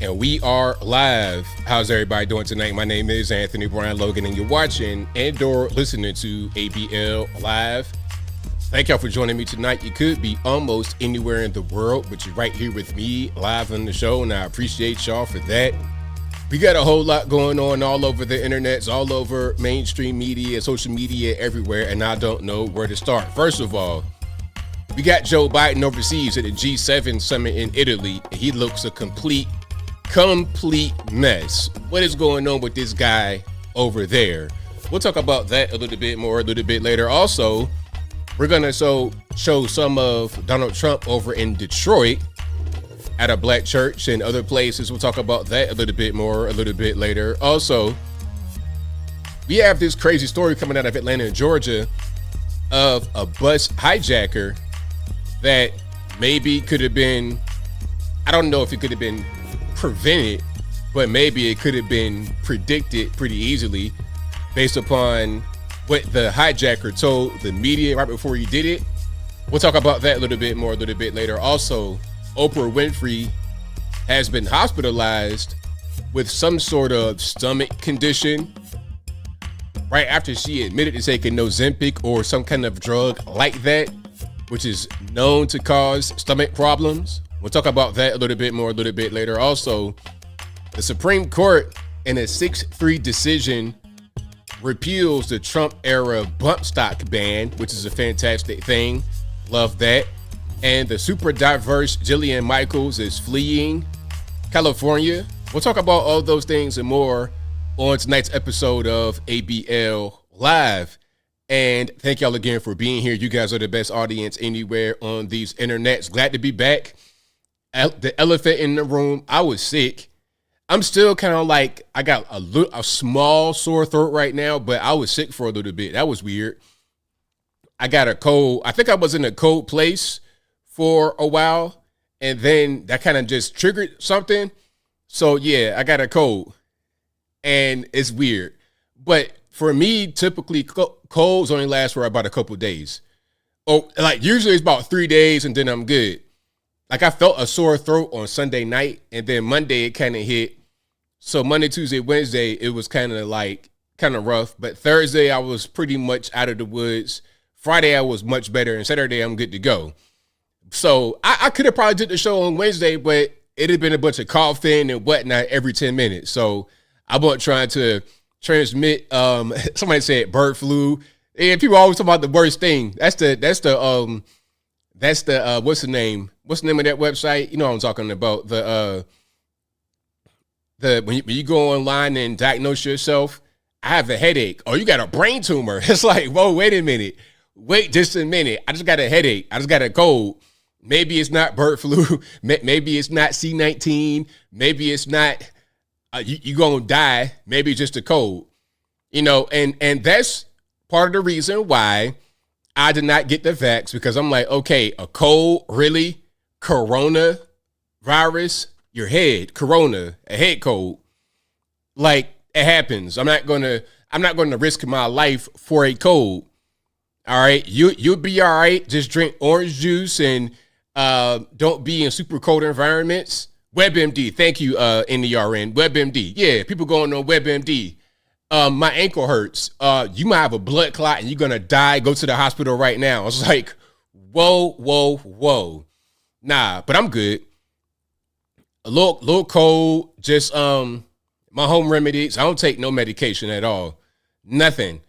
And we are live. How's everybody doing tonight? My name is Anthony Brian Logan, and you're watching and/or listening to ABL Live. Thank y'all for joining me tonight. You could be almost anywhere in the world, but you're right here with me live on the show, and I appreciate y'all for that. We got a whole lot going on all over the internet, all over mainstream media, social media, everywhere, and I don't know where to start. First of all, we got Joe Biden overseas at the G7 summit in Italy. He looks a complete mess. What is going on with this guy over there? We'll talk about that a little bit more a little bit later. Also, we're gonna show some of Donald Trump over in Detroit at a black church and other places. We'll talk about that a little bit more a little bit later. Also, we have this crazy story coming out of Atlanta, Georgia, of a bus hijacker that maybe could have been, I don't know if it could have been prevented, but maybe it could have been predicted pretty easily based upon what the hijacker told the media right before he did it. We'll talk about that a little bit more a little bit later. Also, Oprah Winfrey has been hospitalized with some sort of stomach condition right after she admitted to taking Ozempic or some kind of drug like that, which is known to cause stomach problems. We'll talk about that a little bit more a little bit later. Also, the Supreme Court in a 6-3 decision repeals the Trump era bump stock ban, which is a fantastic thing. Love that. And the super diverse Jillian Michaels is fleeing California. We'll talk about all those things and more on tonight's episode of ABL Live. And thank y'all again for being here. You guys are the best audience anywhere on these internets. Glad to be back. The elephant in the room, I was sick. I'm still kind of like, I got a small sore throat right now, but I was sick for a little bit. That was weird. I got a cold. I think I was in a cold place for a while, and then that kind of just triggered something. So yeah, I got a cold, and it's weird. But for me, typically colds only last for about a couple days. Oh, like usually it's about 3 days, and then I'm good. Like I felt a sore throat on Sunday night, and then Monday it kind of hit. So Monday, Tuesday, Wednesday, it was kind of rough. But Thursday I was pretty much out of the woods. Friday I was much better, and Saturday I'm good to go. So I could have probably did the show on Wednesday, but it had been a bunch of coughing and whatnot every 10 minutes. So I wasn't trying to transmit. Somebody said bird flu. And people always talk about the worst thing. That's the what's the name? What's the name of that website? You know what I'm talking about. When you go online and diagnose yourself, I have a headache. Oh, you got a brain tumor. It's like, whoa, wait a minute. Wait just a minute. I just got a headache. I just got a cold. Maybe it's not bird flu. Maybe it's not C-19. Maybe it's not, you going to die. Maybe it's just a cold. You know, and that's part of the reason why I did not get the vax, because I'm like, okay, a cold, really? Corona virus, your head, corona, a head cold. Like, it happens. I'm not gonna risk my life for a cold. All right, you'll be all right. Just drink orange juice and don't be in super cold environments. WebMD, thank you, NERN. WebMD, yeah, people going on WebMD. My ankle hurts. You might have a blood clot and you're gonna die. Go to the hospital right now. It's like, whoa. Nah, but I'm good. A little cold. Just my home remedies. I don't take no medication at all. Nothing.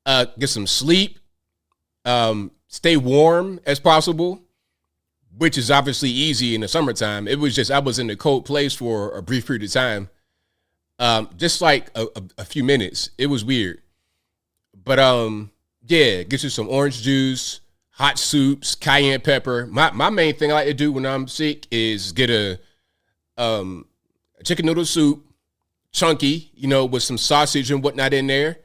Get some sleep. Stay warm as possible, which is obviously easy in the summertime. It was just I was in a cold place for a brief period of time. Just like a few minutes. It was weird. But yeah, get you some orange juice, hot soups, cayenne pepper. My main thing I like to do when I'm sick is get a chicken noodle soup, chunky, you know, with some sausage and whatnot in there.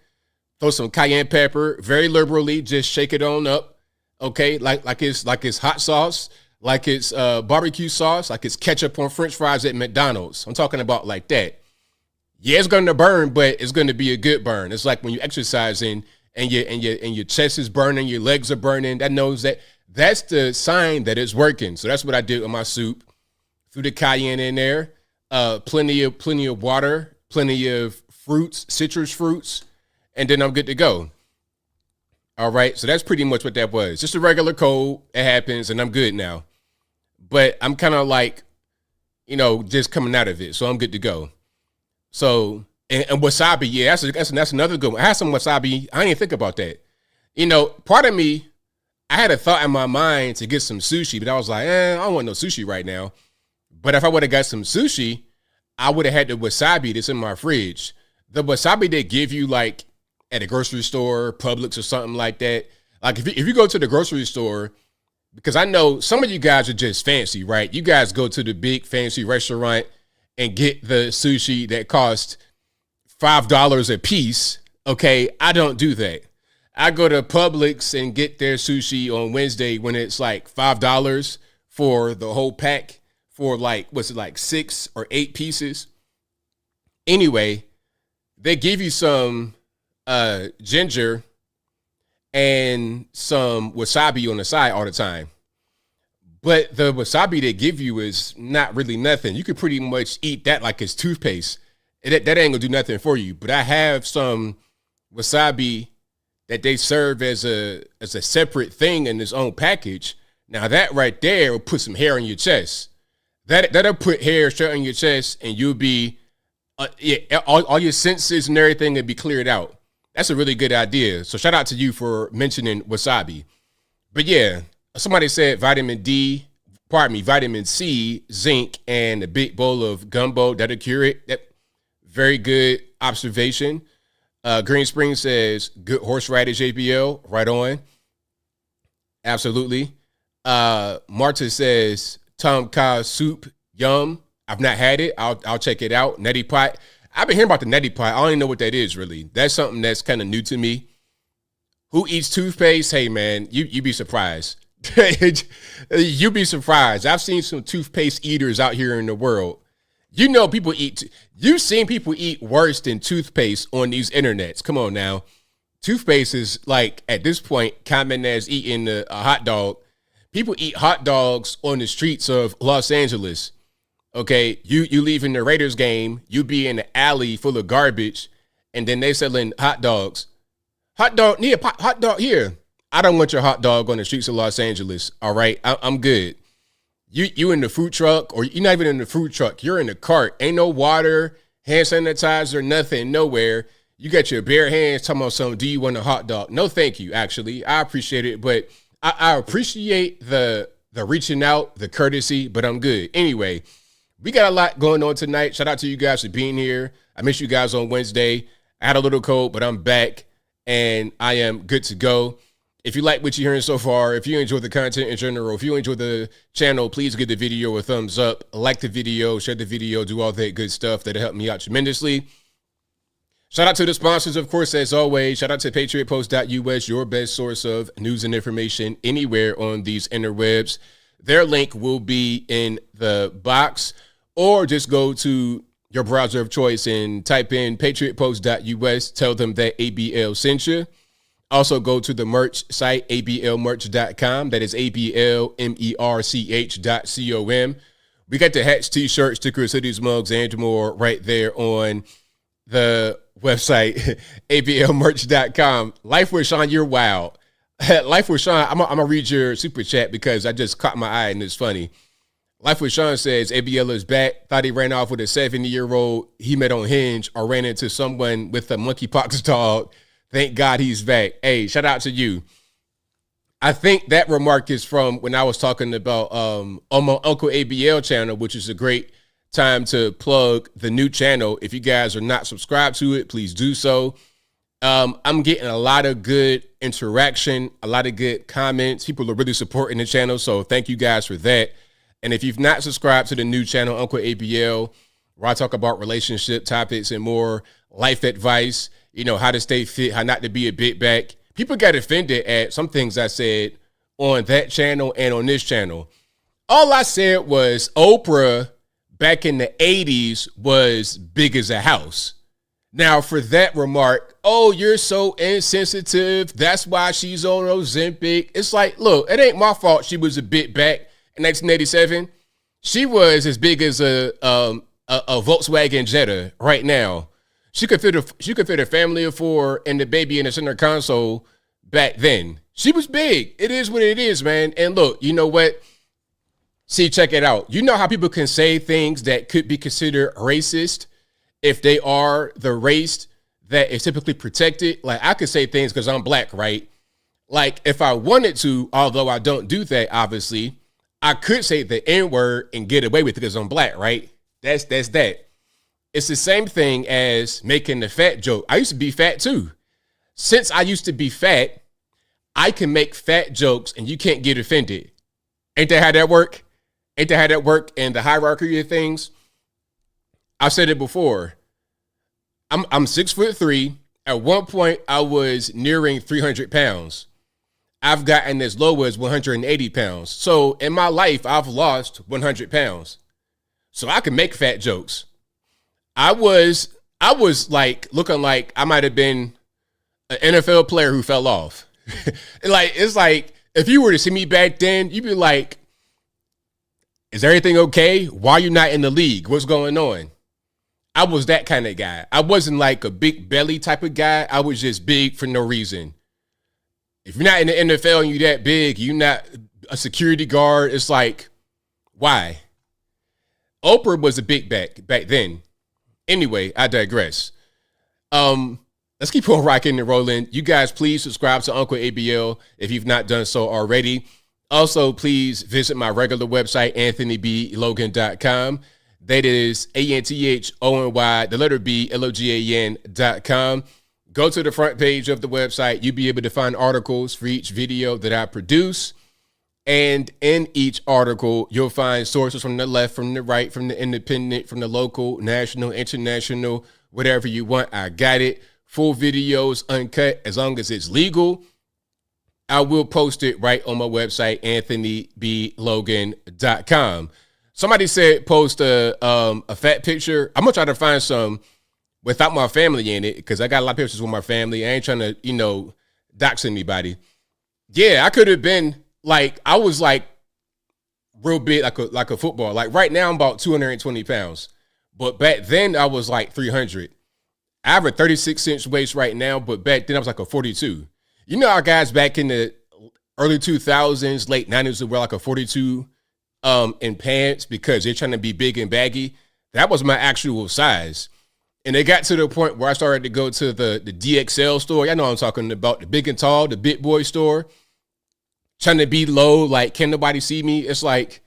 Throw some cayenne pepper very liberally, just shake it on up. Okay, like it's hot sauce, like it's barbecue sauce, like it's ketchup on French fries at McDonald's. I'm talking about like that. Yeah, it's gonna burn, but it's gonna be a good burn. It's like when you exercising and your chest is burning, your legs are burning. That's the sign that it's working. So that's what I did with my soup. Threw the cayenne in there. plenty of water, plenty of fruits, citrus fruits, and then I'm good to go. All right, so that's pretty much what that was. Just a regular cold. It happens, and I'm good now. But I'm kind of like, just coming out of it, so I'm good to go. So, and wasabi, yeah, that's another good one. I had some wasabi. I didn't think about that. Part of me, I had a thought in my mind to get some sushi, but I was like, I don't want no sushi right now. But if I would have got some sushi, I would have had the wasabi that's in my fridge. The wasabi they give you like at a grocery store, Publix or something like that. Like if you go to the grocery store, because I know some of you guys are just fancy, right? You guys go to the big fancy restaurant and get the sushi that costs $5 a piece. Okay, I don't do that. I go to Publix and get their sushi on Wednesday when it's like $5 for the whole pack for like, 6 or 8 pieces? Anyway, they give you some ginger and some wasabi on the side all the time. But the wasabi they give you is not really nothing. You could pretty much eat that like it's toothpaste. That ain't gonna do nothing for you. But I have some wasabi that they serve as a separate thing in its own package. Now that right there will put some hair on your chest. That'll put hair straight on your chest, and you'll be, all your senses and everything will be cleared out. That's a really good idea. So shout out to you for mentioning wasabi. But yeah, somebody said vitamin C, zinc, and a big bowl of gumbo, that'll cure it. That very good observation. Green Spring says good horseradish ABL, right on. Absolutely. Marta says Tom Kha soup, yum. I've not had it. I'll check it out. Neti pot. I've been hearing about the neti pot. I don't even know what that is really. That's something that's kind of new to me. Who eats toothpaste? Hey man, you be surprised. You be surprised. I've seen some toothpaste eaters out here in the world. People eat. You've seen people eat worse than toothpaste on these internets. Come on now. Toothpaste is like at this point common as eating a hot dog. People eat hot dogs on the streets of Los Angeles. Okay, you leaving the Raiders game, you be in the alley full of garbage, and then they selling hot dogs. Hot dog here. I don't want your hot dog on the streets of Los Angeles. All right, I'm good. You in the food truck, or you're not even in the food truck. You're in the cart. Ain't no water, hand sanitizer, nothing, nowhere. You got your bare hands talking about something. Do you want a hot dog? No, thank you. Actually, I appreciate it, but I appreciate the reaching out, the courtesy, but I'm good. Anyway, we got a lot going on tonight. Shout out to you guys for being here. I missed you guys on Wednesday. I had a little cold, but I'm back and I am good to go. If you like what you're hearing so far, if you enjoy the content in general, if you enjoy the channel, please give the video a thumbs up, like the video, share the video, do all that good stuff. That'll help me out tremendously. Shout out to the sponsors, of course, as always. Shout out to patriotpost.us, your best source of news and information anywhere on these interwebs. Their link will be in the box, or just go to your browser of choice and type in patriotpost.us. Tell them that ABL sent you. Also, go to the merch site, ablmerch.com. That is ablmerch.com. We got the hats, t-shirts, stickers, hoodies, mugs, and more right there on the website, ablmerch.com. Life with Sean, you're wild. Life with Sean, I'm going to read your super chat because I just caught my eye and it's funny. Life with Sean says, ABL is back. Thought he ran off with a 70-year-old he met on Hinge or ran into someone with a monkeypox dog. Thank God he's back. Hey, shout out to you. I think that remark is from when I was talking about on my Uncle ABL channel, which is a great time to plug the new channel. If you guys are not subscribed to it, please do so. I'm getting a lot of good interaction, a lot of good comments. People are really supporting the channel, so thank you guys for that. And if you've not subscribed to the new channel, Uncle ABL, where I talk about relationship topics and more life advice, how to stay fit, how not to be a bit back. People got offended at some things I said on that channel and on this channel. All I said was Oprah back in the 80s was big as a house. Now, for that remark, oh, you're so insensitive. That's why she's on Ozempic. It's like, look, it ain't my fault she was a bit back in 1987. She was as big as a a Volkswagen Jetta right now. She could fit a family of 4 and the baby in the center console back then. She was big. It is what it is, man. And look, you know what? See, check it out. You know how people can say things that could be considered racist if they are the race that is typically protected? Like, I could say things because I'm black, right? Like, if I wanted to, although I don't do that, obviously, I could say the N-word and get away with it because I'm black, right? That's that. It's the same thing as making the fat joke. I used to be fat too. Since I used to be fat, I can make fat jokes and you can't get offended. Ain't that how that work? Ain't that how that work in the hierarchy of things? I've said it before. I'm 6'3". At one point, I was nearing 300 pounds. I've gotten as low as 180 pounds. So in my life, I've lost 100 pounds. So I can make fat jokes. I was like looking like I might have been an NFL player who fell off. It's like if you were to see me back then, you'd be like, is everything okay? Why are you not in the league? What's going on? I was that kind of guy. I wasn't like a big belly type of guy. I was just big for no reason. If you're not in the NFL and you're that big, you're not a security guard. It's like, why? Oprah was a big back then. Anyway, I digress. Let's keep on rocking and rolling. You guys, please subscribe to Uncle ABL if you've not done so already. Also, please visit my regular website, anthonyblogan.com. That is ANTHONY, the letter B, LOGAN.com. Go to the front page of the website. You'll be able to find articles for each video that I produce. And in each article, you'll find sources from the left, from the right, from the independent, from the local, national, international, whatever you want. I got it. Full videos, uncut, as long as it's legal. I will post it right on my website, anthonyblogan.com. Somebody said post a fat picture. I'm going to try to find some without my family in it because I got a lot of pictures with my family. I ain't trying to, dox anybody. Yeah, I could have been like, I was like real big, like a football. Like right now I'm about 220 pounds. But back then I was like 300. I have a 36-inch waist right now, but back then I was like a 42. You know how guys back in the early 2000s, late 90s would wear like a 42 in pants because they're trying to be big and baggy? That was my actual size. And it got to the point where I started to go to the DXL store. Y'all know what I'm talking about, the big and tall, the big boy store. Trying to be low, like, can nobody see me? It's like,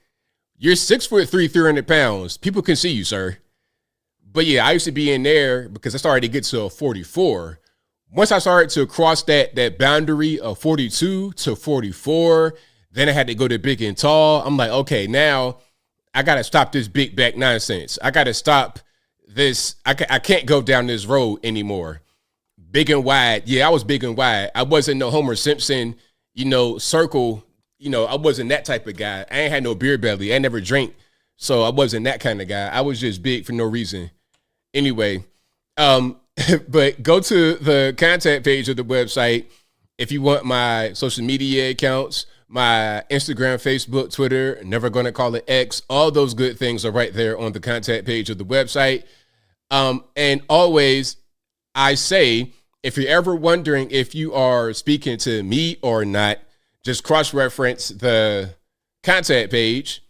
you're 6'3", 300 pounds. People can see you, sir. But yeah, I used to be in there because I started to get to a 44. Once I started to cross that boundary of 42 to 44, then I had to go to big and tall. I'm like, okay, now I got to stop this big back nonsense. I got to stop this. I can't go down this road anymore. Big and wide. Yeah, I was big and wide. I wasn't no Homer Simpson, circle. I wasn't that type of guy. I ain't had no beer belly. I never drank. So I wasn't that kind of guy. I was just big for no reason. Anyway, but go to the contact page of the website if you want my social media accounts, my Instagram, Facebook, Twitter, never going to call it X. All those good things are right there on the contact page of the website. And always, I say, if you're ever wondering if you are speaking to me or not, just cross-reference the contact page.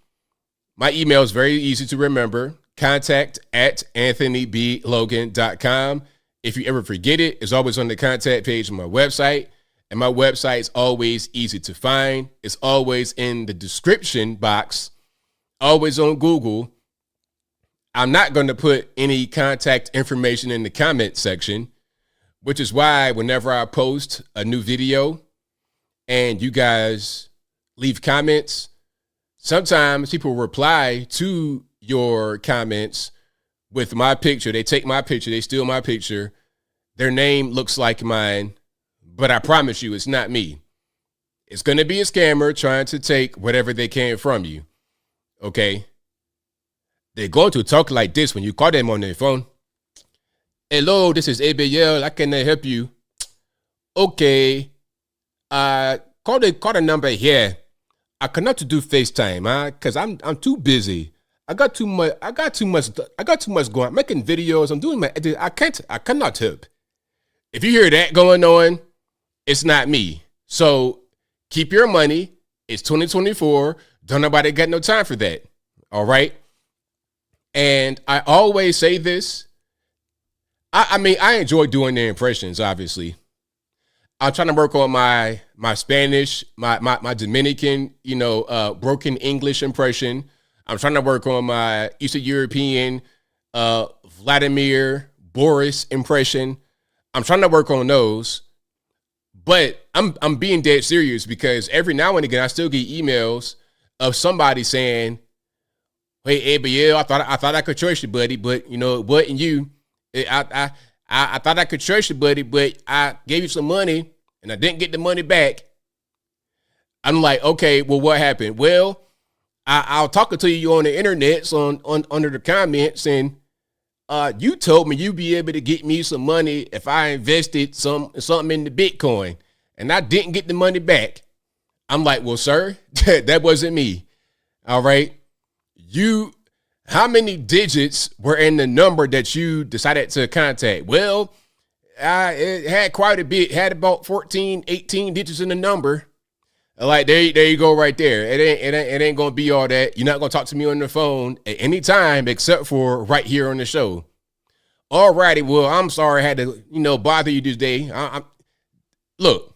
My email is very easy to remember. contact@anthonyblogan.com. If you ever forget it, it's always on the contact page of my website. And my website is always easy to find. It's always in the description box, always on Google. I'm not going to put any contact information in the comment section, which is why whenever I post a new video and you guys leave comments, sometimes people reply to your comments with my picture. They take my picture, they steal my picture. Their name looks like mine, but I promise you it's not me. It's going to be a scammer trying to take whatever they can from you. Okay? They're going to talk like this when you call them on their phone. Hello, this is ABL. How can I help you? Okay. Call the number here. I cannot do FaceTime, because I'm too busy. I got too much. I got too much. I got too much going. I'm making videos. I'm doing my. I can't. I cannot tip. If you hear that going on, it's not me. So keep your money. It's 2024. Don't nobody got no time for that. All right. And I always say this. I mean, I enjoy doing the impressions, obviously. I'm trying to work on my Spanish, my Dominican, broken English impression. I'm trying to work on my Eastern European, Vladimir, Boris impression. I'm trying to work on those. But I'm being dead serious because every now and again I still get emails of somebody saying, "Hey, ABL, I thought I could trust you, buddy, but it wasn't you. I thought I could trust you, buddy, but I gave you some money and I didn't get the money back." I'm like, okay, well, what happened? Well, I'll talk to you on the internet, so on under the comments, and you told me you'd be able to get me some money if I invested something in the Bitcoin, and I didn't get the money back. I'm like, well, sir, that wasn't me. All right. How many digits were in the number that you decided to contact? Well, it had quite a bit, had about 14, 18 digits in the number. Like, there you go right there. It ain't going to be all that. You're not going to talk to me on the phone at any time except for right here on the show. All righty. Well, I'm sorry I had to, bother you this day. Look,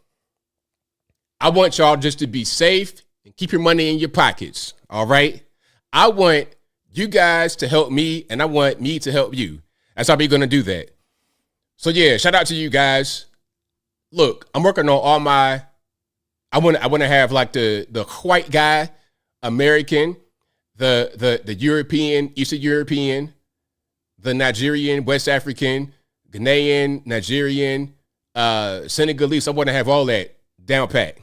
I want y'all just to be safe and keep your money in your pockets. All right. I want you guys to help me, and I want me to help you. That's how we're going to do that. So yeah, shout out to you guys. Look, I'm working on all my, I want to have like the white guy, American, the European, Eastern European, the Nigerian, West African, Ghanaian, Nigerian, Senegalese. I want to have all that down pat.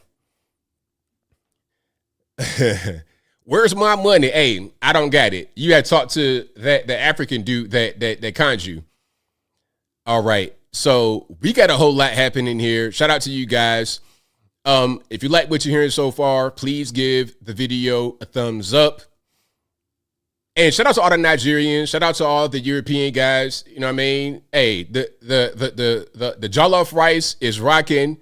Where's my money? Hey, I don't got it. You had talked to the African dude that conned you. All right. So we got a whole lot happening here. Shout out to you guys. If you like what you're hearing so far, please give the video a thumbs up. And shout out to all the Nigerians. Shout out to all the European guys. You know what I mean? Hey, the jollof rice is rocking.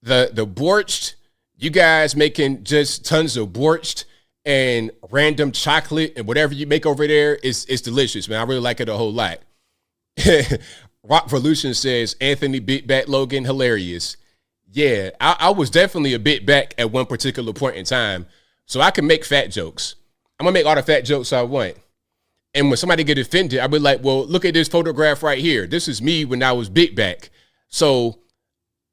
The borscht, you guys making just tons of borscht and random chocolate and whatever you make over there is delicious, man. I really like it a whole lot. Rock Revolution says Anthony bit back Logan, hilarious. Yeah, I was definitely a bit back at one particular point in time, so I can make fat jokes. I'm gonna make all the fat jokes I want. And when somebody get offended, I'll be like, well, look at this photograph right here. This is me when I was big back. So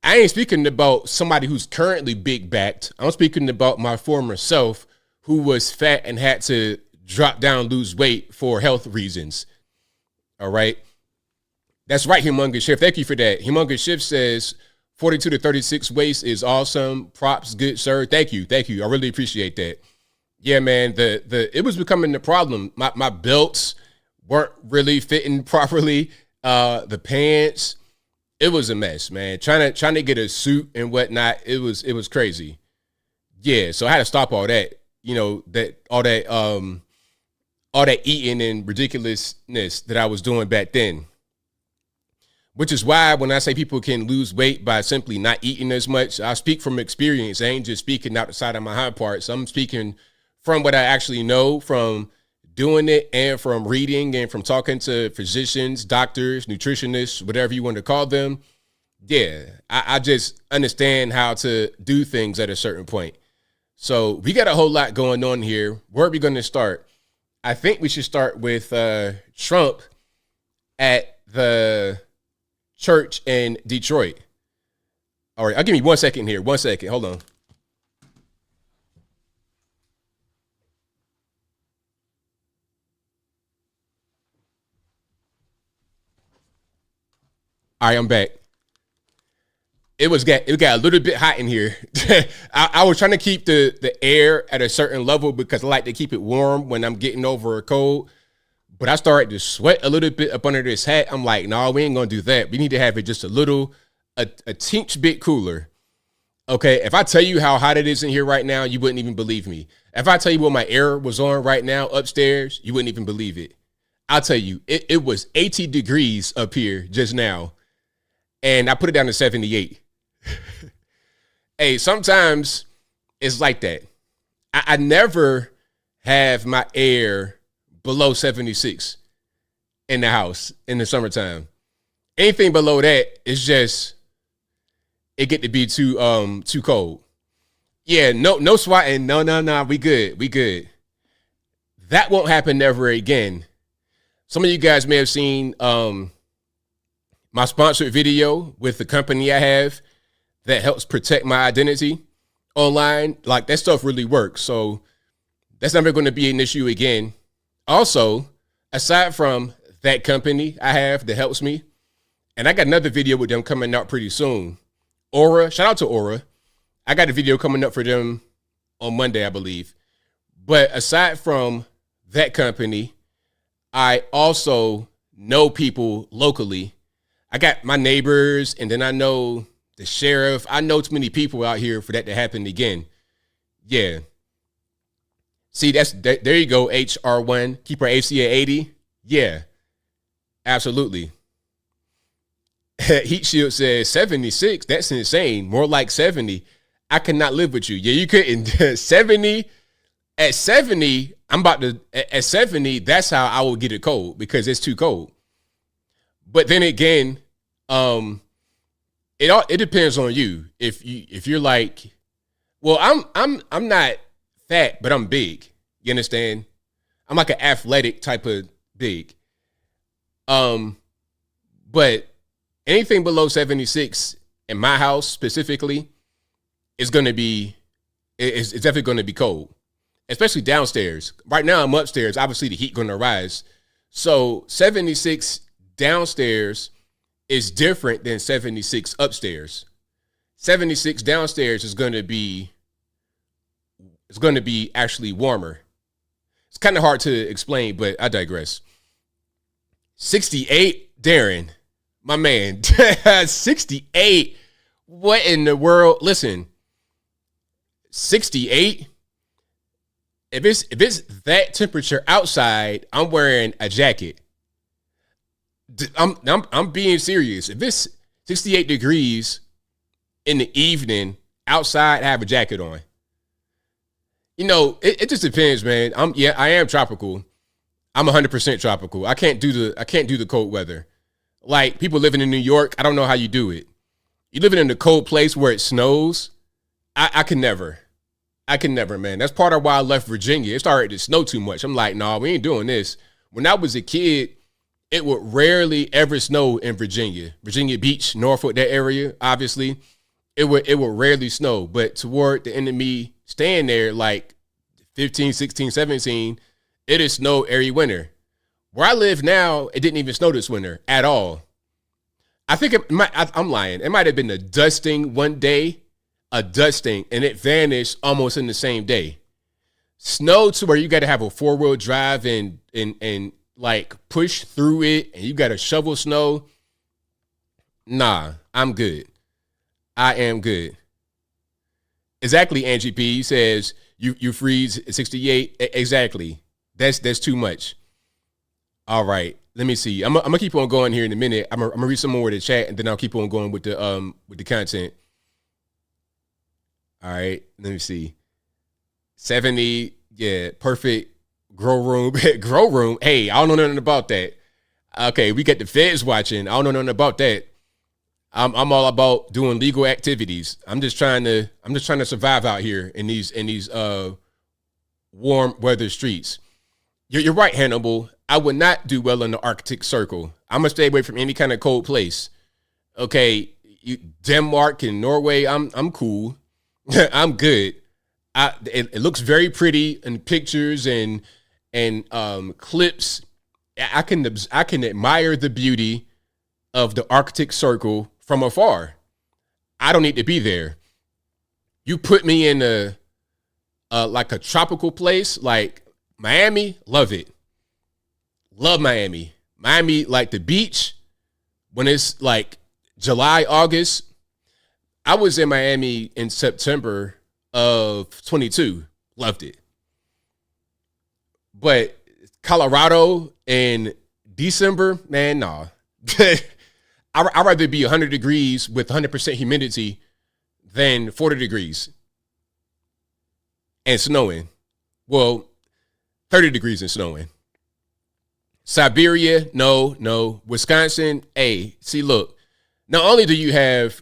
I ain't speaking about somebody who's currently big backed. I'm speaking about my former self who was fat and had to drop down, lose weight for health reasons. All right. That's right, Humongous Chef. Thank you for that. Humongous Chef says 42 to 36 waist is awesome. Props, good sir. Thank you. Thank you. I really appreciate that. Yeah, man, it was becoming the problem. My belts weren't really fitting properly. The pants, it was a mess, man. Trying to get a suit and whatnot, it was crazy. Yeah, so I had to stop all that. All that eating and ridiculousness that I was doing back then. Which is why when I say people can lose weight by simply not eating as much, I speak from experience. I ain't just speaking outside of my high parts. I'm speaking from what I actually know from doing it and from reading and from talking to physicians, doctors, nutritionists, whatever you want to call them. Yeah, I just understand how to do things at a certain point. So we got a whole lot going on here. Where are we going to start? I think we should start with Trump at the church in Detroit. All right, I'll give me 1 second here. 1 second. Hold on. All right, I'm back. It got a little bit hot in here. I was trying to keep the air at a certain level because I like to keep it warm when I'm getting over a cold. But I started to sweat a little bit up under this hat. I'm like, no, we ain't gonna do that. We need to have it just a teeny bit cooler. Okay, if I tell you how hot it is in here right now, you wouldn't even believe me. If I tell you what my air was on right now upstairs, you wouldn't even believe it. I'll tell you, it was 80 degrees up here just now, and I put it down to 78. Hey, sometimes it's like that. I never have my air below 76 in the house in the summertime. Anything below that is just, it get to be too cold. Yeah, no swatting. No, we good. That won't happen never again. Some of you guys may have seen my sponsored video with the company I have that helps protect my identity online. Like, that stuff really works. So that's never going to be an issue again. Also, aside from that company I have that helps me, and I got another video with them coming out pretty soon. Aura, shout out to Aura. I got a video coming up for them on Monday, I believe. But aside from that company, I also know people locally. I got my neighbors, and then I know the sheriff. I know too many people out here for that to happen again. Yeah. See, there you go, HR1. Keep our AC at 80. Yeah, absolutely. Heat Shield says 76. That's insane. More like 70. I cannot live with you. Yeah, you couldn't. 70. At 70, at 70, that's how I will get it cold, because it's too cold. But then again, it depends on you. If you're like, well, I'm not fat, but I'm big. You understand? I'm like an athletic type of big. But anything below 76 in my house specifically is going to be, it's definitely going to be cold, especially downstairs. Right now I'm upstairs. Obviously the heat going to rise. So 76 downstairs is different than 76 upstairs. 76 downstairs is going to be actually warmer. It's kind of hard to explain, but I digress. 68, Darren, my man, 68. What in the world? Listen, 68. If it's that temperature outside, I'm wearing a jacket. I'm being serious. If it's 68 degrees in the evening outside, I have a jacket on. You know, it just depends, man. I am tropical. I'm 100% tropical. I can't do the cold weather. Like, people living in New York, I don't know how you do it. You living in a cold place where it snows, I can never. I can never, man. That's part of why I left Virginia. It started to snow too much. I'm like, nah, we ain't doing this. When I was a kid, it would rarely ever snow in Virginia. Virginia Beach, Norfolk, that area, obviously. It would rarely snow. But toward the end of me staying there, like 15, 16, 17, it is snow every winter. Where I live now, it didn't even snow this winter at all. I think I'm lying. It might have been a dusting one day, and it vanished almost in the same day. Snow to where you got to have a 4-wheel drive and like push through it, and you got to shovel snow. Nah, I'm good. I am good. Exactly, Angie P says you freeze at 68. Exactly. That's too much. All right. Let me see. I'm gonna keep on going here in a minute. I'm gonna read some more of the chat, and then I'll keep on going with the content. All right. Let me see. 70. Yeah. Perfect. Grow room. Grow room. Hey, I don't know nothing about that. Okay. We got the feds watching. I don't know nothing about that. I'm all about doing legal activities. I'm just trying to survive out here in these warm weather streets. You're right, Hannibal. I would not do well in the Arctic Circle. I'm gonna stay away from any kind of cold place. Okay, Denmark and Norway, I'm cool. I'm good. It looks very pretty in pictures and clips. I can admire the beauty of the Arctic Circle from afar. I don't need to be there. You put me in a like a tropical place like Miami, love it. Love Miami. Miami, like the beach, when it's like July, August, I was in Miami in September of 22. Loved it. But Colorado in December, man, nah. I'd rather be 100 degrees with 100% humidity than 40 degrees and snowing. Well, 30 degrees and snowing. Siberia, no. Wisconsin, hey, see, look, not only do you have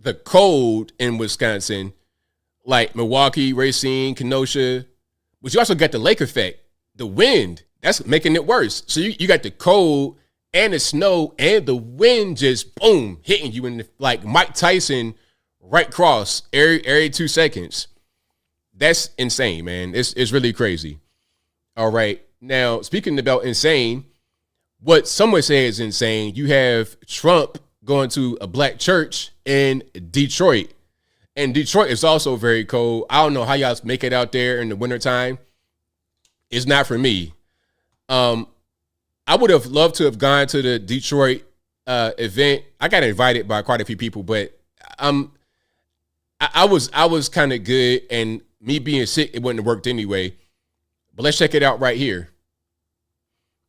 the cold in Wisconsin, like Milwaukee, Racine, Kenosha, but you also got the lake effect, the wind, that's making it worse. So you got the cold and the snow and the wind just, boom, hitting you in the, like Mike Tyson right cross every 2 seconds. That's insane, man. It's really crazy. All right. Now, speaking about insane, what some would say is insane, you have Trump going to a black church in Detroit. And Detroit is also very cold. I don't know how y'all make it out there in the wintertime. It's not for me. I would have loved to have gone to the Detroit event. I got invited by quite a few people, but I was kind of good, and me being sick, it wouldn't have worked anyway. But let's check it out right here.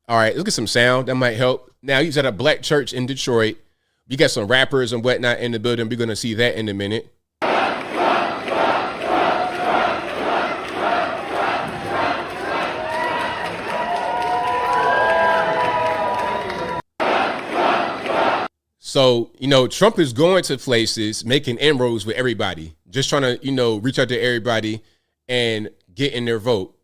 All right, let's get some sound. That might help. Now, he's at a black church in Detroit. You got some rappers and whatnot in the building. We're going to see that in a minute. So, Trump is going to places, making inroads with everybody, just trying to, reach out to everybody and get in their vote.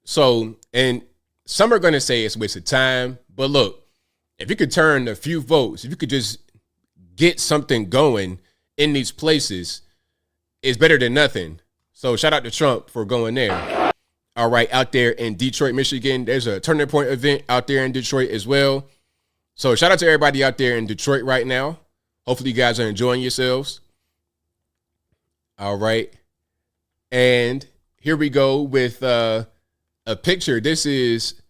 So, and some are going to say it's a waste of time, but look, if you could turn a few votes, if you could just get something going in these places, it's better than nothing. So shout out to Trump for going there. All right, out there in Detroit, Michigan, there's a Turning Point event out there in Detroit as well. So shout out to everybody out there in Detroit right now. Hopefully you guys are enjoying yourselves. All right. And here we go with a picture. This is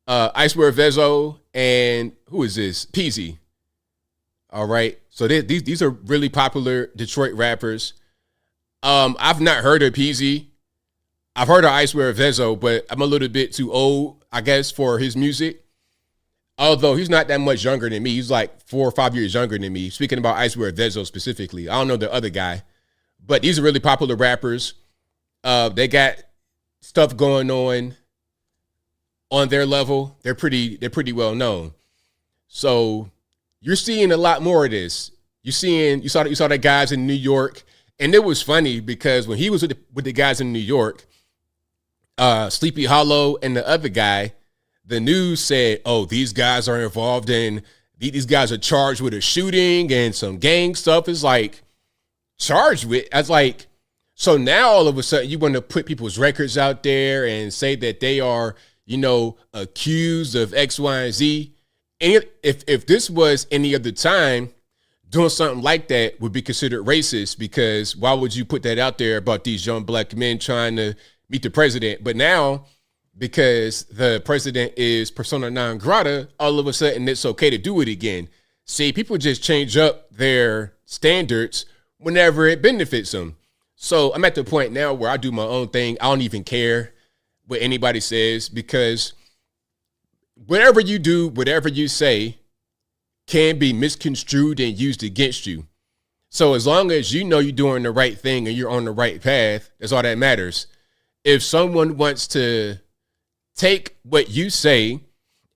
Icewear Vezo and who is this? Peasy. All right. So these are really popular Detroit rappers. I've not heard of Peasy. I've heard of Icewear Vezo, but I'm a little bit too old, I guess, for his music. Although he's not that much younger than me. He's like 4 or 5 years younger than me. Speaking about Icewear Vezo specifically. I don't know the other guy. But these are really popular rappers. They got stuff going on their level. They're pretty well known. So you're seeing a lot more of this. You saw the guys in New York. And it was funny because when he was with the guys in New York, Sleepy Hollow and the other guy, the news said, oh, these guys are involved in, these guys are charged with a shooting and some gang stuff. It's like, charged with? I was like, so now all of a sudden you want to put people's records out there and say that they are, accused of X, Y, and Z. And if this was any other time, doing something like that would be considered racist, because why would you put that out there about these young black men trying to meet the president? But now, because the president is persona non grata, all of a sudden it's okay to do it again. See, people just change up their standards whenever it benefits them. So I'm at the point now where I do my own thing. I don't even care what anybody says, because whatever you do, whatever you say can be misconstrued and used against you. So as long as you're doing the right thing and you're on the right path, that's all that matters. If someone wants to take what you say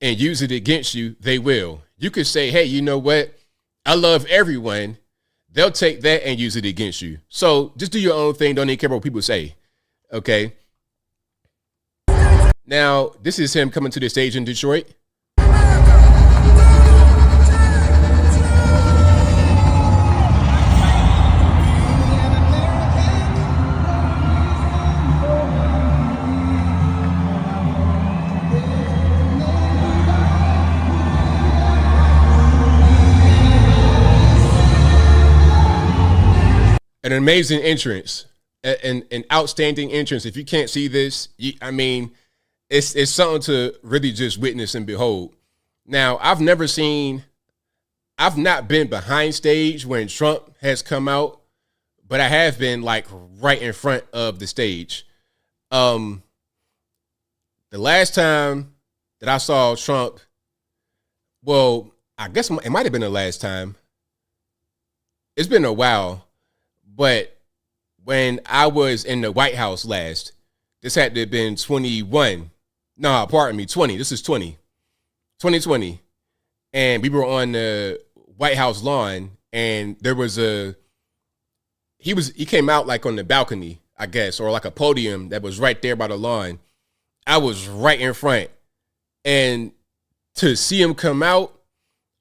and use it against you, they will. You could say, hey, you know what? I love everyone. They'll take that and use it against you. So just do your own thing. Don't even care what people say. Okay. Now, this is him coming to the stage in Detroit. An amazing entrance, an outstanding entrance. If you can't see this, it's something to really just witness and behold. Now, I've never seen I've not been behind stage when Trump has come out, but I have been like right in front of the stage. The last time that I saw Trump, well, I guess it might have been the last time. It's been a while, but when I was in the White House last, this had to have been 21. No, pardon me, 20. This is 2020. And we were on the White House lawn, and there was he came out like on the balcony, I guess, or like a podium that was right there by the lawn. I was right in front. And to see him come out,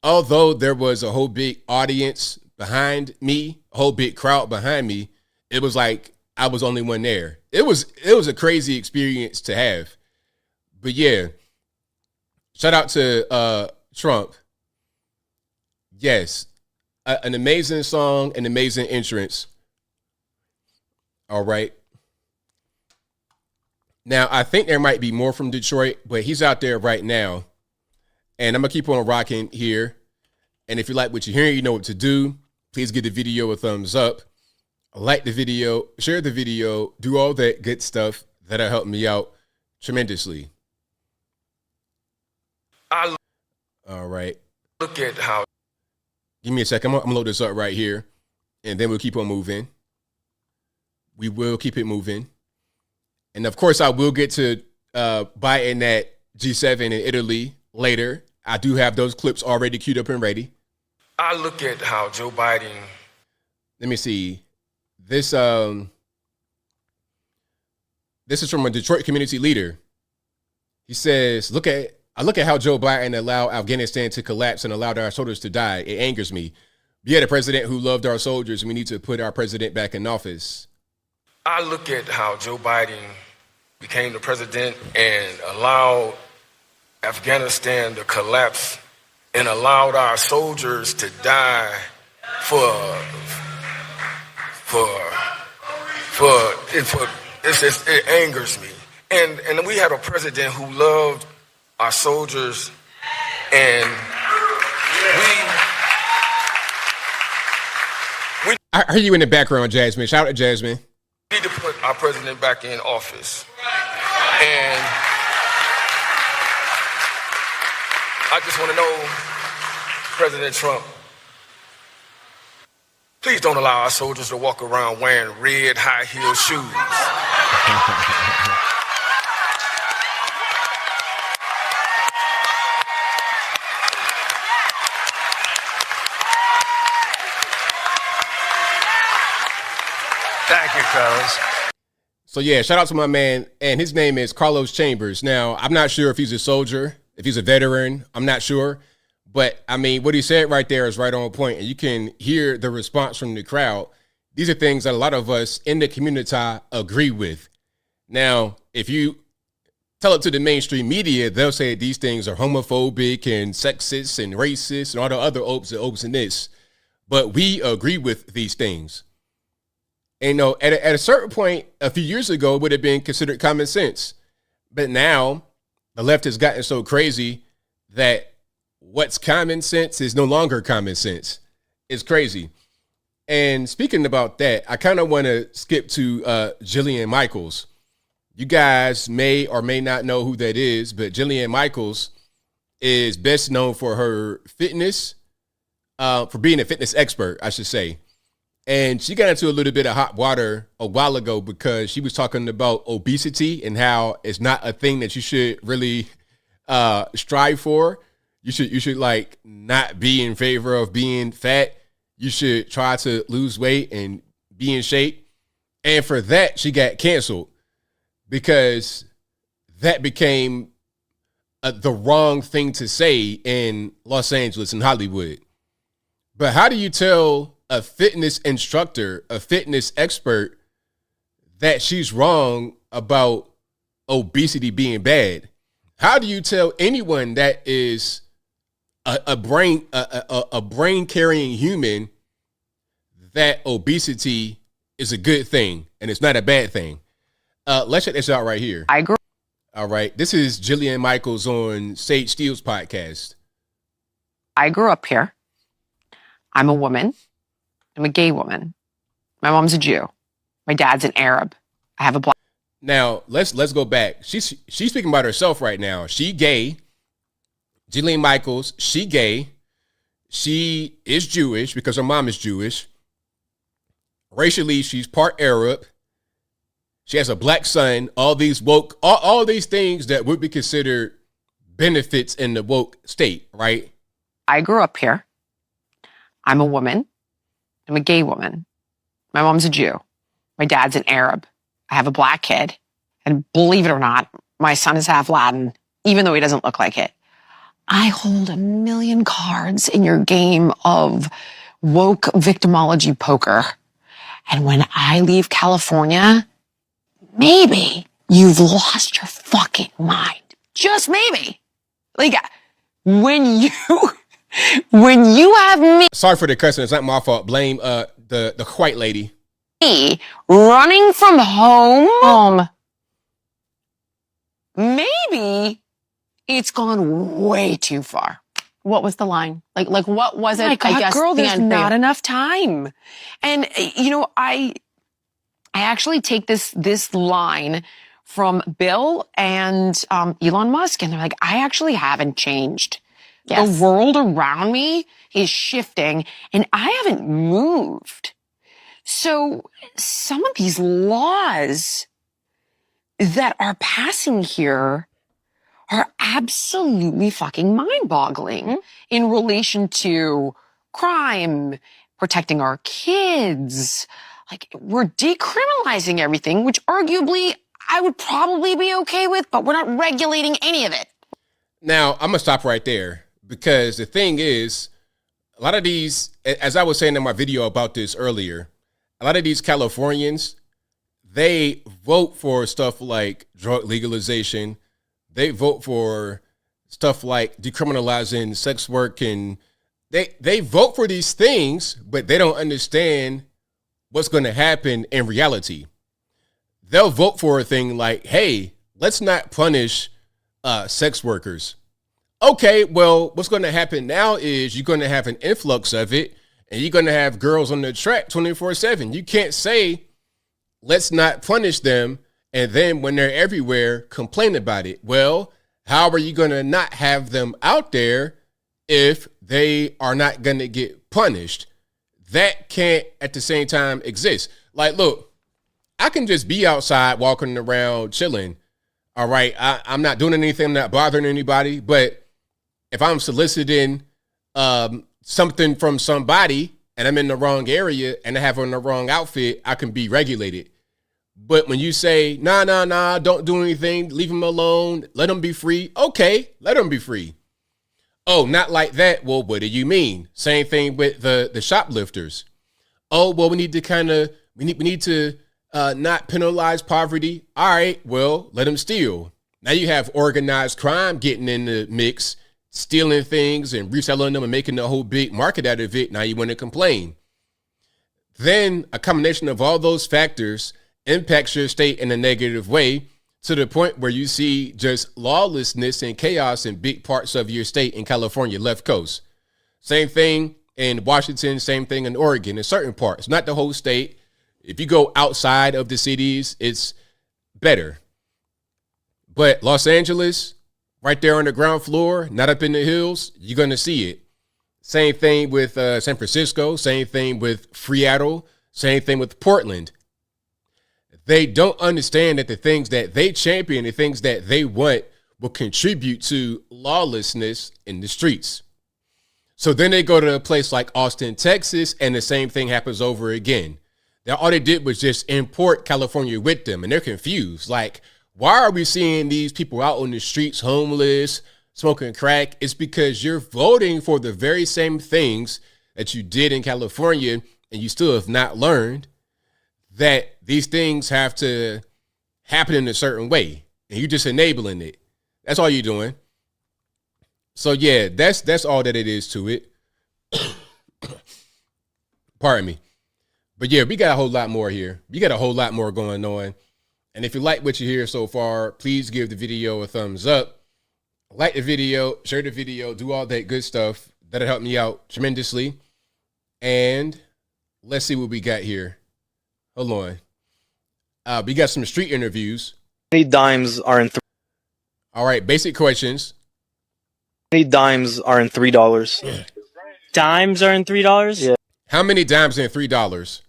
although there was a whole big audience behind me, a whole big crowd behind me, it was like I was only one there. It was a crazy experience to have. But yeah, shout out to Trump. Yes, an amazing song, an amazing entrance. All right. Now, I think there might be more from Detroit, but he's out there right now. And I'm going to keep on rocking here. And if you like what you're hearing, you know what to do. Please give the video a thumbs up. Like the video, share the video, do all that good stuff that'll help me out tremendously. All right. Look at how. Give me a second. I'm going to load this up right here. And then we'll keep on moving. We will keep it moving. And of course, I will get to Biden at G7 in Italy later. I do have those clips already queued up and ready. I look at how Joe Biden. Let me see. This is from a Detroit community leader. He says, I look at how Joe Biden allowed Afghanistan to collapse and allowed our soldiers to die. It angers me. We had a president who loved our soldiers, and we need to put our president back in office. I look at how Joe Biden became the president and allowed Afghanistan to collapse and allowed our soldiers to die it angers me. And we had a president who loved our soldiers, and I heard you in the background, Jasmine. Shout out to Jasmine. We need to put our president back in office. And I just want to know, President Trump, please don't allow our soldiers to walk around wearing red high-heel shoes. Thank you, fellas. So yeah, shout out to my man, and his name is Carlos Chambers. Now, I'm not sure if he's a soldier, if he's a veteran, I'm not sure. But I mean, what he said right there is right on point, and you can hear the response from the crowd. These are things that a lot of us in the community agree with. Now, if you tell it to the mainstream media, they'll say these things are homophobic and sexist and racist and all the other opes and this. But we agree with these things. And, you know, at a certain point, a few years ago, it would have been considered common sense. But now the left has gotten so crazy that what's common sense is no longer common sense. It's crazy. And speaking about that, I kind of want to skip to Jillian Michaels. You guys may or may not know who that is, but Jillian Michaels is best known for her fitness, for being a fitness expert, I should say. And she got into a little bit of hot water a while ago because she was talking about obesity and how it's not a thing that you should really strive for. You should like not be in favor of being fat. You should try to lose weight and be in shape. And for that, she got canceled because that became the wrong thing to say in Los Angeles and Hollywood. But how do you tell a fitness instructor, a fitness expert, that she's wrong about obesity being bad? How do you tell anyone that is a brain carrying human that obesity is a good thing and it's not a bad thing? Let's check this out right here. I agree. All right. This is Jillian Michaels on Sage Steele's podcast. I grew up here. I'm a woman. I'm a gay woman. My mom's a Jew. My dad's an Arab. I have a black. Now let's go back. She's speaking about herself right now. She gay. Jillian Michaels, she gay. She is Jewish because her mom is Jewish. Racially, she's part Arab. She has a black son. All these woke, all these things that would be considered benefits in the woke state, right? I grew up here. I'm a woman. I'm a gay woman. My mom's a Jew. My dad's an Arab. I have a black kid. And believe it or not, my son is half Latin, even though he doesn't look like it. I hold 1 million cards in your game of woke victimology poker. And when I leave California, maybe you've lost your fucking mind. Just maybe. Like, when you have me. Sorry for the cussing. It's not my fault. Blame the white lady. Running from home. Maybe it's gone way too far. What was the line? Like what was it? Oh my God, I guess girl, there's not enough. enough time. And you know, I actually take this line from Bill and Elon Musk, and they're like, I actually haven't changed. Yes. The world around me is shifting, and I haven't moved. So some of these laws that are passing here are absolutely fucking mind-boggling in relation to crime, protecting our kids. Like, we're decriminalizing everything, which arguably I would probably be okay with, but we're not regulating any of it. Now, I'm going to stop right there because the thing is, a lot of these, as I was saying in my video about this earlier, a lot of these Californians, they vote for stuff like drug legalization. They vote for stuff like decriminalizing sex work, and they vote for these things, but they don't understand what's going to happen in reality. They'll vote for a thing like, hey, let's not punish sex workers. Okay, well, what's going to happen now is you're going to have an influx of it, and you're going to have girls on the track 24/7. You can't say, let's not punish them, and then when they're everywhere, complain about it. Well, how are you going to not have them out there if they are not going to get punished? That can't at the same time exist. Like, look, I can just be outside walking around chilling. All right. I'm not doing anything. I'm not bothering anybody. But if I'm soliciting something from somebody and I'm in the wrong area and I have on the wrong outfit, I can be regulated. But when you say, nah, don't do anything, leave them alone, let them be free. Okay, let them be free. Oh, not like that. Well, what do you mean? Same thing with the shoplifters. Oh, well, we need to not penalize poverty. All right, well, let them steal. Now you have organized crime getting in the mix, stealing things and reselling them and making a whole big market out of it. Now you want to complain. Then a combination of all those factors impacts your state in a negative way to the point where you see just lawlessness and chaos in big parts of your state in California, left coast. Same thing in Washington, same thing in Oregon, in certain parts, not the whole state. If you go outside of the cities, it's better. But Los Angeles, right there on the ground floor, not up in the hills, you're going to see it. Same thing with San Francisco, same thing with Seattle, same thing with Portland. They don't understand that the things that they champion, the things that they want, will contribute to lawlessness in the streets. So then they go to a place like Austin, Texas, and the same thing happens over again. Now, all they did was just import California with them, and they're confused. Like, why are we seeing these people out on the streets, homeless, smoking crack? It's because you're voting for the very same things that you did in California, and you still have not learned that these things have to happen in a certain way, and you're just enabling it. That's all you're doing. So yeah, that's all that it is to it. Pardon me. But yeah, we got a whole lot more here. We got a whole lot more going on. And if you like what you hear so far, please give the video a thumbs up. Like the video, share the video, do all that good stuff. That'll help me out tremendously. And let's see what we got here. Hold on. We got some street interviews. How many dimes are in All right, basic questions. How many dimes are in $3? Dimes are in $3? Yeah. How many dimes in $3?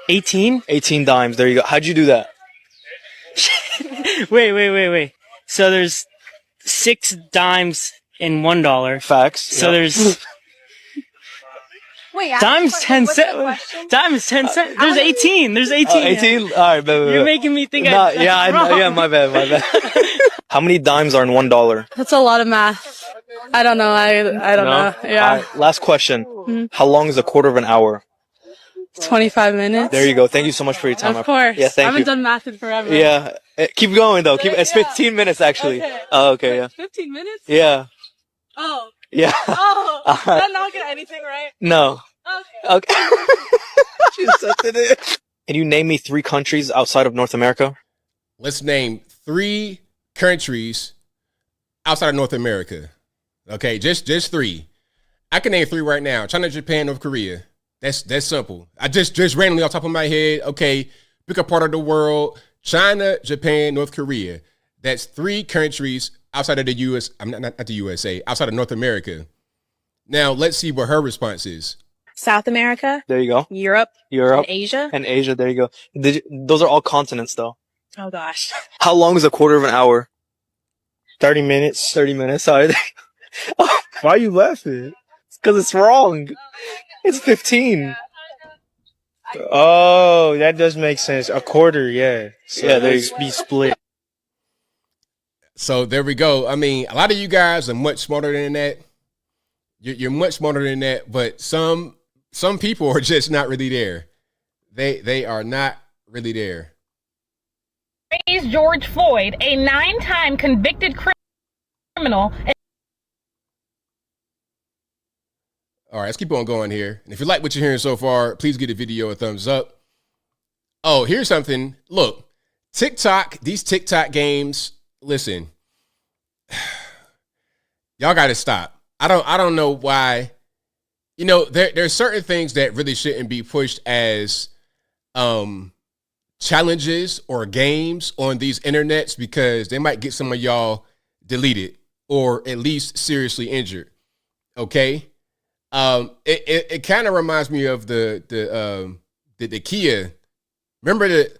18? 18 dimes. There you go. How'd you do that? Wait. So there's 6 dimes in $1. Facts. So there's Wait, dimes 10 cents. Dimes 10 cents. There's 18. There's 18. 18? All right, You're making me think Nah, I'm wrong. yeah, my bad. How many dimes are in $1? That's a lot of math. I don't know. I don't know. Yeah. All right, last question. How long is a quarter of an hour? 25 minutes. There you go. Thank you so much for your time. Of course. Yeah, thank I haven't you. done math in forever. Yeah. Keep going, though. It's 15 minutes, actually. Okay. Oh, okay, yeah. 15 minutes? Yeah. Oh. Yeah. Oh. All Did I right. not get anything right? No. Okay. Okay. She accepted it. Can you name me 3 countries outside of North America? Let's name 3 countries outside of North America. Okay, just 3. I can name 3 right now. China, Japan, North Korea. That's simple. I just randomly off the top of my head, okay, pick a part of the world. China, Japan, North Korea. That's 3 countries outside of the US. I'm not the USA, outside of North America. Now let's see what her response is. South America, There you go. Europe, Europe and Asia. and Asia. There you go. Those are all continents, though. Oh gosh. How long is a quarter of an hour? 30 minutes. 30 minutes. Sorry. Why are you laughing? Because it's wrong. It's 15. Oh, that does make sense. A quarter, yeah. So Yeah, there let's be split. So there we go. I mean, a lot of you guys are much smarter than that. You're much smarter than that, but some people are just not really there. They are not really there. Praise George Floyd, a 9-time convicted criminal. All right, let's keep on going here. And if you like what you're hearing so far, please give the video a thumbs up. Oh, here's something. Look, these TikTok games, listen, y'all got to stop. I don't know why. You know, there's certain things that really shouldn't be pushed as challenges or games on these internets because they might get some of y'all deleted or at least seriously injured. Okay? It kind of reminds me of the Kia. Remember the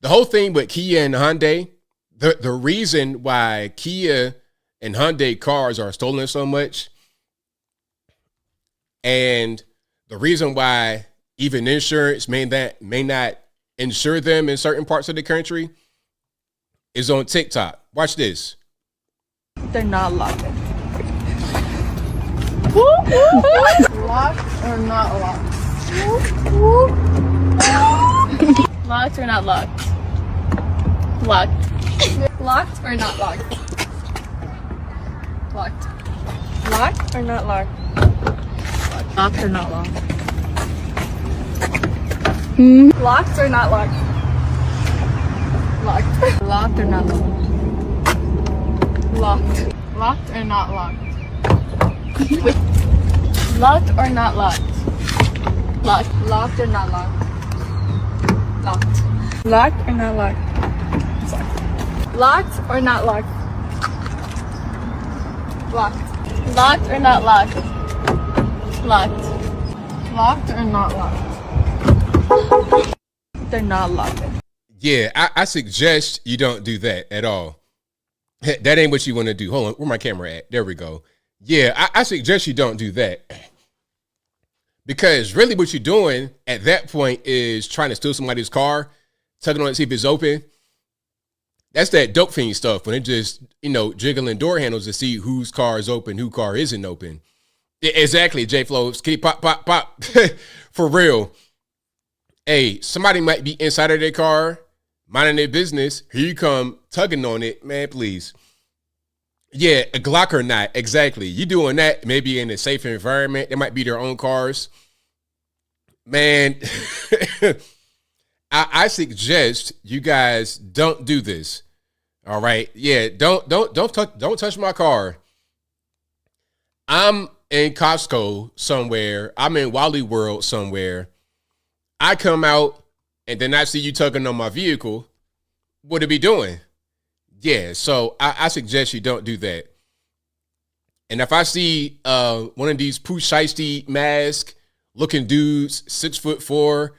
whole thing with Kia and Hyundai? The reason why Kia and Hyundai cars are stolen so much, and the reason why even insurance may not insure them in certain parts of the country is on TikTok. Watch this. They're not locked. Locked or not locked? Locked or not locked? Locked. Locked or not locked? Locked. Locked or not locked? Locked or not locked? Locked or not locked? Locked. Locked or not locked? Locked. Locked or not locked? Locked or not locked? Locked. Locked or not locked? Locked. Locked or not locked? Locked or not locked? Locked. Locked or not locked? Locked. Locked or not locked? They're not locked. Yeah, I suggest you don't do that at all. That ain't what you want to do. Hold on, where my camera at? There we go. Yeah, I suggest you don't do that. Because really what you're doing at that point is trying to steal somebody's car, tugging on it, see if it's open. That's that dope fiend stuff when it just, jiggling door handles to see whose car is open, whose car isn't open. Yeah, exactly, J-Flow. Keep pop. For real. Hey, somebody might be inside of their car, minding their business. Here you come, tugging on it. Man, please. Yeah, a Glock or not. Exactly. You doing that maybe in a safe environment. They might be their own cars. Man, I suggest you guys don't do this. All right. Yeah, don't touch my car. I'm in Costco somewhere. I'm in Wally World somewhere. I come out and then I see you tugging on my vehicle. What it be doing? Yeah, so I suggest you don't do that. And if I see one of these Pooh Shiesty mask looking dudes, 6'4",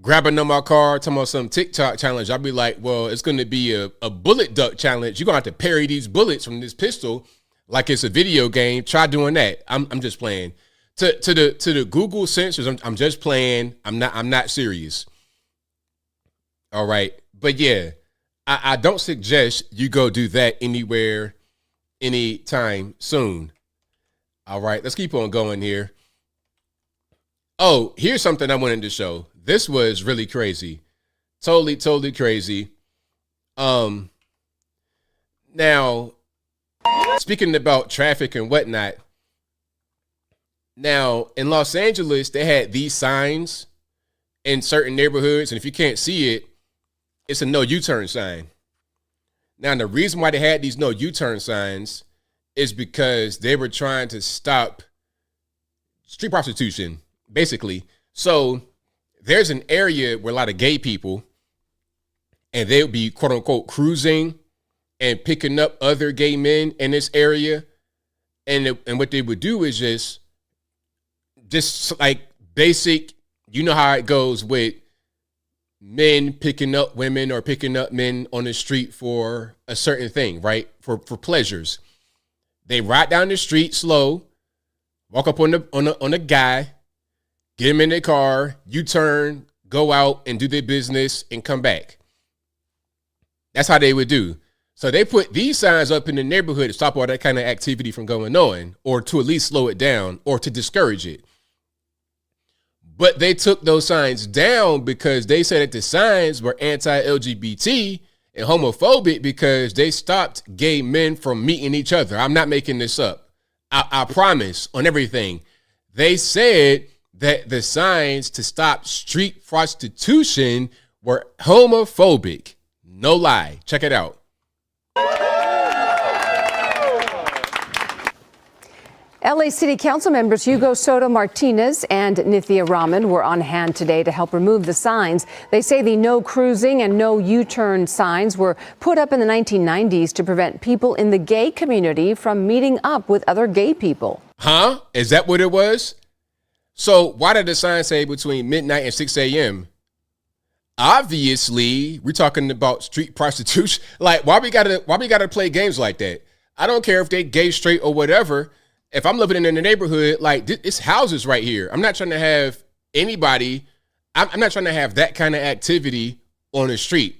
grabbing on my car, talking about some TikTok challenge, I'll be like, well, it's going to be a bullet duck challenge. You're going to have to parry these bullets from this pistol like it's a video game. Try doing that. I'm just playing. To the Google censors, I'm just playing. I'm not serious. All right. But yeah, I don't suggest you go do that anywhere, anytime soon. All right, let's keep on going here. Oh, here's something I wanted to show. This was really crazy. Totally crazy. Now, speaking about traffic and whatnot, now in Los Angeles, they had these signs in certain neighborhoods, and if you can't see it, it's a no U-turn sign. Now, the reason why they had these no U-turn signs is because they were trying to stop street prostitution, basically. So there's an area where a lot of gay people, and they would be quote unquote cruising and picking up other gay men in this area. And what they would do is just like basic, you know how it goes with men picking up women or picking up men on the street for a certain thing, right? For pleasures. They ride down the street slow, walk up on a guy, get him in their car, U-turn, go out and do their business and come back. That's how they would do. So they put these signs up in the neighborhood to stop all that kind of activity from going on, or to at least slow it down, or to discourage it. But they took those signs down because they said that the signs were anti-LGBT and homophobic because they stopped gay men from meeting each other. I'm not making this up. I promise on everything. They said that the signs to stop street prostitution were homophobic. No lie. Check it out. LA City Council members Hugo Soto Martinez and Nithya Raman were on hand today to help remove the signs. They say the no cruising and no U-turn signs were put up in the 1990s to prevent people in the gay community from meeting up with other gay people. Huh? Is that what it was? So why did the sign say between midnight and 6 a.m.? Obviously, we're talking about street prostitution. Like, why we gotta play games like that? I don't care if they gay, straight, or whatever. If I'm living in the neighborhood, like, it's houses right here. I'm not trying to have anybody. I'm not trying to have that kind of activity on the street.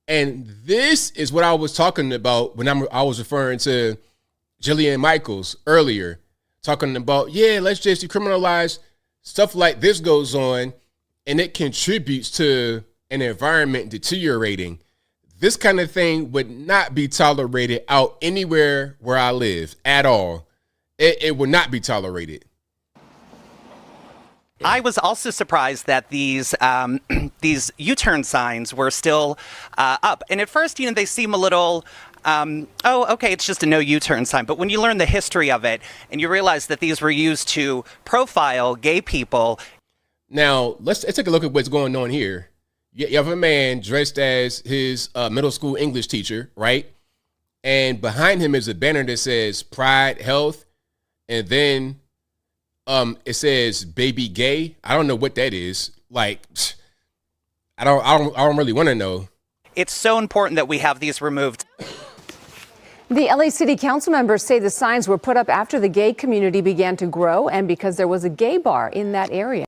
And this is what I was talking about when I was referring to Jillian Michaels earlier, talking about, yeah, let's just decriminalize. Stuff like this goes on, and it contributes to an environment deteriorating. This kind of thing would not be tolerated out anywhere where I live at all. It would not be tolerated. I was also surprised that these U-turn signs were still up. And at first, they seem a little, okay, it's just a no U-turn sign. But when you learn the history of it and you realize that these were used to profile gay people. Now, let's take a look at what's going on here. You have a man dressed as his middle school English teacher, right? And behind him is a banner that says Pride, Health. And then it says baby gay. I don't know what that is. Like, I don't really want to know. It's so important that we have these removed. The LA City Council members say the signs were put up after the gay community began to grow and because there was a gay bar in that area.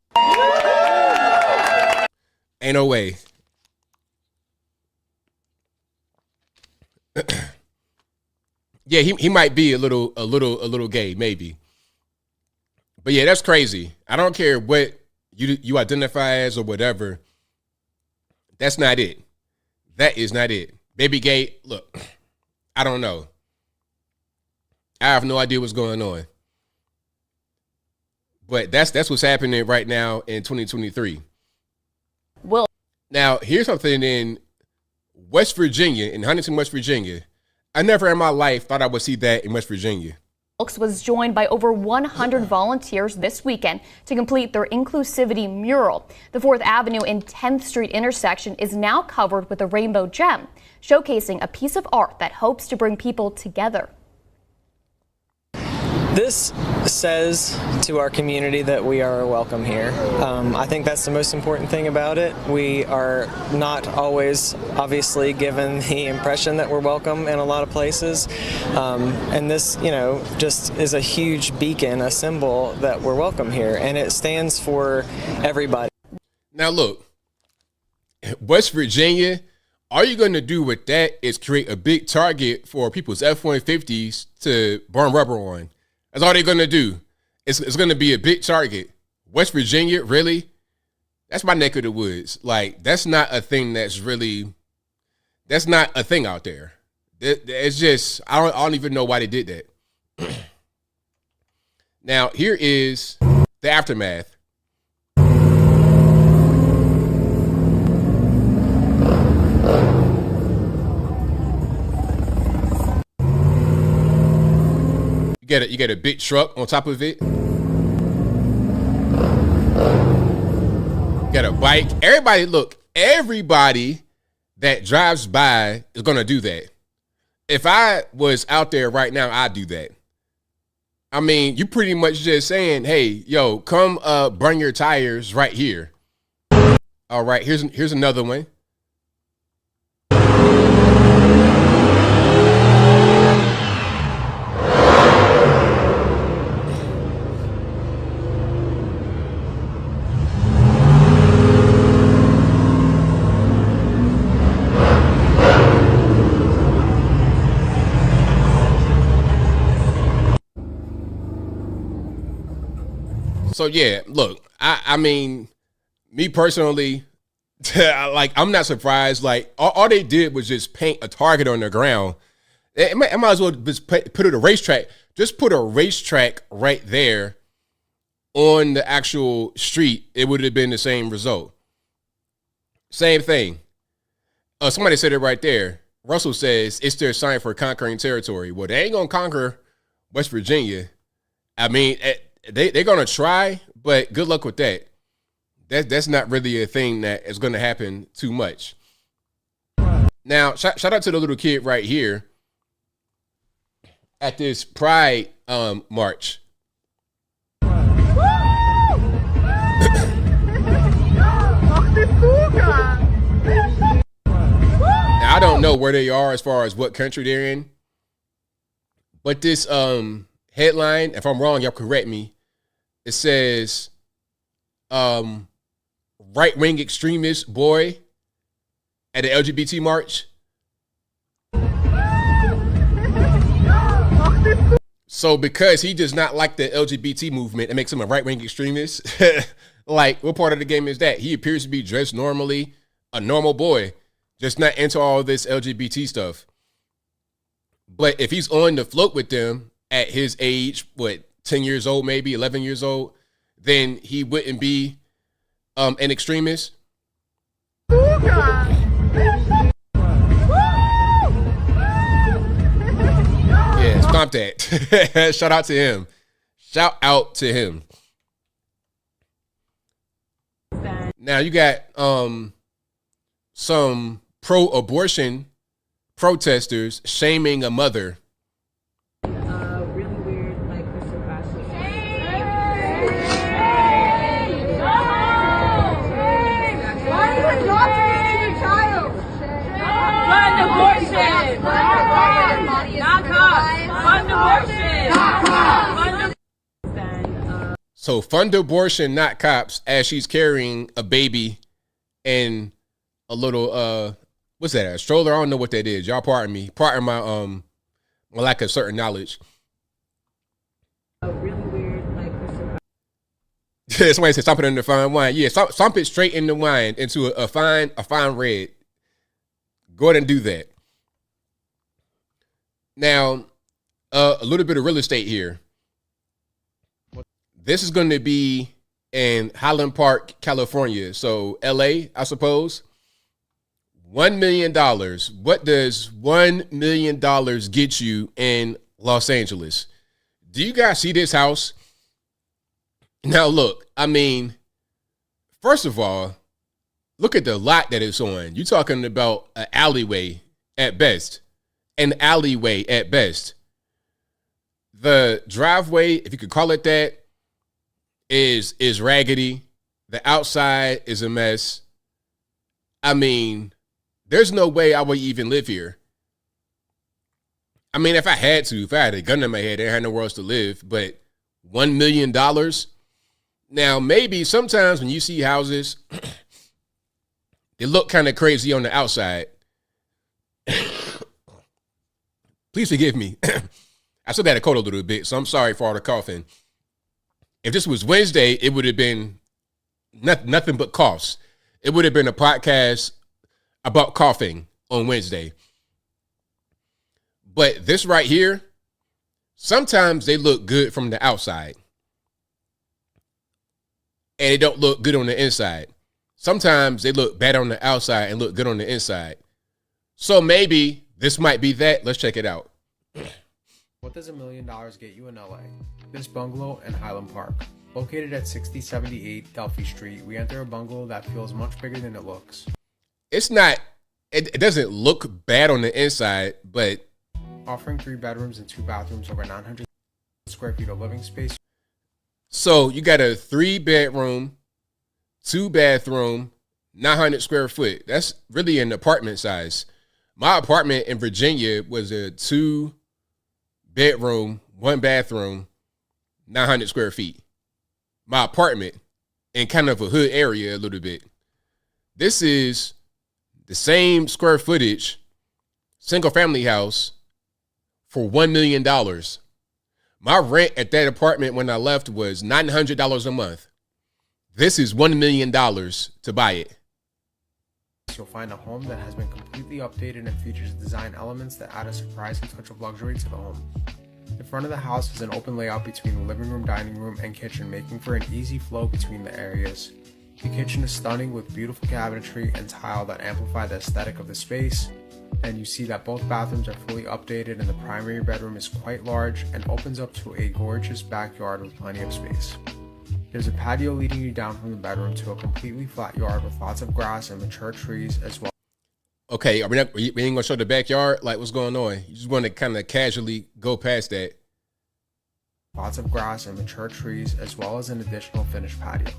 Ain't no way. Yeah, he might be a little gay, maybe. But yeah, that's crazy. I don't care what you identify as or whatever. That's not it. That is not it. Baby gay, look, I don't know. I have no idea what's going on. But that's what's happening right now in 2023. Well, now here's something in West Virginia, in Huntington, West Virginia. I never in my life thought I would see that in West Virginia. was joined by over 100 volunteers this weekend to complete their inclusivity mural. The 4th Avenue and 10th Street intersection is now covered with a rainbow gem, showcasing a piece of art that hopes to bring people together. This says to our community that we are welcome here. I think that's the most important thing about it. We are not always, obviously, given the impression that we're welcome in a lot of places. And this, just is a huge beacon, a symbol that we're welcome here. And it stands for everybody. Now, look, West Virginia, all you're going to do with that is create a big target for people's F-150s to burn rubber on. That's all they're going to do. It's going to be a big target. West Virginia, really? That's my neck of the woods. Like, that's not a thing that's not a thing out there. It's just, I don't even know why they did that. Now, here is the aftermath. You get a big truck on top of it. Got a bike. Everybody that drives by is gonna do that. If I was out there right now, I'd do that. I mean, you pretty much just saying, hey, yo, come burn your tires right here. All right, here's another one. So yeah, look, I mean, me personally, like, I'm not surprised. Like, all they did was just paint a target on the ground. It might as well just put it a racetrack. Just put a racetrack right there on the actual street. It would have been the same result. Same thing. Somebody said it right there. Russell says it's their sign for conquering territory. Well, they ain't gonna conquer West Virginia. I mean, they're gonna try, but good luck with that. That's not really a thing that is gonna happen too much. Now, shout out to the little kid right here at this Pride march. Now, I don't know where they are as far as what country they're in, but this headline, if I'm wrong, y'all correct me. It says, right-wing extremist boy at an LGBT march. So because he does not like the LGBT movement, it makes him a right-wing extremist. Like, what part of the game is that? He appears to be dressed normally, a normal boy, just not into all this LGBT stuff. But if he's on the float with them at his age, 10 years old, maybe 11 years old, then he wouldn't be an extremist. Yeah, stomp that. Shout out to him. Shout out to him. Now you got some pro-abortion protesters shaming a mother. So fund abortion, not cops, as she's carrying a baby and a little what's that? A stroller? I don't know what that is. Y'all pardon me. Pardon my lack of certain knowledge. Somebody said stomp it in the fine wine. Yeah, stomp it straight in the wine into a fine red. Go ahead and do that. Now, a little bit of real estate here. This is going to be in Highland Park, California. So LA, I suppose. $1 million. What does $1 million get you in Los Angeles? Do you guys see this house? Now, look, I mean, first of all, look at the lot that it's on. You're talking about an alleyway at best. An alleyway at best. The driveway, if you could call it that, is raggedy. The outside is a mess. I mean, there's no way I would even live here. I mean, if I had a gun in my head, I had nowhere else to live, but $1 million. Now, maybe sometimes when you see houses, they look kind of crazy on the outside. Please forgive me. I still got a cold a little bit, so I'm sorry for all the coughing. If this was Wednesday, it would have been nothing but coughs. It would have been a podcast about coughing on Wednesday. But this right here, sometimes they look good from the outside. And they don't look good on the inside. Sometimes they look bad on the outside and look good on the inside. So maybe this might be that. Let's check it out. What does $1 million get you in LA? This bungalow in Highland Park. Located at 6078 Delphi Street, we enter a bungalow that feels much bigger than it looks. It's not, it doesn't look bad on the inside, but offering 3 bedrooms and 2 bathrooms, over 900 square feet of living space. So you got a 3-bedroom, 2-bathroom, 900 square foot. That's really an apartment size. My apartment in Virginia was a 2-bedroom, 1-bathroom, 900 square feet. My apartment in kind of a hood area a little bit. This is the same square footage, single family house for $1 million. My rent at that apartment when I left was $900 a month. This is $1 million to buy it. You'll find a home that has been completely updated and features design elements that add a surprising touch of luxury to the home. The front of the house is an open layout between the living room, dining room, and kitchen, making for an easy flow between the areas. The kitchen is stunning with beautiful cabinetry and tile that amplify the aesthetic of the space. And you see that both bathrooms are fully updated and the primary bedroom is quite large and opens up to a gorgeous backyard with plenty of space. There's a patio leading you down from the bedroom to a completely flat yard with lots of grass and mature trees as well. Okay, we ain't gonna show the backyard? Like, what's going on? You just want to kind of casually go past that. Lots of grass and mature trees as well as an additional finished patio.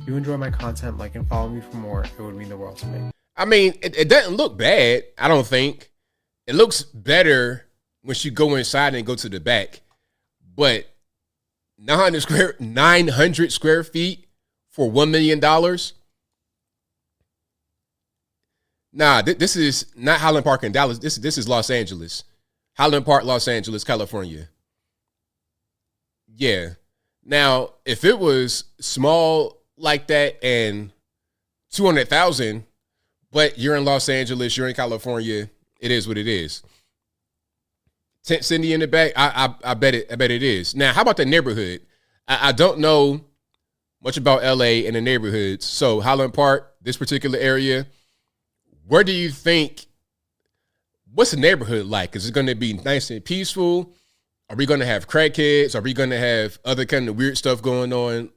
If you enjoy my content, like and follow me for more. It would mean the world to me. I mean, it doesn't look bad, I don't think. It looks better when you go inside and go to the back. But 900 square feet for $1 million? Nah, this is not Highland Park in Dallas. This is Los Angeles. Highland Park, Los Angeles, California. Yeah. Now, if it was small like that and 200,000, but you're in Los Angeles, you're in California, it is what it is. Tent Cindy in the back, I bet it is. Now, how about the neighborhood? I don't know much about LA and the neighborhoods. So Highland Park, this particular area, where do you think, what's the neighborhood like? Is it going to be nice and peaceful? Are we going to have crackheads? Are we going to have other kind of weird stuff going on?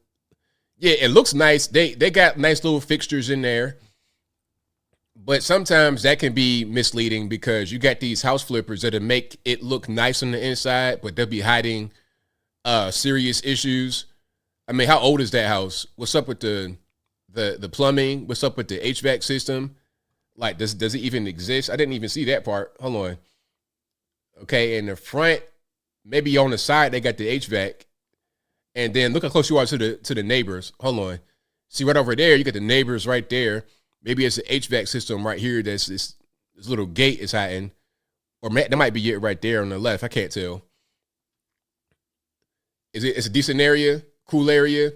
Yeah, it looks nice. They got nice little fixtures in there. But sometimes that can be misleading because you got these house flippers that'll make it look nice on the inside, but they'll be hiding serious issues. I mean, how old is that house? What's up with the plumbing? What's up with the HVAC system? Like, does it even exist? I didn't even see that part. Hold on. Okay, in the front, maybe on the side, they got the HVAC. And then look how close you are to the neighbors. Hold on. See right over there, you got the neighbors right there. Maybe it's an HVAC system right here. That's this little gate is hiding. Or that might be it right there on the left. I can't tell. It's a decent area, cool area.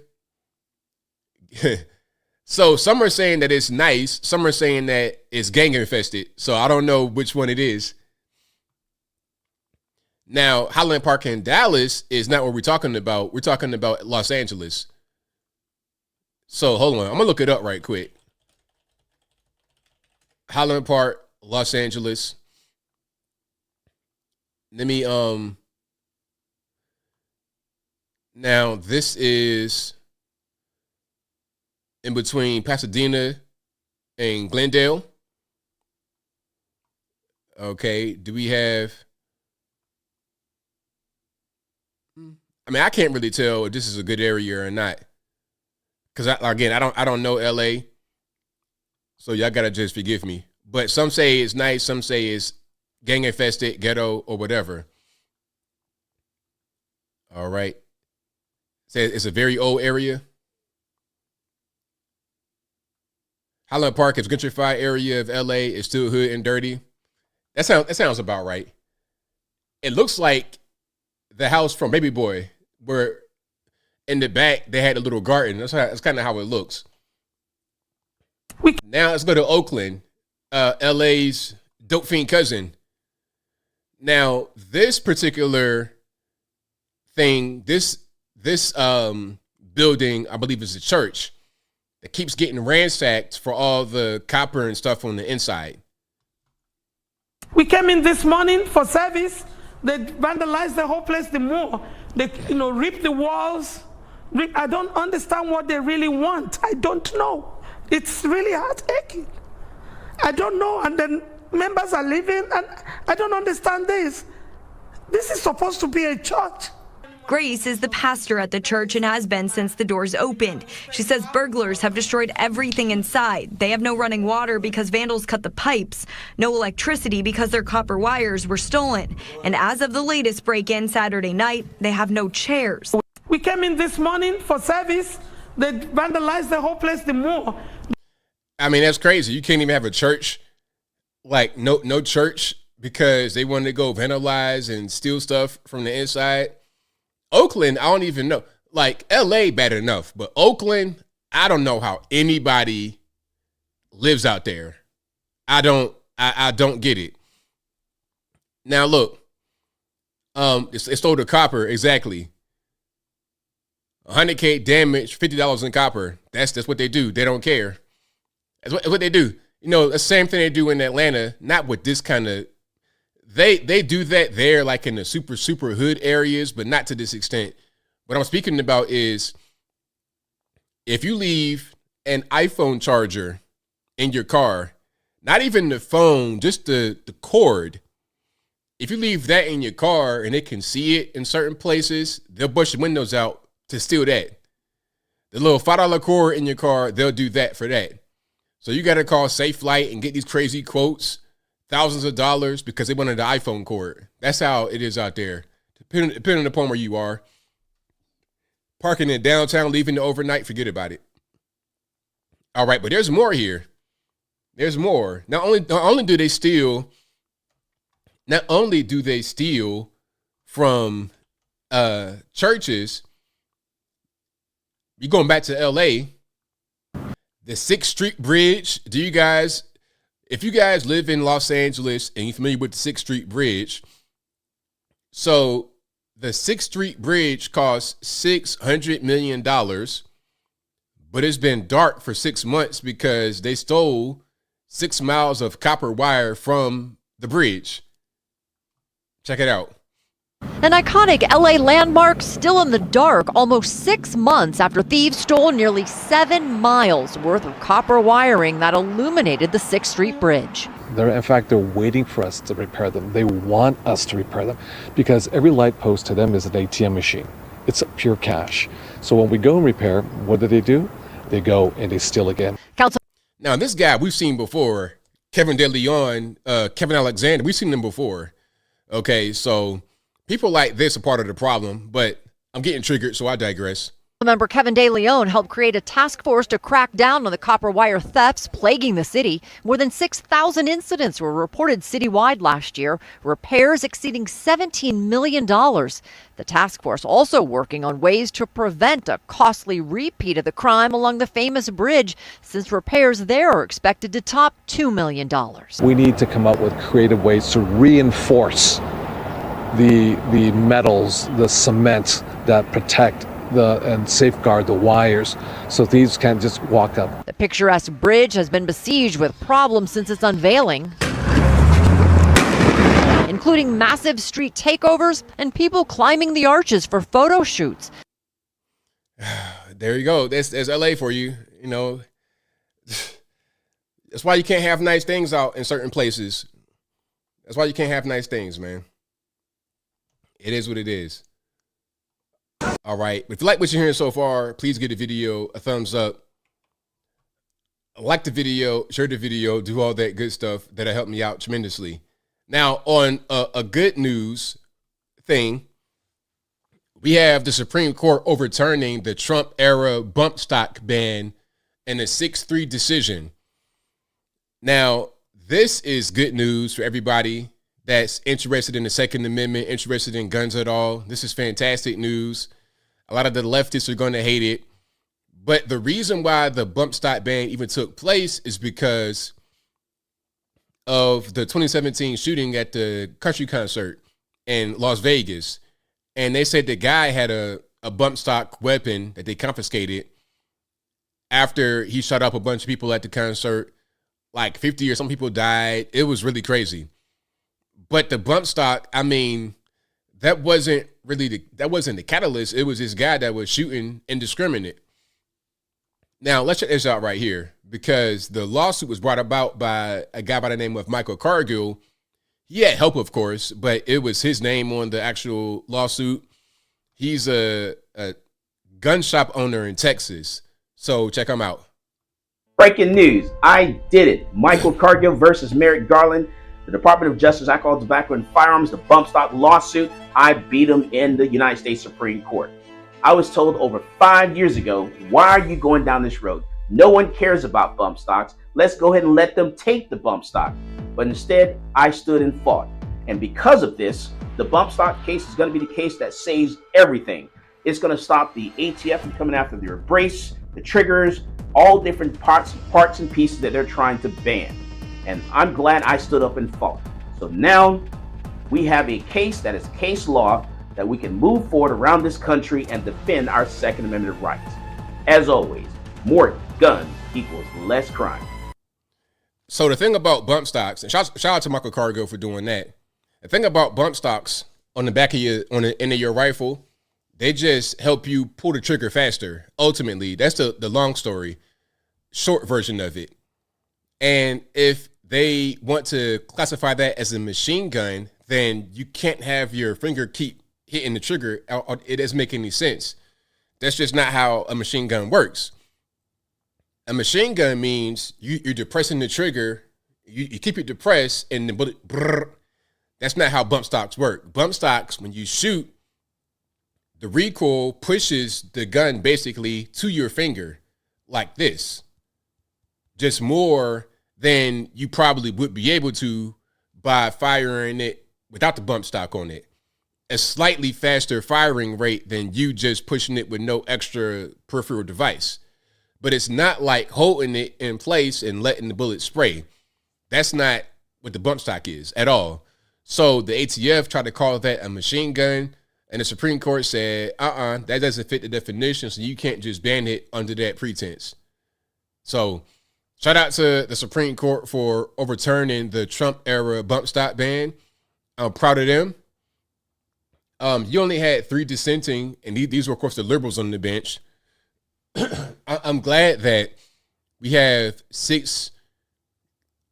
So some are saying that it's nice. Some are saying that it's gang infested. So I don't know which one it is. Now, Highland Park in Dallas is not what we're talking about. We're talking about Los Angeles. So hold on. I'm going to look it up right quick. Highland Park, Los Angeles. Let me Now, this is in between Pasadena and Glendale. Okay, do we have... I mean, I can't really tell if this is a good area or not. Because, I don't know L.A., so y'all got to just forgive me. But some say it's nice, some say it's gang-infested, ghetto, or whatever. All right. Say it's a very old area. Highland Park is a gentrified area of L.A. It's still hood and dirty. That sounds about right. It looks like the house from Baby Boy, where in the back they had a little garden. That's kind of how it looks. Now let's go to Oakland, LA's dope fiend cousin. Now this particular thing, this building, I believe is a church that keeps getting ransacked for all the copper and stuff on the inside. We came in this morning for service. They vandalized the whole place. The more they, rip the walls. I don't understand what they really want. I don't know. It's really heartaching. I don't know. And then members are leaving, and I don't understand this. This is supposed to be a church. Grace is the pastor at the church and has been since the doors opened. She says burglars have destroyed everything inside. They have no running water because vandals cut the pipes, no electricity because their copper wires were stolen. And as of the latest break-in Saturday night, they have no chairs. We came in this morning for service. They vandalized the whole place. The more. I mean, that's crazy. You can't even have a church, like no church, because they wanted to go vandalize and steal stuff from the inside. Oakland, I don't even know. Like, LA, bad enough. But Oakland, I don't know how anybody lives out there. I don't get it. Now, look. It stole the copper, exactly. 100K damage, $50 in copper. That's what they do. They don't care. That's what they do. The same thing they do in Atlanta, not with this kind of... They do that there, like in the super hood areas, but not to this extent. What I'm speaking about is if you leave an iPhone charger in your car, not even the phone, just the cord. If you leave that in your car and they can see it in certain places, they'll bust the windows out to steal that. The little $5 cord in your car, they'll do that for that. So you got to call SafeLight and get these crazy quotes. Thousands of dollars because they wanted the iPhone cord. That's how it is out there. Depending upon where you are. Parking in downtown, leaving the overnight, forget about it. All right, but there's more here. There's more. Not only do they steal from churches, you're going back to LA. The 6th Street Bridge. If you guys live in Los Angeles and you're familiar with the 6th Street Bridge, so the 6th Street Bridge costs $600 million, but it's been dark for 6 months because they stole 6 miles of copper wire from the bridge. Check it out. An iconic LA landmark still in the dark almost 6 months after thieves stole nearly 7 miles worth of copper wiring that illuminated the 6th Street Bridge. They're waiting for us to repair them. They want us to repair them because every light post to them is an ATM machine. It's pure cash. So when we go and repair, what do? They go and they steal again. Now, this guy we've seen before, Kevin De Leon, Kevin Alexander, we've seen them before. Okay, so... people like this are part of the problem, but I'm getting triggered, so I digress. Member Kevin De Leon helped create a task force to crack down on the copper wire thefts plaguing the city. More than 6,000 incidents were reported citywide last year, repairs exceeding $17 million. The task force also working on ways to prevent a costly repeat of the crime along the famous bridge, since repairs there are expected to top $2 million. We need to come up with creative ways to reinforce the metals, the cement that protect and safeguard the wires so thieves can't just walk up. The picturesque bridge has been besieged with problems since its unveiling, including massive street takeovers and people climbing the arches for photo shoots. There you go. That's LA for you. You know, that's why you can't have nice things out in certain places. That's why you can't have nice things, man. It is what it is. All right. If you like what you're hearing so far, please give the video a thumbs up. Like the video, share the video, do all that good stuff. That'll help me out tremendously. Now, on a good news thing, we have the Supreme Court overturning the Trump-era bump stock ban in a 6-3 decision. Now, this is good news for everybody that's interested in the Second Amendment, interested in guns at all. This is fantastic news. A lot of the leftists are going to hate it. But the reason why the bump stock ban even took place is because of the 2017 shooting at the country concert in Las Vegas. And they said the guy had a bump stock weapon that they confiscated after he shot up a bunch of people at the concert. Like 50 or some people died. It was really crazy. But the bump stock, I mean, that wasn't the catalyst. It was this guy that was shooting indiscriminate. Now, let's check this out right here, because the lawsuit was brought about by a guy by the name of Michael Cargill. He had help, of course, but it was his name on the actual lawsuit. He's a gun shop owner in Texas. So check him out. Breaking news. I did it. Michael Cargill versus Merrick Garland. The Department of Justice, Alcohol, Tobacco, and Firearms, the bump stock lawsuit. I beat him in the United States Supreme Court. I was told over 5 years ago, why are you going down this road? No one cares about bump stocks. Let's go ahead and let them take the bump stock. But instead, I stood and fought. And because of this, the bump stock case is going to be the case that saves everything. It's going to stop the ATF from coming after their brace, the triggers, all different parts and pieces that they're trying to ban. And I'm glad I stood up and fought. So now we have a case that is case law that we can move forward around this country and defend our Second Amendment rights. As always, more guns equals less crime. So the thing about bump stocks, and shout out to Michael Cargill for doing that. The thing about bump stocks on the back of the end of your rifle, they just help you pull the trigger faster. Ultimately, that's the long story, short version of it. And if they want to classify that as a machine gun, then you can't have your finger keep hitting the trigger. It doesn't make any sense. That's just not how a machine gun works. A machine gun means you're depressing the trigger, you keep it depressed, and the bullet, brrr. That's not how bump stocks work. Bump stocks, when you shoot, the recoil pushes the gun basically to your finger like this. Just more than you probably would be able to by firing it without the bump stock on it. A slightly faster firing rate than you just pushing it with no extra peripheral device. But it's not like holding it in place and letting the bullet spray. That's not what the bump stock is at all. So the ATF tried to call that a machine gun, and the Supreme Court said, that doesn't fit the definition, so you can't just ban it under that pretense. So shout out to the Supreme Court for overturning the Trump-era bump stock ban. I'm proud of them. You only had 3 dissenting, and these were, of course, the liberals on the bench. I'm glad that we have 6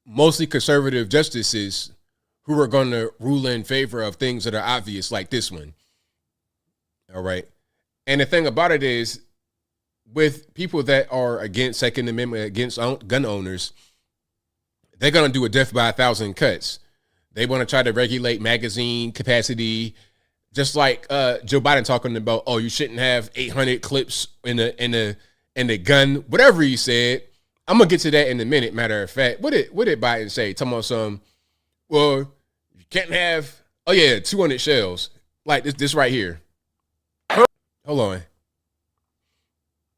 mostly conservative justices who are going to rule in favor of things that are obvious, like this one. All right. And the thing about it is, with people that are against Second Amendment, against gun owners, they're going to do a death by 1,000 cuts. They want to try to regulate magazine capacity, just like Joe Biden talking about, you shouldn't have 800 clips in a gun, whatever he said. I'm gonna get to that in a minute. Matter of fact, what did Biden say? Talking about you can't have 200 shells like this right here. Hold on.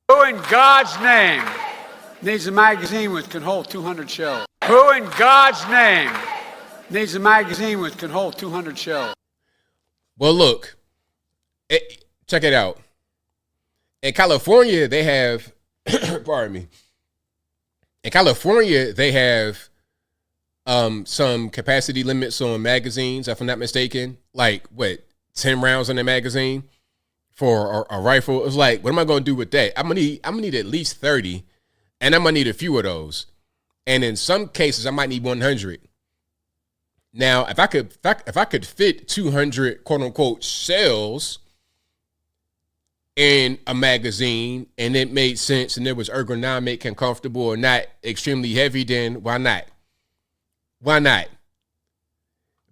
Who in God's name needs a magazine which can hold 200 shells? Who in God's name needs a magazine which can hold 200 shells? Well, look, check it out. In California, they have, pardon me. In California, they have some capacity limits on magazines, if I'm not mistaken. Like, 10 rounds in a magazine? for a rifle. It's like, what am I going to do with that? I'm gonna need at least 30, and I'm gonna need a few of those. And in some cases, I might need 100. Now, if I could fit 200 quote unquote shells in a magazine, and it made sense, and it was ergonomic and comfortable, or not extremely heavy, then why not? Why not?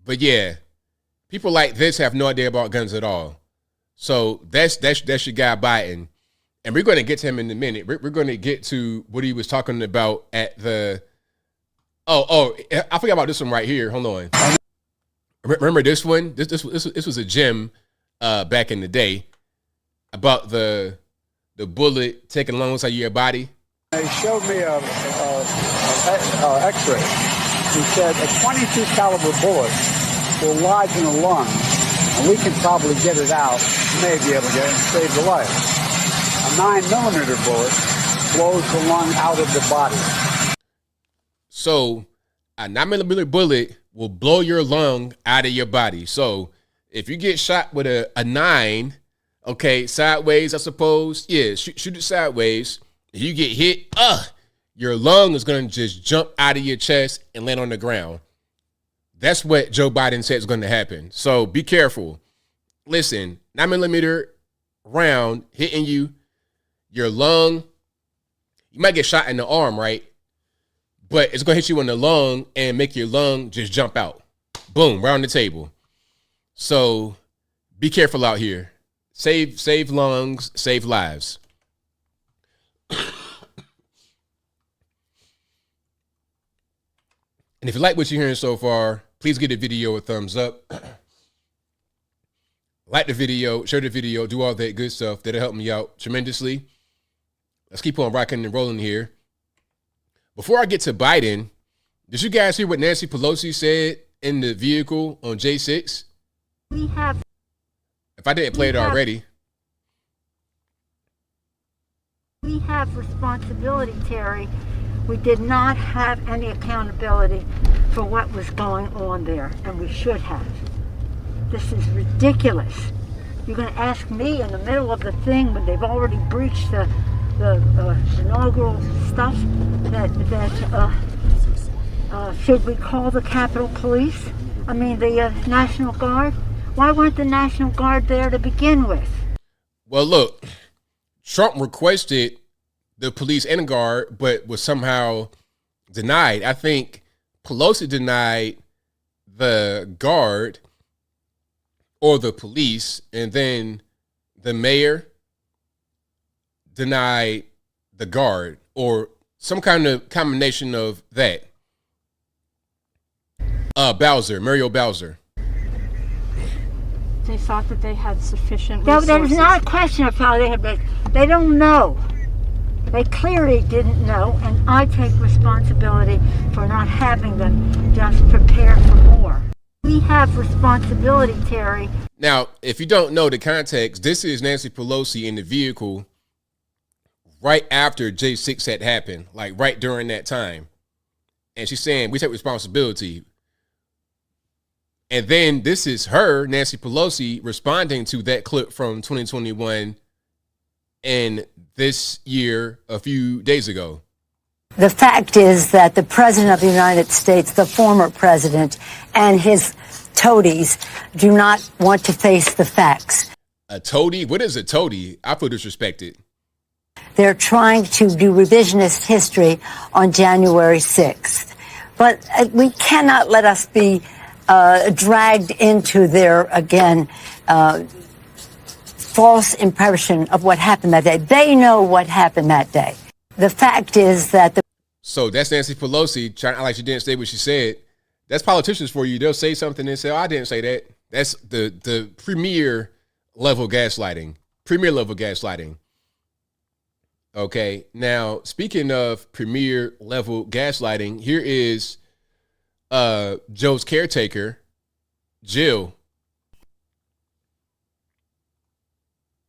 But yeah, people like this have no idea about guns at all. So that's your guy Biden, and we're going to get to him in a minute. We're going to get to what he was talking about at the. Oh, I forgot about this one right here. Hold on. Remember this one? This was a gem back in the day about the bullet taking long inside your body. They showed me a X-ray. He said a 22 caliber bullet will lodge in a lung, and we can probably get it out, may be able to get it and save the life. A 9mm bullet blows the lung out of the body. So a 9mm bullet will blow your lung out of your body. So if you get shot with a 9, okay, sideways, I suppose, yeah, shoot it sideways. If you get hit, your lung is going to just jump out of your chest and land on the ground. That's what Joe Biden said is going to happen. So be careful. Listen, 9mm round hitting you, your lung, you might get shot in the arm, right? But it's going to hit you in the lung and make your lung just jump out. Boom, right on the table. So be careful out here. Save lungs, save lives. And if you like what you're hearing so far, please give the video a thumbs up. Like the video, share the video, do all that good stuff. That'll help me out tremendously. Let's keep on rocking and rolling here. Before I get to Biden, did you guys hear what Nancy Pelosi said in the vehicle on J6? If I didn't play it already. We have responsibility, Terry. We did not have any accountability for what was going on there, and we should have. This is ridiculous. You're going to ask me in the middle of the thing when they've already breached the inaugural stuff that should we call the Capitol Police? I mean, the National Guard? Why weren't the National Guard there to begin with? Well, look, Trump requested the police and the guard, but was somehow denied. I think Pelosi denied the guard or the police, and then the mayor denied the guard, or some kind of combination of that. Mario Bowser. They thought that they had sufficient resources. No, there's not a question of how they had. They don't know. They clearly didn't know, and I take responsibility for not having them just prepare for more. We have responsibility, Terry. Now, if you don't know the context, this is Nancy Pelosi in the vehicle right after J6 had happened, like right during that time. And she's saying, we take responsibility. And then this is her, Nancy Pelosi, responding to that clip from 2021 and this year a few days ago. The fact is that the President of the United States, the former president, and his toadies do not want to face the facts. A toady? What is a toady? I feel disrespected. They're trying to do revisionist history on January 6th. But we cannot let us be dragged into their, again, false impression of what happened that day. They know what happened that day. The fact is that So that's Nancy Pelosi trying to act like she didn't say what she said. That's politicians for you. They'll say something and say, oh, I didn't say that. That's the premier level gaslighting. Premier level gaslighting. Okay. Now, speaking of premier level gaslighting, here is Joe's caretaker, Jill.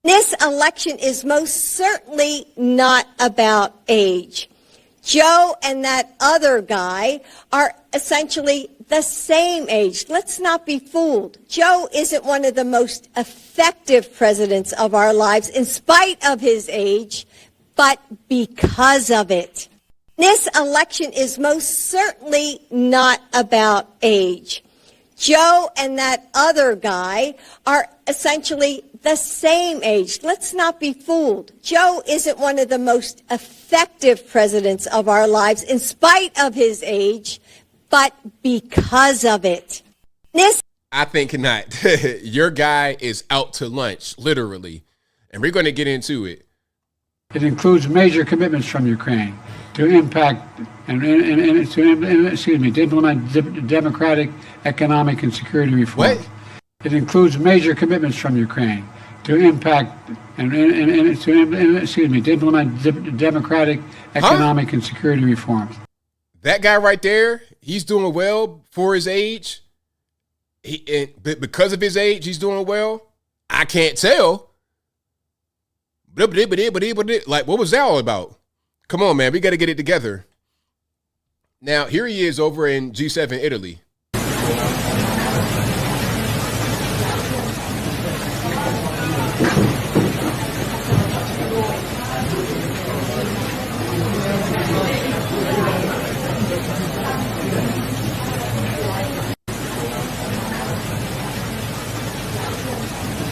This election is most certainly not about age. Joe and that other guy are essentially the same age. Let's not be fooled. Joe isn't one of the most effective presidents of our lives in spite of his age, but because of it. This election is most certainly not about age. Joe and that other guy are essentially the same age. Let's not be fooled. Joe isn't one of the most effective presidents of our lives in spite of his age, but because of it. I think not. Your guy is out to lunch, literally. And we're going to get into it. It includes major commitments from Ukraine to impact to implement democratic, economic, and security reform. What? It includes major commitments from Ukraine to impact to implement democratic, economic, and security reforms. That guy right there, he's doing well for his age. Because of his age, he's doing well. I can't tell. Like, what was that all about? Come on, man. We got to get it together. Now, here he is over in G7 Italy.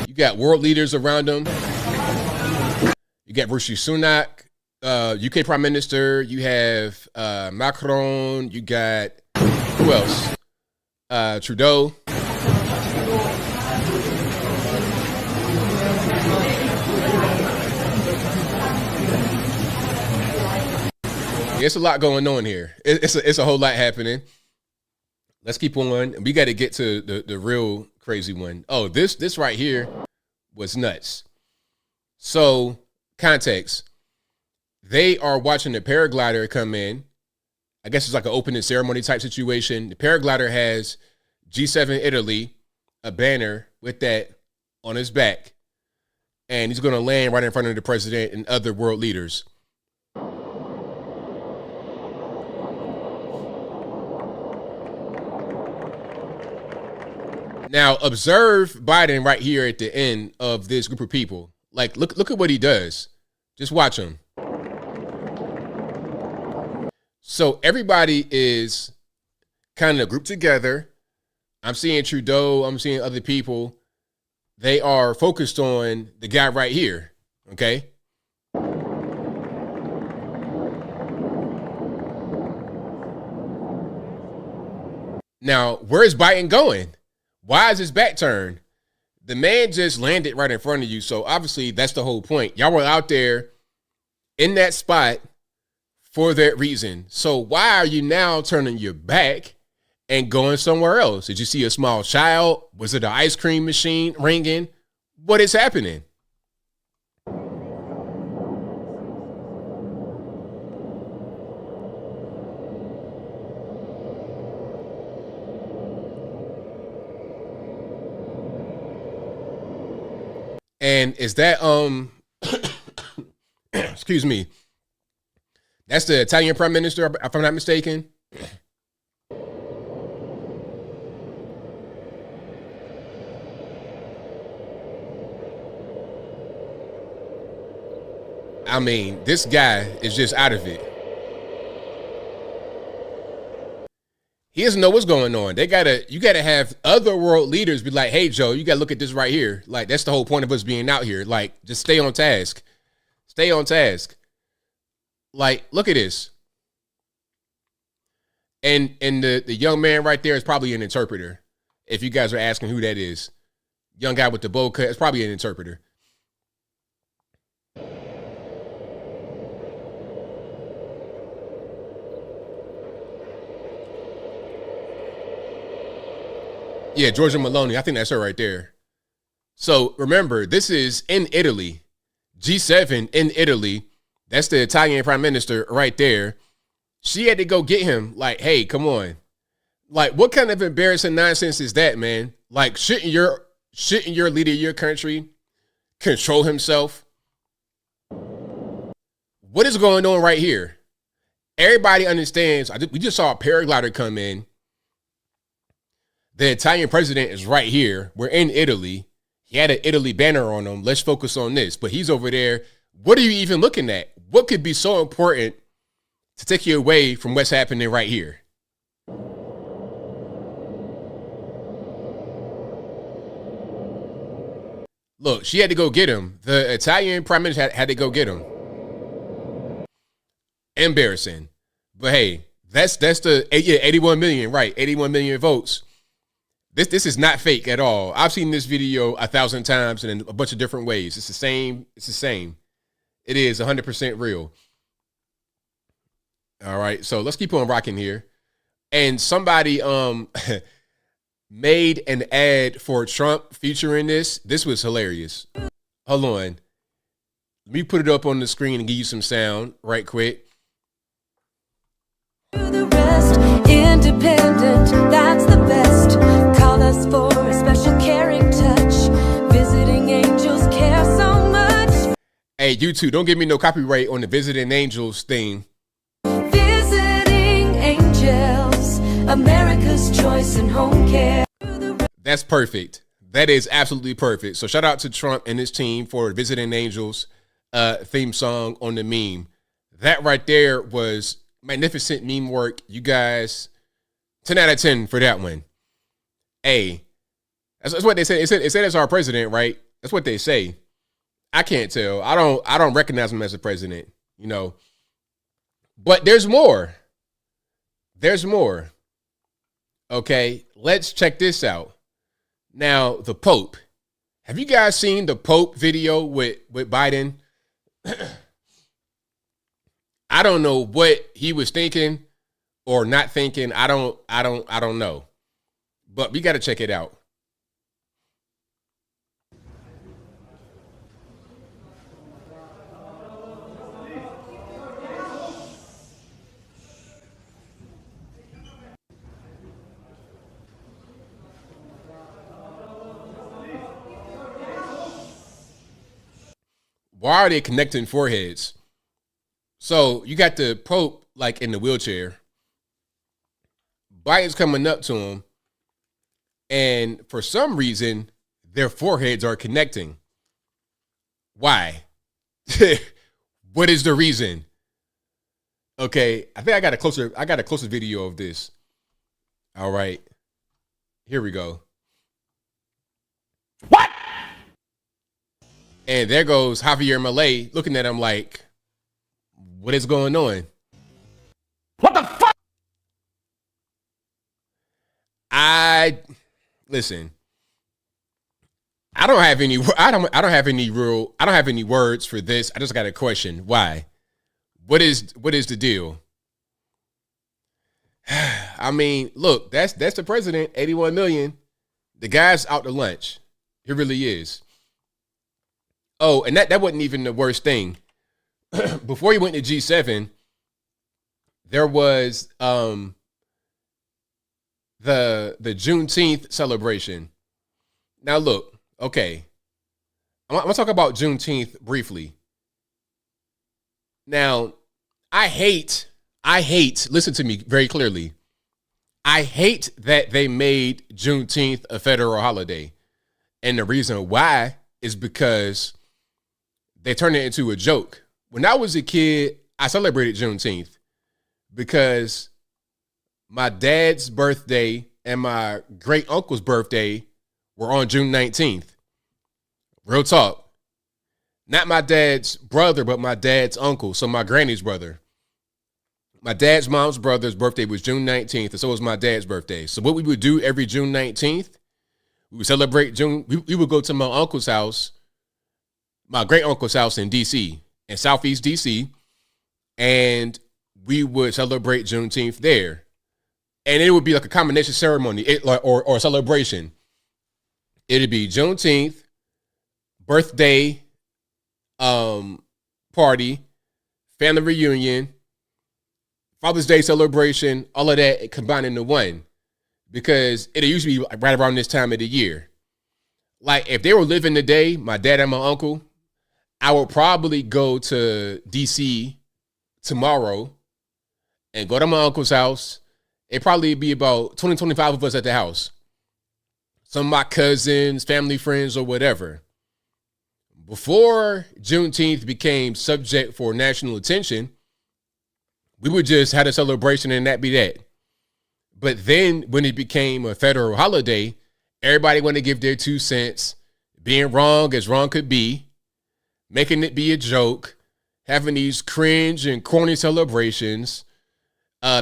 You got world leaders around him. You got Rishi Sunak, UK Prime Minister. You have Macron. You got, who else? Trudeau. It's a lot going on here. It's a whole lot happening. Let's keep on. We got to get to the real crazy one. Oh, this right here was nuts. So, context. They are watching the paraglider come in. I guess it's like an opening ceremony type situation. The paraglider has G7 Italy, a banner with that on his back. And he's going to land right in front of the president and other world leaders. Now, observe Biden right here at the end of this group of people. Like, look at what he does. Just watch him. So everybody is kind of grouped together. I'm seeing Trudeau. I'm seeing other people. They are focused on the guy right here. Okay. Now, where is Biden going? Why is his back turned? The man just landed right in front of you. So obviously that's the whole point. Y'all were out there in that spot for that reason. So why are you now turning your back and going somewhere else? Did you see a small child? Was it an ice cream machine ringing? What is happening? And is that excuse me, that's the Italian prime minister, if I'm not mistaken? I mean, this guy is just out of it. He doesn't know what's going on. You gotta have other world leaders be like, hey, Joe, you gotta look at this right here. Like, that's the whole point of us being out here. Like, just stay on task. Stay on task. Like, look at this. And the young man right there is probably an interpreter. If you guys are asking who that is. Young guy with the bowl cut, it's probably an interpreter. Yeah, Georgia Maloney. I think that's her right there. So remember, this is in Italy. G7 in Italy. That's the Italian prime minister right there. She had to go get him. Like, hey, come on. Like, what kind of embarrassing nonsense is that, man? Like, shouldn't your leader of your country control himself? What is going on right here? everybody understands. We just saw a paraglider come in. The Italian president is right here. We're in Italy. He had an Italy banner on him. Let's focus on this. But he's over there. What are you even looking at? What could be so important to take you away from what's happening right here? Look, she had to go get him. The Italian prime minister had to go get him. Embarrassing. But hey, that's the 81 million, right? 81 million votes. This is not fake at all. I've seen this video 1,000 times and in a bunch of different ways. It's the same. It's the same. It is 100% real. All right, so let's keep on rocking here. And somebody made an ad for Trump featuring this. This was hilarious. Hold on. Let me put it up on the screen and give you some sound right quick. The rest, independent, that's the best. Call us for a special caring touch. Visiting angels care so much. Hey, YouTube, don't give me no copyright on the Visiting Angels thing. Visiting angels, America's choice in home care. That's perfect. That is absolutely perfect. So shout out to Trump and his team for Visiting Angels theme song on the meme. That right there was magnificent meme work. You guys, 10 out of 10 for that one. Hey, that's what they said. It said it's our president, right? That's what they say. I can't tell. I don't recognize him as a president, you know. But there's more. There's more. Okay, let's check this out. Now, the Pope. Have you guys seen the Pope video with Biden? I don't know what he was thinking or not thinking. I don't know. But we got to check it out. Why are they connecting foreheads? So you got the Pope like in the wheelchair. Biden's coming up to him. And for some reason, their foreheads are connecting. Why? What is the reason? Okay, I think I got a closer video of this. All right. Here we go. What? And there goes Javier Milei looking at him like, what is going on? What the fuck? Listen. I don't have any words for this. I just got a question. Why? What is the deal? I mean, look, that's the president, 81 million. The guy's out to lunch. He really is. Oh, and that wasn't even the worst thing. Before he went to G7, there was the Juneteenth celebration. Now look, okay. I'm gonna talk about Juneteenth briefly. Now, I hate, listen to me very clearly. I hate that they made Juneteenth a federal holiday. And the reason why is because they turned it into a joke. When I was a kid, I celebrated Juneteenth because my dad's birthday and my great uncle's birthday were on June 19th. Real talk. Not my dad's brother, but my dad's uncle. So my granny's brother. My dad's mom's brother's birthday was June 19th, and so was my dad's birthday. So what we would do every June 19th, we would celebrate June. We would go to my uncle's house, my great uncle's house in DC, in Southeast DC, and we would celebrate Juneteenth there. And it would be like a combination ceremony or celebration. It'd be Juneteenth, birthday party, family reunion, Father's Day celebration, all of that combined into one. Because it'll usually be right around this time of the year. Like if they were living today, my dad and my uncle, I would probably go to DC tomorrow and go to my uncle's house. It'd probably be about 20, 25 of us at the house. Some of my cousins, family, friends, or whatever. Before Juneteenth became subject for national attention, we would just have a celebration and that be that. But then when it became a federal holiday, everybody wanted to give their 2 cents, being wrong as wrong could be, making it be a joke, having these cringe and corny celebrations,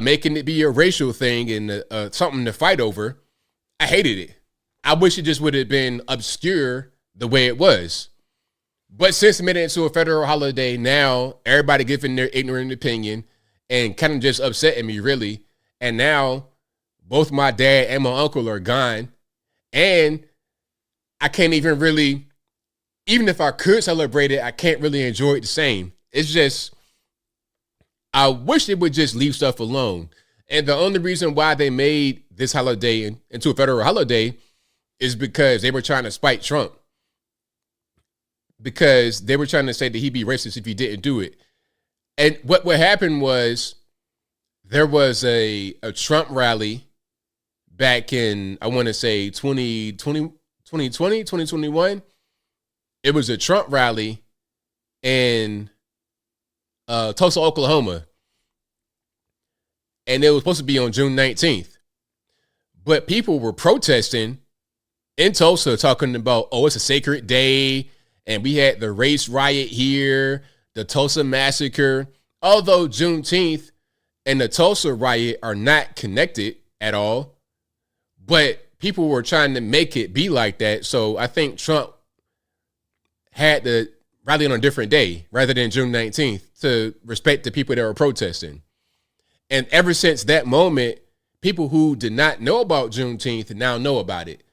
making it be a racial thing and something to fight over. I hated it. I wish it just would have been obscure the way it was. But since it made it into a federal holiday, now everybody giving their ignorant opinion and kind of just upsetting me, really. And now both my dad and my uncle are gone. And I can't even really, even if I could celebrate it, I can't really enjoy it the same. It's just, I wish they would just leave stuff alone. And the only reason why they made this holiday into a federal holiday is because they were trying to spite Trump. Because they were trying to say that he'd be racist if he didn't do it. And what happened was there was a Trump rally back in, I want to say 2021. It was a Trump rally in Tulsa, Oklahoma. And it was supposed to be on June 19th. But people were protesting in Tulsa talking about, oh, it's a sacred day. And we had the race riot here, the Tulsa massacre. Although Juneteenth and the Tulsa riot are not connected at all. But people were trying to make it be like that. So I think Trump had to rally on a different day rather than June 19th to respect the people that were protesting. And ever since that moment, people who did not know about Juneteenth now know about it.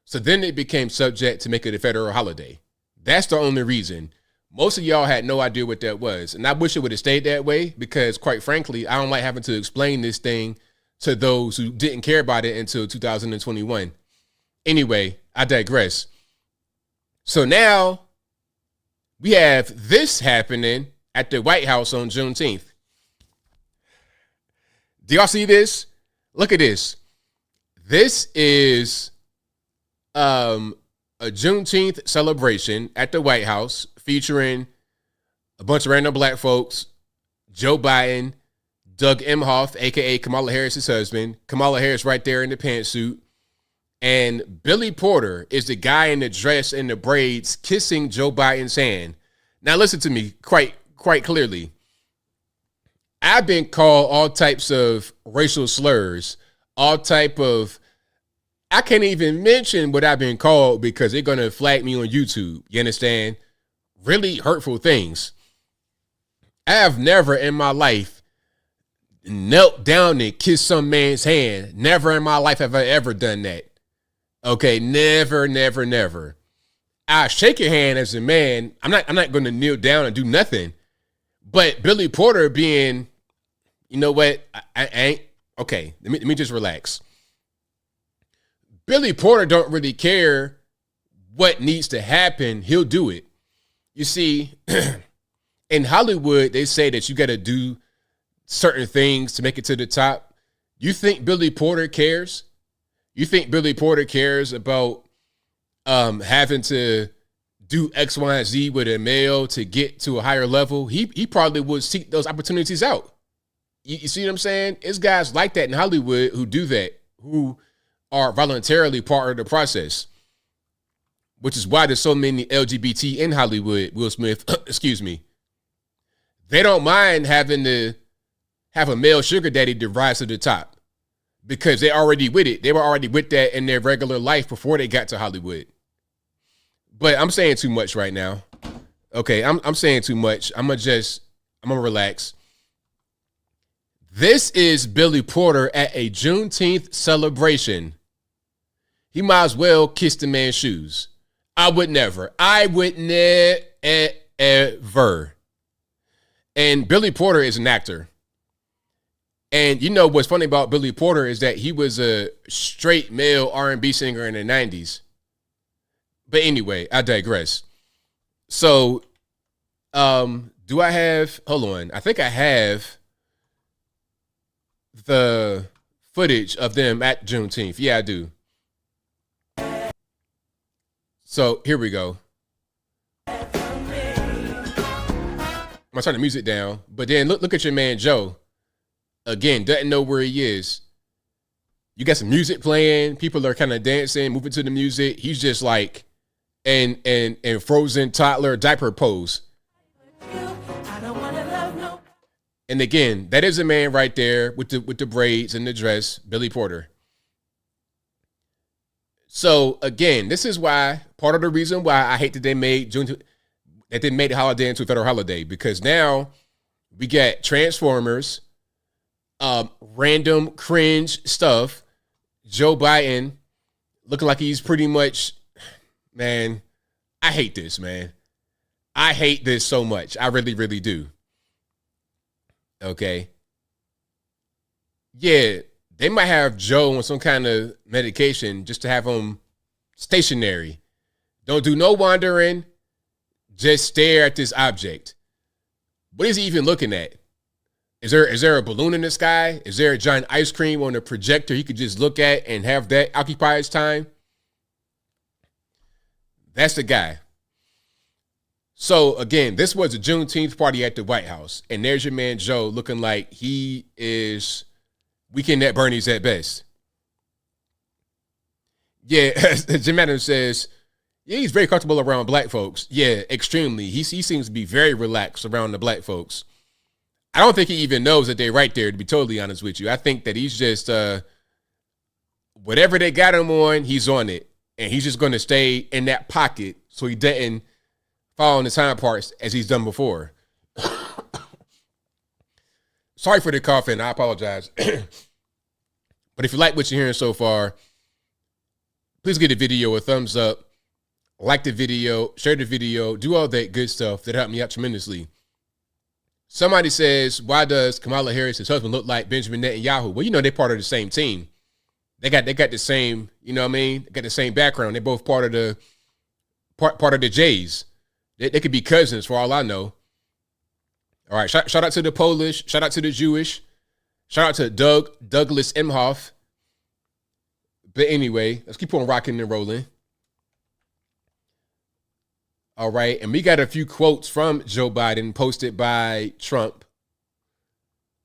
So then it became subject to make it a federal holiday. That's the only reason. Most of y'all had no idea what that was. And I wish it would have stayed that way because, quite frankly, I don't like having to explain this thing to those who didn't care about it until 2021. Anyway, I digress. So now we have this happening at the White House on Juneteenth. Do y'all see this? Look at this. This is a Juneteenth celebration at the White House featuring a bunch of random black folks, Joe Biden, Doug Emhoff, a.k.a. Kamala Harris's husband, Kamala Harris right there in the pantsuit, and Billy Porter is the guy in the dress and the braids kissing Joe Biden's hand. Now listen to me quite clearly. I've been called all types of racial slurs, all type of, I can't even mention what I've been called because they're going to flag me on YouTube. You understand? Really hurtful things. I have never in my life knelt down and kissed some man's hand. Never in my life have I ever done that. Okay, never, never, never. I shake your hand as a man. I'm not going to kneel down and do nothing. But Billy Porter being, you know what? I ain't okay. Let me just relax. Billy Porter don't really care what needs to happen. He'll do it. You see, in Hollywood, they say that you got to do certain things to make it to the top. You think Billy Porter cares? You think Billy Porter cares about having to do X, Y, and Z with a male to get to a higher level? He probably would seek those opportunities out. You see what I'm saying? It's guys like that in Hollywood who do that, who are voluntarily part of the process, which is why there's so many LGBT in Hollywood. Will Smith, excuse me. They don't mind having to have a male sugar daddy to rise to the top because they're already with it. They were already with that in their regular life before they got to Hollywood. But I'm saying too much right now. Okay, I'm saying too much. I'm gonna relax. This is Billy Porter at a Juneteenth celebration. He might as well kiss the man's shoes. I would never. Ever. And Billy Porter is an actor. And you know what's funny about Billy Porter is that he was a straight male R&B singer in the 90s. But anyway, I digress. So, do I have, hold on. I think I have the footage of them at Juneteenth? Yeah, I do. So here we go. I'm gonna turn the music down, but then look at your man Joe. Again, doesn't know where he is. You got some music playing, people are kind of dancing, moving to the music. He's just like in frozen toddler diaper pose. And again, that is a man right there with the braids and the dress, Billy Porter. So again, this is why part of the reason why I hate that they made Juneteenth, that they made the holiday into a federal holiday, because now we get Transformers, random cringe stuff. Joe Biden looking like he's pretty much, man, I hate this, man. I hate this so much. I really, really do. Okay. Yeah, they might have Joe on some kind of medication just to have him stationary. Don't do no wandering. Just stare at this object. What is he even looking at? Is there a balloon in the sky? Is there a giant ice cream on a projector he could just look at and have that occupy his time? That's the guy. So again, this was a Juneteenth party at the White House, and there's your man Joe looking like he is Weekend at Bernie's at best. Yeah, Jim Adams says, yeah, he's very comfortable around black folks. Yeah, extremely. He seems to be very relaxed around the black folks. I don't think he even knows that they're right there, to be totally honest with you. I think that he's just, whatever they got him on, he's on it. And he's just going to stay in that pocket so he doesn't fall on the time parts as he's done before. Sorry for the coughing. I apologize. But if you like what you're hearing so far, please give the video a thumbs up, like the video, share the video, do all that good stuff. That helped me out tremendously. Somebody says, why does Kamala Harris's husband look like Benjamin Netanyahu? Well, you know, they're part of the same team. They got the same, you know what I mean? They got the same background. They're both part of the Jays. They could be cousins for all I know. All right, shout out to the Polish, shout out to the Jewish, shout out to Douglas Emhoff. But anyway, let's keep on rocking and rolling. All right, and we got a few quotes from Joe Biden posted by Trump.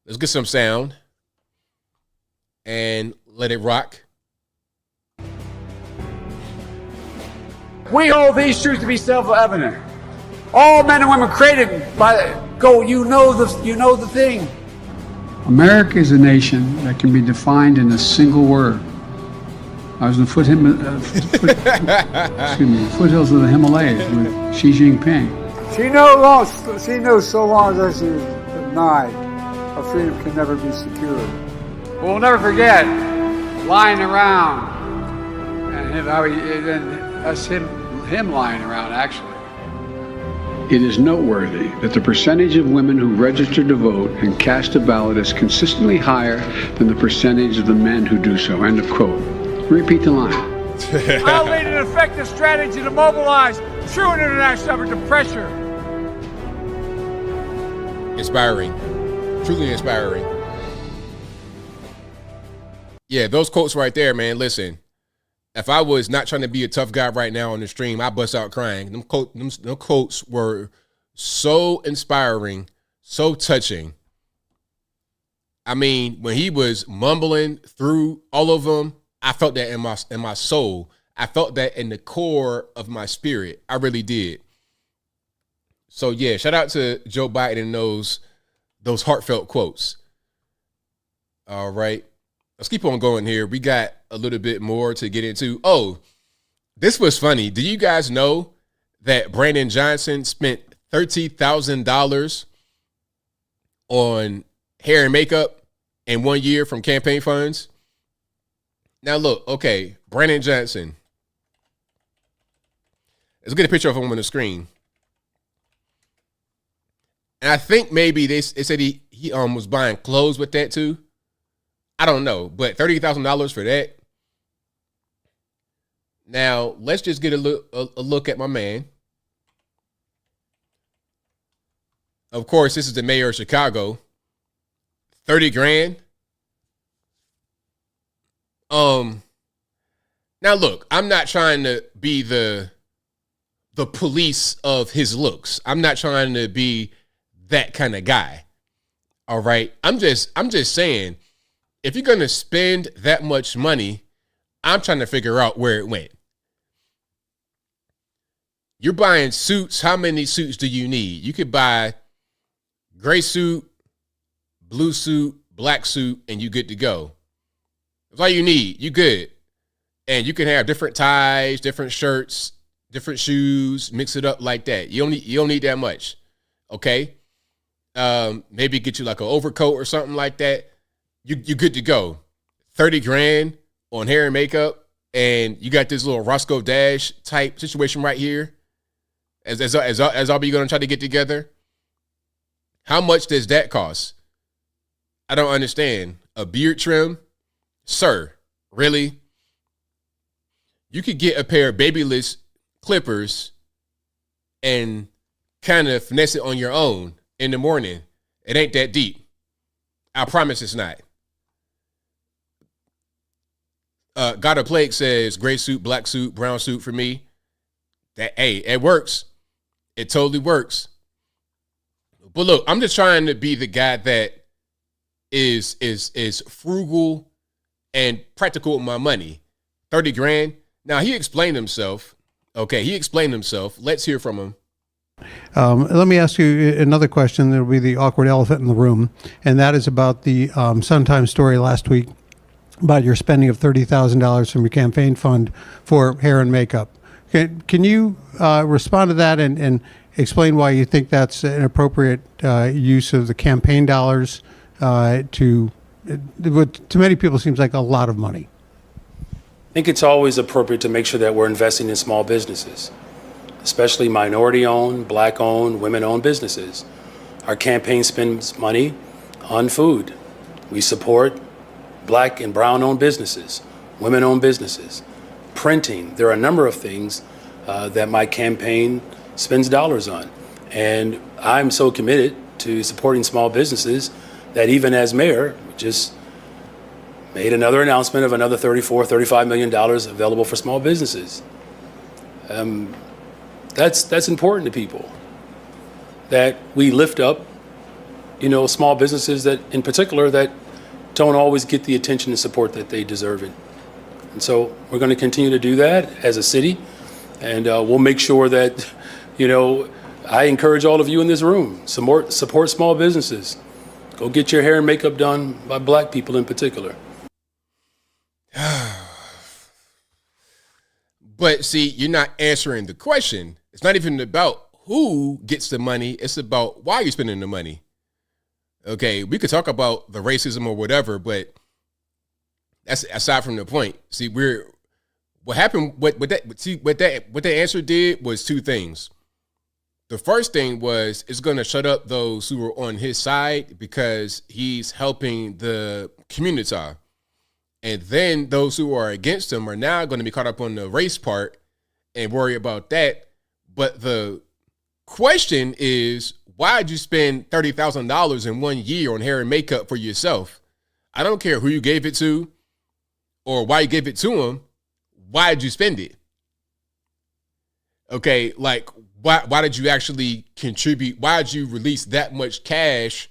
Let's get some sound and let it rock. We hold these truths to be self-evident. All men and women created by you know the thing. America is a nation that can be defined in a single word. I was in the foothills of the Himalayas with Xi Jinping. She knows so long as she is denied, our freedom can never be secured. We'll never forget lying around and him lying around actually. It is noteworthy that the percentage of women who register to vote and cast a ballot is consistently higher than the percentage of the men who do so. End of quote. Repeat the line. I'll lead an effective strategy to mobilize true international effort to pressure. Inspiring. Truly inspiring. Yeah, those quotes right there, man. Listen, if I was not trying to be a tough guy right now on the stream, I bust out crying. Them quotes were so inspiring, so touching. I mean, when he was mumbling through all of them, I felt that in my soul. I felt that in the core of my spirit. I really did. So yeah, shout out to Joe Biden and those heartfelt quotes. All right. Let's keep on going here. We got a little bit more to get into. Oh, this was funny. Do you guys know that Brandon Johnson spent $30,000 on hair and makeup in 1 year from campaign funds? Now look, okay, Brandon Johnson. Let's get a picture of him on the screen. And I think maybe they said he was buying clothes with that too. I don't know, but $30,000 for that. Now let's just get a look at my man. Of course, this is the mayor of Chicago. 30 grand Now look, I'm not trying to be the police of his looks. I'm not trying to be that kind of guy. All right. I'm just saying, if you're going to spend that much money, I'm trying to figure out where it went. You're buying suits. How many suits do you need? You could buy gray suit, blue suit, black suit, and you good to go. That's all you need. You good. And you can have different ties, different shirts, different shoes, mix it up like that. You don't need that much. Okay. Maybe get you like an overcoat or something like that. You good to go. 30 grand on hair and makeup, and you got this little Roscoe Dash type situation right here. As all be gonna try to get together. How much does that cost? I don't understand. A beard trim? Sir, really? You could get a pair of babyless clippers and kind of finesse it on your own in the morning. It ain't that deep. I promise it's not. Got a Plague says gray suit, black suit, brown suit for me. It works. It totally works. But look, I'm just trying to be the guy that is frugal and practical with my money. 30 grand. Now he explained himself. Okay, he explained himself. Let's hear from him. Let me ask you another question. That'll be the awkward elephant in the room, and that is about the Sun-Times story last week about your spending of $30,000 from your campaign fund for hair and makeup. Can you respond to that and explain why you think that's an appropriate use of the campaign dollars to what to many people seems like a lot of money? I think it's always appropriate to make sure that we're investing in small businesses, especially minority-owned, black-owned, women-owned businesses. Our campaign spends money on food. We support black and brown-owned businesses, women-owned businesses, printing. There are a number of things that my campaign spends dollars on. And I'm so committed to supporting small businesses that even as mayor, just made another announcement of another $35 million available for small businesses. That's important to people, that we lift up, small businesses that, in particular, that don't always get the attention and support that they deserve it. And so we're going to continue to do that as a city, and we'll make sure that, I encourage all of you in this room, support small businesses. Go get your hair and makeup done by black people in particular. But see, you're not answering the question. It's not even about who gets the money. It's about why you're spending the money. Okay, we could talk about the racism or whatever, but that's aside from the point. See, what happened. What that answer did was two things. The first thing was it's going to shut up those who were on his side because he's helping the community. And then those who are against him are now going to be caught up on the race part and worry about that. But the question is, why did you spend $30,000 in 1 year on hair and makeup for yourself? I don't care who you gave it to or why you gave it to him. Why did you spend it? Okay, like, why did you actually contribute? Why did you release that much cash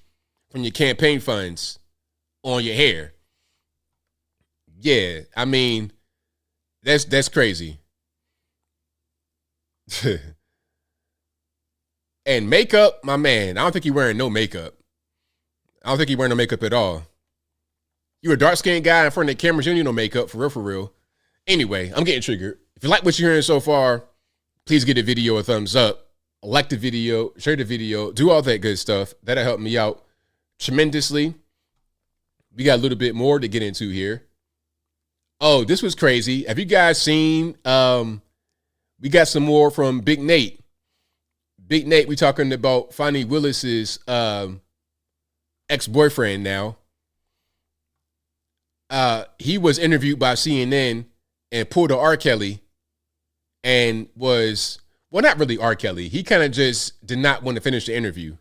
from your campaign funds on your hair? Yeah, I mean, that's crazy. And makeup, my man, I don't think you're wearing no makeup. I don't think you're wearing no makeup at all. You're a dark-skinned guy in front of the cameras, you don't need no makeup, for real. Anyway, I'm getting triggered. If you like what you're hearing so far, please give the video a thumbs up. Like the video, share the video, do all that good stuff. That'll help me out tremendously. We got a little bit more to get into here. Oh, this was crazy. Have you guys seen, we got some more from Big Nate. Big Nate, we talking about Fonnie Willis's ex-boyfriend now. He was interviewed by CNN and pulled a R. Kelly and was, well, not really R. Kelly. He kind of just did not want to finish the interview.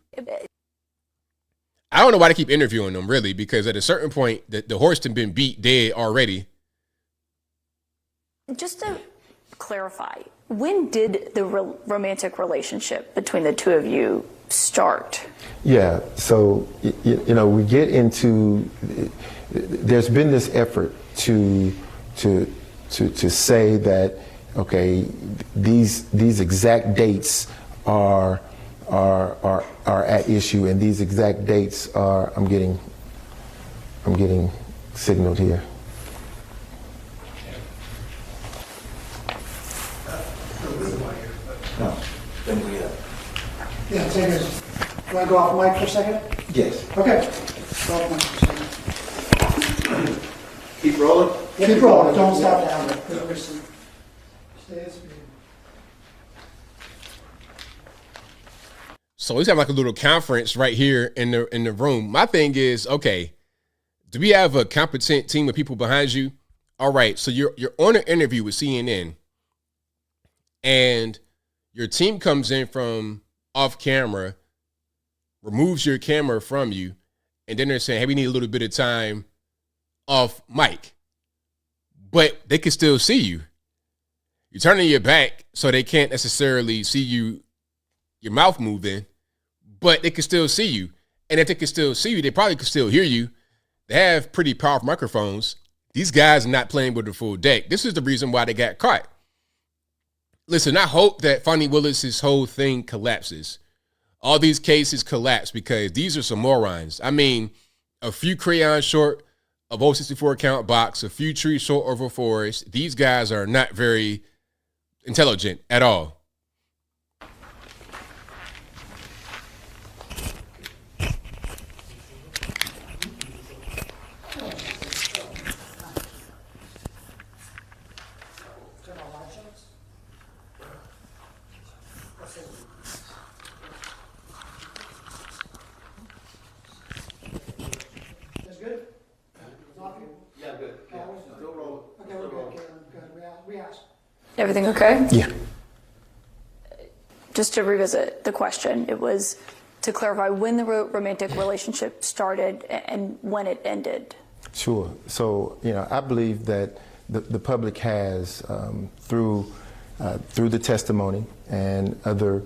I don't know why they keep interviewing him, really, because at a certain point, the horse had been beat dead already. Just to clarify, when did the romantic relationship between the two of you start? Yeah, so, you know, we get into, there's been this effort to say that, okay, these exact dates are at issue, and these exact dates are, I'm getting signaled here. No, then we Yeah, take it. You want to go off mic for a second? Yes. Okay. Go off mic for a second. Keep rolling? Yeah, keep rolling. Don't stop down there. Stay at speed. So he's having like a little conference right here in the room. My thing is, okay, do we have a competent team of people behind you? All right, so you're on an interview with CNN, and your team comes in from off camera, removes your camera from you, and then they're saying, hey, we need a little bit of time off mic. But they can still see you. You're turning your back so they can't necessarily see you, your mouth moving, but they can still see you. And if they can still see you, they probably can still hear you. They have pretty powerful microphones. These guys are not playing with the full deck. This is the reason why they got caught. Listen, I hope that Fonnie Willis's whole thing collapses. All these cases collapse because these are some morons. I mean, a few crayons short of 064 count box, a few trees short of a forest. These guys are not very intelligent at all. Everything okay? Yeah. Just to revisit the question, it was to clarify when the romantic relationship started and when it ended. Sure. So, you know, I believe that the public has, through the testimony and other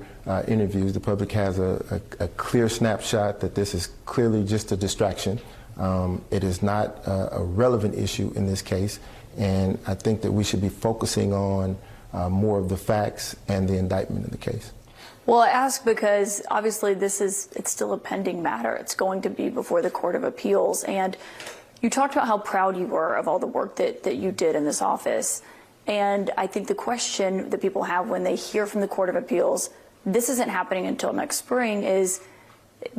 interviews, the public has a clear snapshot that this is clearly just a distraction. It is not a relevant issue in this case, and I think that we should be focusing on more of the facts and the indictment in the case. Well, I ask because obviously it's still a pending matter. It's going to be before the Court of Appeals, and you talked about how proud you were of all the work that you did in this office. And I think the question that people have when they hear from the Court of Appeals, this isn't happening until next spring, is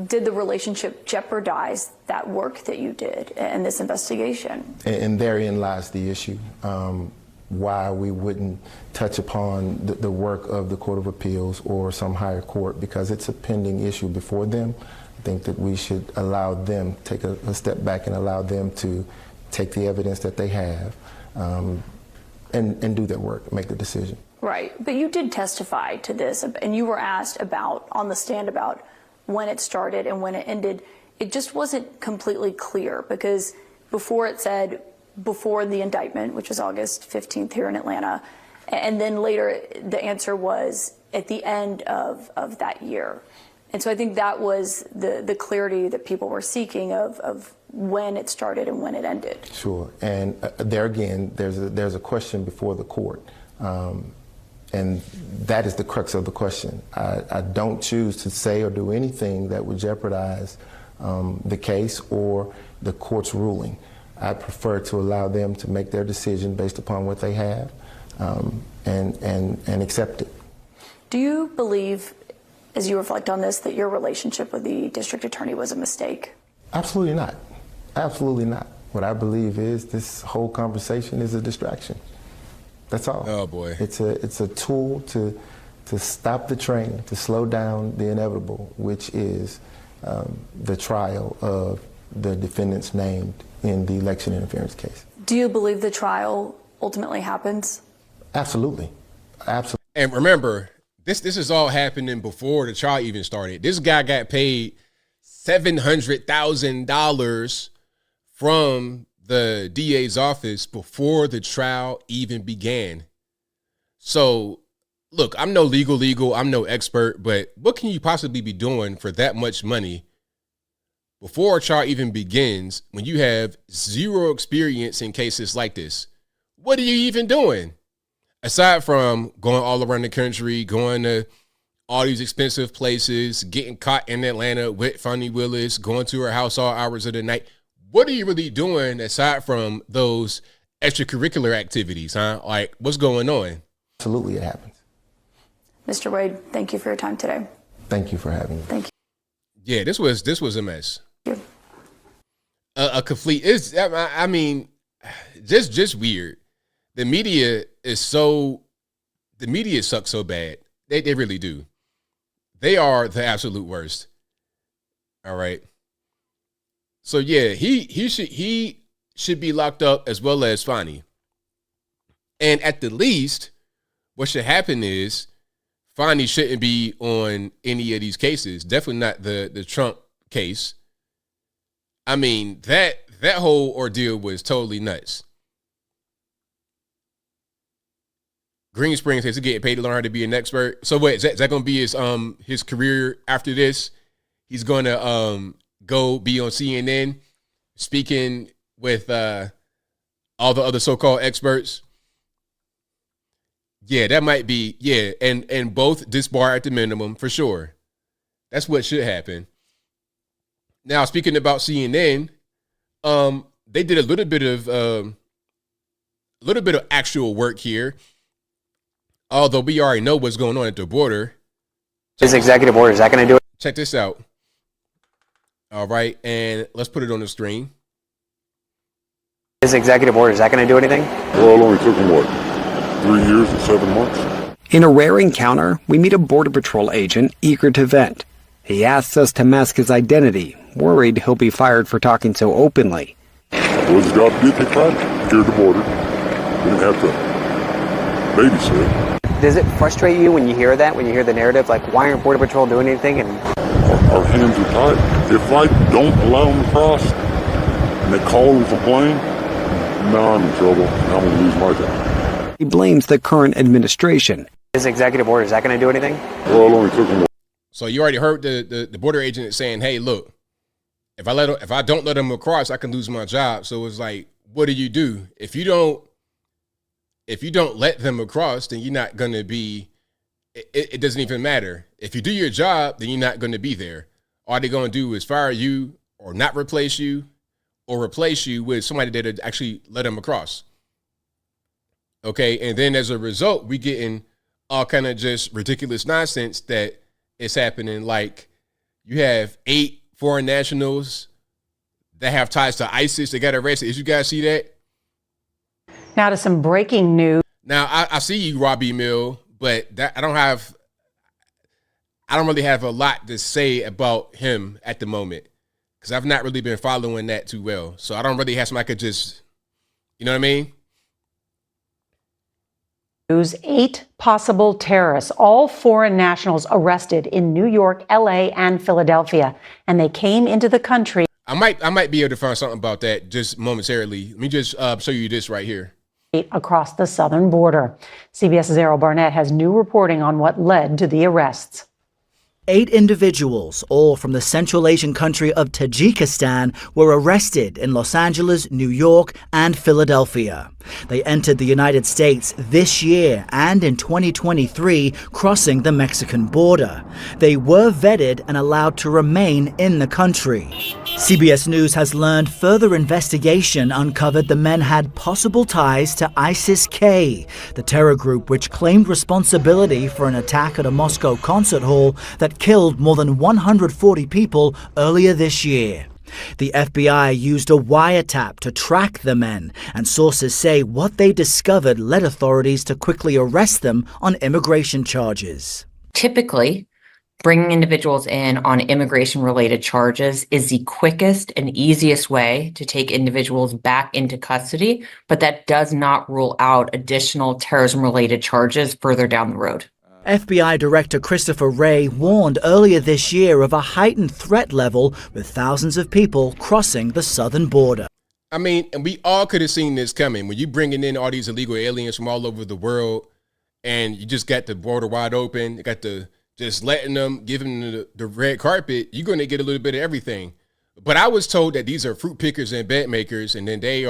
did the relationship jeopardize that work that you did in this investigation? And therein lies the issue, why we wouldn't touch upon the work of the Court of Appeals or some higher court, because it's a pending issue before them. I think that we should allow them, take a step back and allow them to take the evidence that they have and do their work, make the decision. Right, but you did testify to this, and you were asked about, on the stand, about when it started and when it ended. It just wasn't completely clear, because before it said before the indictment, which was August 15th here in Atlanta, and then later the answer was at the end of that year. And so I think that was the clarity that people were seeking of when it started and when it ended. Sure, and there again, there's a question before the court. And that is the crux of the question. I don't choose to say or do anything that would jeopardize the case or the court's ruling. I prefer to allow them to make their decision based upon what they have and accept it. Do you believe, as you reflect on this, that your relationship with the district attorney was a mistake? Absolutely not. Absolutely not. What I believe is this whole conversation is a distraction. That's all. Oh boy. It's a tool to stop the train, to slow down the inevitable, which is the trial of the defendants named in the election interference case. Do you believe the trial ultimately happens? Absolutely. Absolutely. And remember, this is all happening before the trial even started. This guy got paid $700,000 from the DA's office before the trial even began. So, look, I'm no legal, I'm no expert, but what can you possibly be doing for that much money before a trial even begins when you have zero experience in cases like this? What are you even doing? Aside from going all around the country, going to all these expensive places, getting caught in Atlanta with Fonnie Willis, going to her house all hours of the night. What are you really doing aside from those extracurricular activities, huh? Like, what's going on? Absolutely, it happens. Mr. Wade, thank you for your time today. Thank you for having me. Thank you. Yeah, this was a mess. Thank you. A complete, it's, I mean, just weird. The media sucks so bad. They really do. They are the absolute worst. All right. So yeah, he should be locked up as well as Fonnie. And at the least, what should happen is Fonnie shouldn't be on any of these cases. Definitely not the Trump case. I mean, that whole ordeal was totally nuts. Green Springs is getting paid to learn how to be an expert. So wait, is that going to be his career after this? He's going to go be on CNN speaking with all the other so-called experts. Yeah, that might be, yeah, and both disbar at the minimum for sure. That's what should happen. Now, speaking about CNN, they did a little bit of actual work here. Although we already know what's going on at the border. This executive order, is that going to do it? Check this out. All right, and let's put it on the screen. This executive order, is that going to do anything? Well, it only took him, 3 years and 7 months? In a rare encounter, we meet a Border Patrol agent eager to vent. He asks us to mask his identity, worried he'll be fired for talking so openly. Well, his job to get tried to the border. We didn't have to babysit. Does it frustrate you when you hear that, when you hear the narrative, like, why aren't Border Patrol doing anything? And our hands are tied. If I don't allow them to cross and they call and complain, now I'm in trouble. I'm going to lose my job. He blames the current administration. This executive order, is that going to do anything? Well, it only took him. So you already heard the border agent saying, hey, look, if I don't let them across, I can lose my job. So it's like, what do? If you don't let them across, then you're not going to be, it doesn't even matter. If you do your job, then you're not going to be there. All they're going to do is fire you or not replace you or replace you with somebody that actually let them across. Okay. And then as a result, we getting all kind of just ridiculous nonsense that is happening. Like you have 8 foreign nationals that have ties to ISIS. They got arrested. Did you guys see that? Now to some breaking news. Now I see you, Robbie Mill, but I don't really have a lot to say about him at the moment because I've not really been following that too well. So I don't really have somebody I could just, you know what I mean? 8 possible terrorists, all foreign nationals arrested in New York, LA, and Philadelphia, and they came into the country. I might be able to find something about that just momentarily. Let me just show you this right here. Across the southern border. CBS's Errol Barnett has new reporting on what led to the arrests. 8 individuals, all from the Central Asian country of Tajikistan, were arrested in Los Angeles, New York, and Philadelphia. They entered the United States this year and in 2023, crossing the Mexican border. They were vetted and allowed to remain in the country. CBS News has learned further investigation uncovered the men had possible ties to ISIS-K, the terror group which claimed responsibility for an attack at a Moscow concert hall that killed more than 140 people earlier this year. The FBI used a wiretap to track the men, and sources say what they discovered led authorities to quickly arrest them on immigration charges. Typically, bringing individuals in on immigration-related charges is the quickest and easiest way to take individuals back into custody, but that does not rule out additional terrorism-related charges further down the road. FBI Director Christopher Wray warned earlier this year of a heightened threat level with thousands of people crossing the southern border. I mean, and we all could have seen this coming. When you bringing in all these illegal aliens from all over the world, and you just got the border wide open, you got the just letting them, giving them the red carpet, you're going to get a little bit of everything. But I was told that these are fruit pickers and bed makers, and then they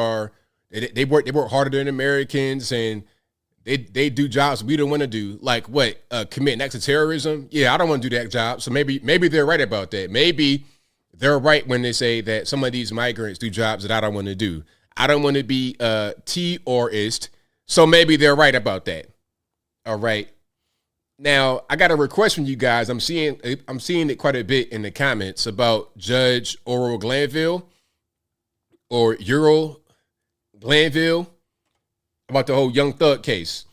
work harder than Americans, and they do jobs we don't want to do, like what, commit acts of terrorism. Yeah, I don't want to do that job. So maybe they're right about that. Maybe they're right when they say that some of these migrants do jobs that I don't want to do. I don't want to be a T-orist, so maybe they're right about that. All right. Now, I got a request from you guys. I'm seeing it quite a bit in the comments about Judge Oral Glanville or Ural Glanville about the whole Young Thug case.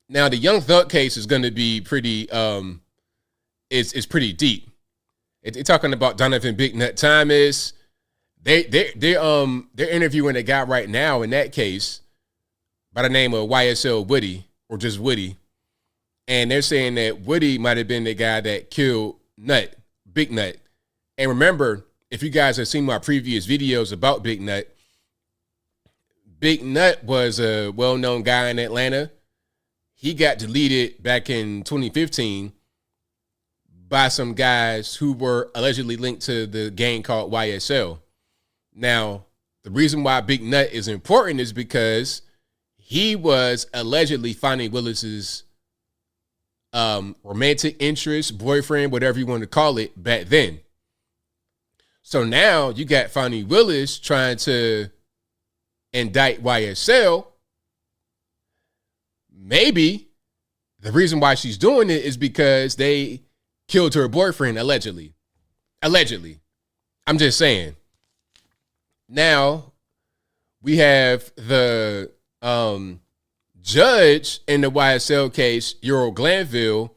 Now, the Young Thug case is going to be pretty, it's pretty deep. They're talking about Donovan Big Nut Thomas. They're interviewing a guy right now in that case by the name of YSL Woody, or just Woody. And they're saying that Woody might have been the guy that killed Big Nut. And remember, if you guys have seen my previous videos about Big Nut was a well-known guy in Atlanta. He got deleted back in 2015 by some guys who were allegedly linked to the gang called YSL. Now, the reason why Big Nut is important is because he was allegedly Fonnie Willis's romantic interest, boyfriend, whatever you want to call it, back then. So now you got Fonnie Willis trying to indict YSL. Maybe the reason why she's doing it is because they killed her boyfriend, allegedly. I'm just saying. Now we have the judge in the YSL case, Ural Glanville,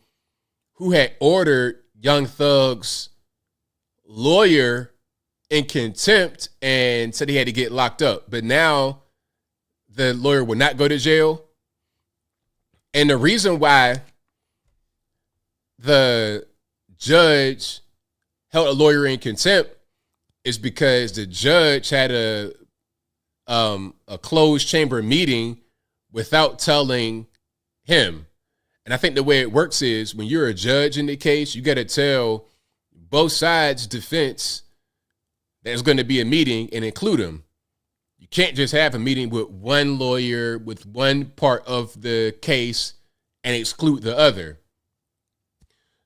who had ordered Young Thug's lawyer in contempt and said he had to get locked up. But now the lawyer will not go to jail. And the reason why the judge held a lawyer in contempt is because the judge had a closed chamber meeting without telling him. And I think the way it works is when you're a judge in the case, you got to tell both sides' defense there's going to be a meeting and include them. You can't just have a meeting with one lawyer with one part of the case and exclude the other.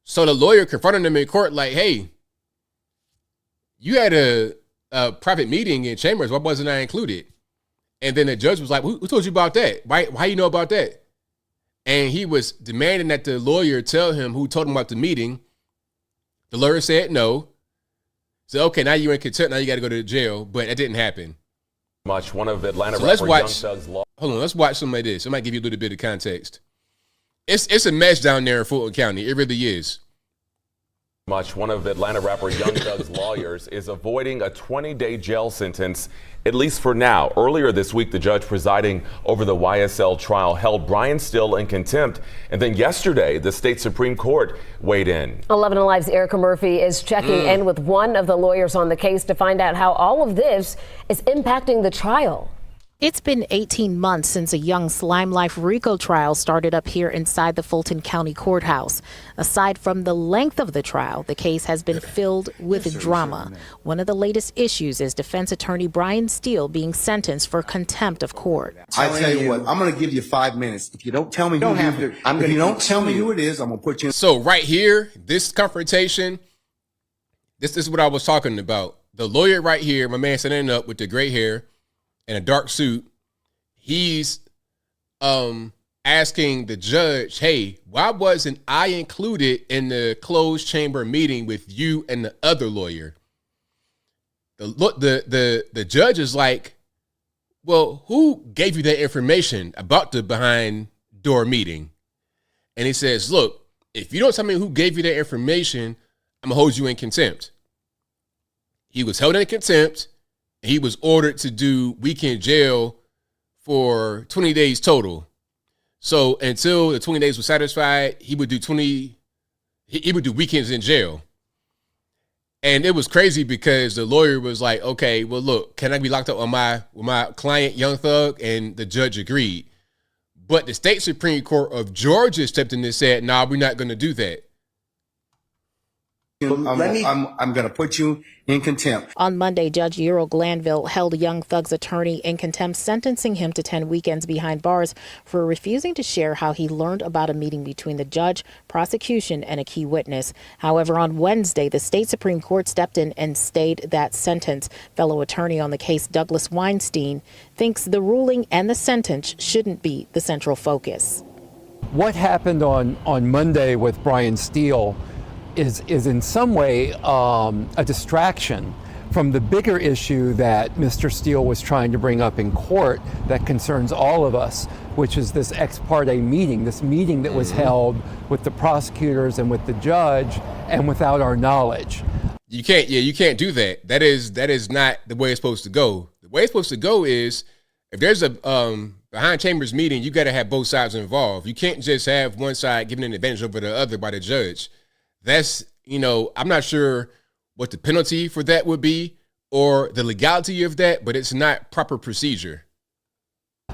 So the lawyer confronted him in court like, hey, you had a private meeting in chambers. Why wasn't I included? And then the judge was like, who told you about that? Why you know about that? And he was demanding that the lawyer tell him who told him about the meeting. The lawyer said no. So, okay, now you're in contempt. Now you got to go to jail. But it didn't happen. One of Atlanta so let's rapper watch. Young Thug's law. Hold on, let's watch some of this. I might give you a little bit of context. It's a mess down there in Fulton County. It really is. One of Atlanta rapper Young Thug's lawyers is avoiding a 20-day jail sentence, at least for now. Earlier this week, the judge presiding over the YSL trial held Brian Still in contempt. And then yesterday, the state Supreme Court weighed in. 11 Alive's Erica Murphy is checking in with one of the lawyers on the case to find out how all of this is impacting the trial. It's been 18 months since a young Slime Life RICO trial started up here inside the Fulton County Courthouse. Aside from the length of the trial, the case has been filled with drama. One of the latest issues is defense attorney Brian Steele being sentenced for contempt of court. I tell you what, I'm going to give you 5 minutes. If you don't tell me who it is, I'm going to put you in. So right here, this confrontation, this is what I was talking about. The lawyer right here, my man standing up with the gray hair in a dark suit, he's asking the judge, hey, why wasn't I included in the closed chamber meeting with you and the other lawyer? The judge is like, well, who gave you that information about the behind door meeting? And he says, look, if you don't tell me who gave you that information, I'm gonna hold you in contempt. He was held in contempt. He was ordered to do weekend jail for 20 days total. So until the 20 days was satisfied, he would do weekends in jail. And it was crazy because the lawyer was like, okay, well, look, can I be locked up with my client, Young Thug? And the judge agreed. But the state Supreme Court of Georgia stepped in and said, nah, we're not going to do that. I'm going to put you in contempt. On Monday, Judge Earl Glanville held Young Thug's attorney in contempt, sentencing him to 10 weekends behind bars for refusing to share how he learned about a meeting between the judge, prosecution, and a key witness. However, on Wednesday, the state Supreme Court stepped in and stayed that sentence. Fellow attorney on the case, Douglas Weinstein, thinks the ruling and the sentence shouldn't be the central focus. What happened on Monday with Brian Steele is in some way a distraction from the bigger issue that Mr. Steele was trying to bring up in court that concerns all of us, which is this ex parte meeting, this meeting that was held with the prosecutors and with the judge and without our knowledge. You can't do that. That is not the way it's supposed to go. The way it's supposed to go is if there's a behind chambers meeting, you got to have both sides involved. You can't just have one side giving an advantage over the other by the judge. That's, I'm not sure what the penalty for that would be or the legality of that, but it's not proper procedure.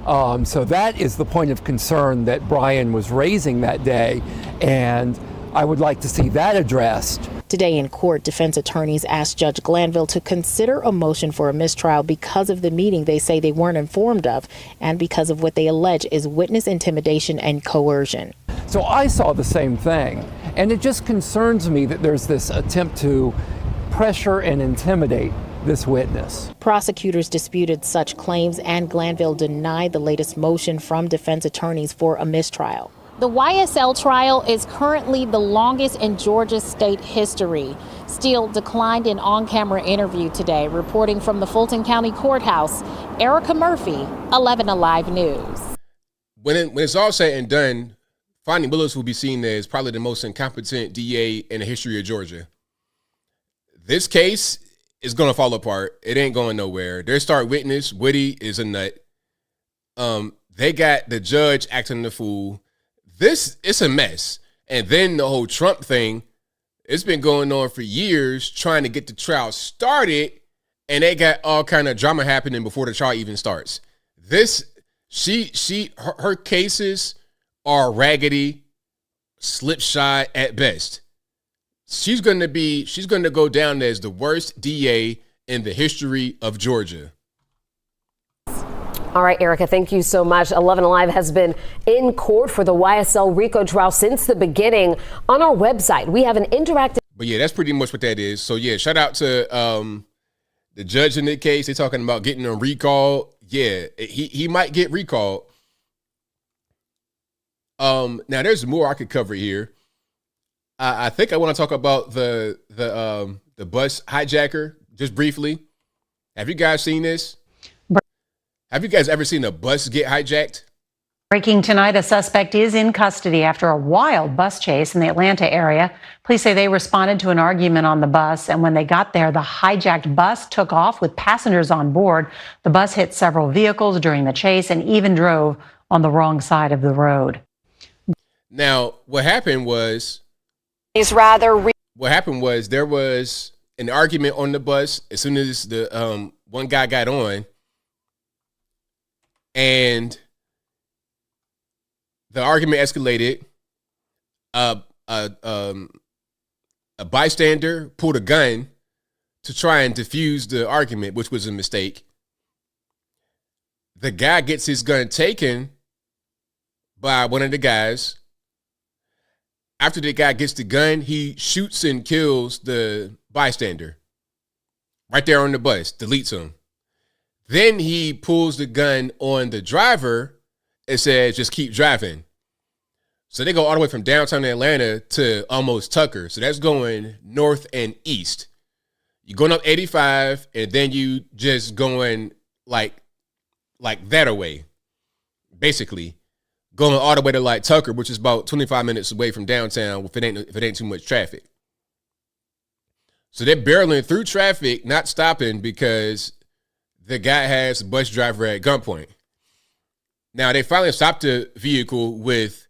So that is the point of concern that Brian was raising that day, and I would like to see that addressed. Today in court, defense attorneys asked Judge Glanville to consider a motion for a mistrial because of the meeting they say they weren't informed of and because of what they allege is witness intimidation and coercion. So I saw the same thing, and it just concerns me that there's this attempt to pressure and intimidate this witness. Prosecutors disputed such claims, and Glanville denied the latest motion from defense attorneys for a mistrial. The YSL trial is currently the longest in Georgia state history. Steele declined an on-camera interview today. Reporting from the Fulton County Courthouse, Erica Murphy, 11 Alive News. When it's all said and done, Fonnie Willis will be seen as probably the most incompetent DA in the history of Georgia. This case is going to fall apart. It ain't going nowhere. Their star witness, Woody, is a nut. They got the judge acting the fool. It's a mess. And then the whole Trump thing, it's been going on for years trying to get the trial started, and they got all kind of drama happening before the trial even starts. Her cases are raggedy, slipshod at best. She's going to go down as the worst DA in the history of Georgia. All right, Erica, thank you so much. 11 Alive has been in court for the YSL RICO trial since the beginning. On our website, we have an interactive. But yeah, that's pretty much what that is. So yeah, shout out to the judge in the case. They're talking about getting him recalled. Yeah, he might get recalled. Now there's more I could cover here. I think I want to talk about the bus hijacker just briefly. Have you guys seen this? Have you guys ever seen a bus get hijacked? Breaking tonight, a suspect is in custody after a wild bus chase in the Atlanta area. Police say they responded to an argument on the bus, and when they got there, the hijacked bus took off with passengers on board. The bus hit several vehicles during the chase and even drove on the wrong side of the road. Now, what happened was there was an argument on the bus as soon as the one guy got on, and the argument escalated. A bystander pulled a gun to try and defuse the argument, which was a mistake. The guy gets his gun taken by one of the guys. After the guy gets the gun, he shoots and kills the bystander right there on the bus, deletes him. Then he pulls the gun on the driver and says, just keep driving. So they go all the way from downtown Atlanta to almost Tucker. So that's going north and east. You're going up 85, and then you just going like that away, basically. Going all the way to like Tucker, which is about 25 minutes away from downtown if it ain't too much traffic. So they're barreling through traffic, not stopping because the guy has the bus driver at gunpoint. Now they finally stopped the vehicle with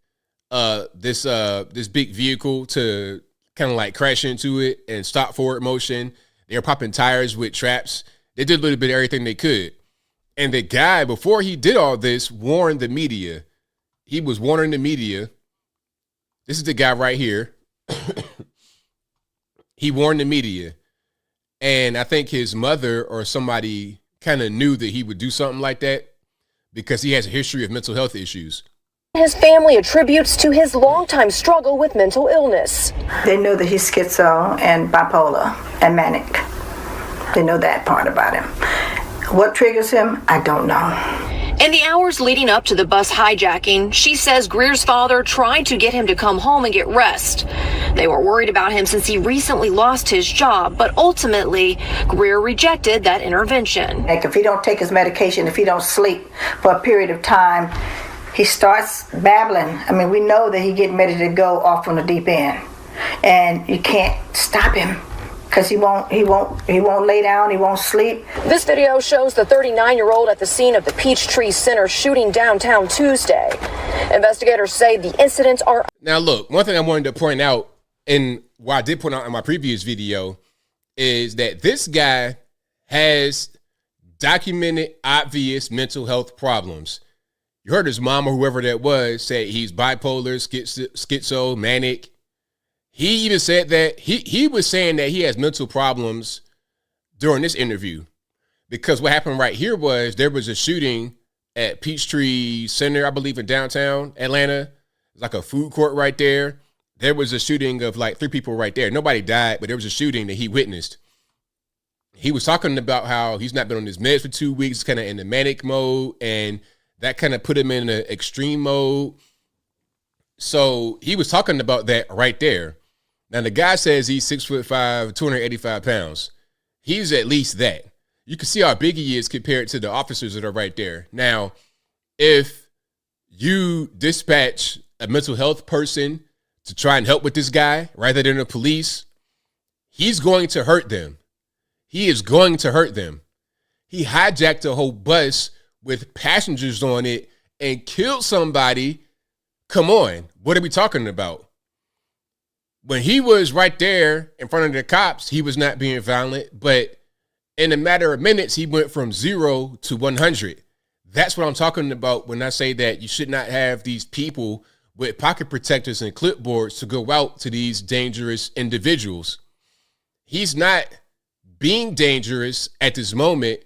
this big vehicle to kind of like crash into it and stop forward motion. They were popping tires with traps. They did a little bit of everything they could. And the guy, before he did all this, warned the media. He was warning the media. This is the guy right here. He warned the media. And I think his mother or somebody kind of knew that he would do something like that because he has a history of mental health issues. His family attributes to his longtime struggle with mental illness. They know that he's schizo and bipolar and manic. They know that part about him. What triggers him, I don't know. In the hours leading up to the bus hijacking, she says Greer's father tried to get him to come home and get rest. They were worried about him since he recently lost his job, but ultimately, Greer rejected that intervention. Like if he don't take his medication, if he don't sleep for a period of time, he starts babbling. I mean, we know that he's getting ready to go off on the deep end, and you can't stop him. Because he won't lay down, he won't sleep. This video shows the 39-year-old at the scene of the Peachtree Center shooting downtown Tuesday. Investigators say the incidents are... Now look, one thing I wanted to point out, and what I did point out in my previous video, is that this guy has documented obvious mental health problems. You heard his mom or whoever that was say he's bipolar, schizo, manic. He even said that he was saying that he has mental problems during this interview, because what happened right here was there was a shooting at Peachtree Center, I believe in downtown Atlanta. It's like a food court right there. There was a shooting of like 3 people right there. Nobody died, but there was a shooting that he witnessed. He was talking about how he's not been on his meds for 2 weeks, kind of in the manic mode, and that kind of put him in an extreme mode. So he was talking about that right there. Now, the guy says he's 6'5", 285 pounds. He's at least that. You can see how big he is compared to the officers that are right there. Now, if you dispatch a mental health person to try and help with this guy rather than the police, he's going to hurt them. He is going to hurt them. He hijacked a whole bus with passengers on it and killed somebody. Come on, what are we talking about? When he was right there in front of the cops, he was not being violent, but in a matter of minutes, he went from 0 to 100. That's what I'm talking about when I say that you should not have these people with pocket protectors and clipboards to go out to these dangerous individuals. He's not being dangerous at this moment,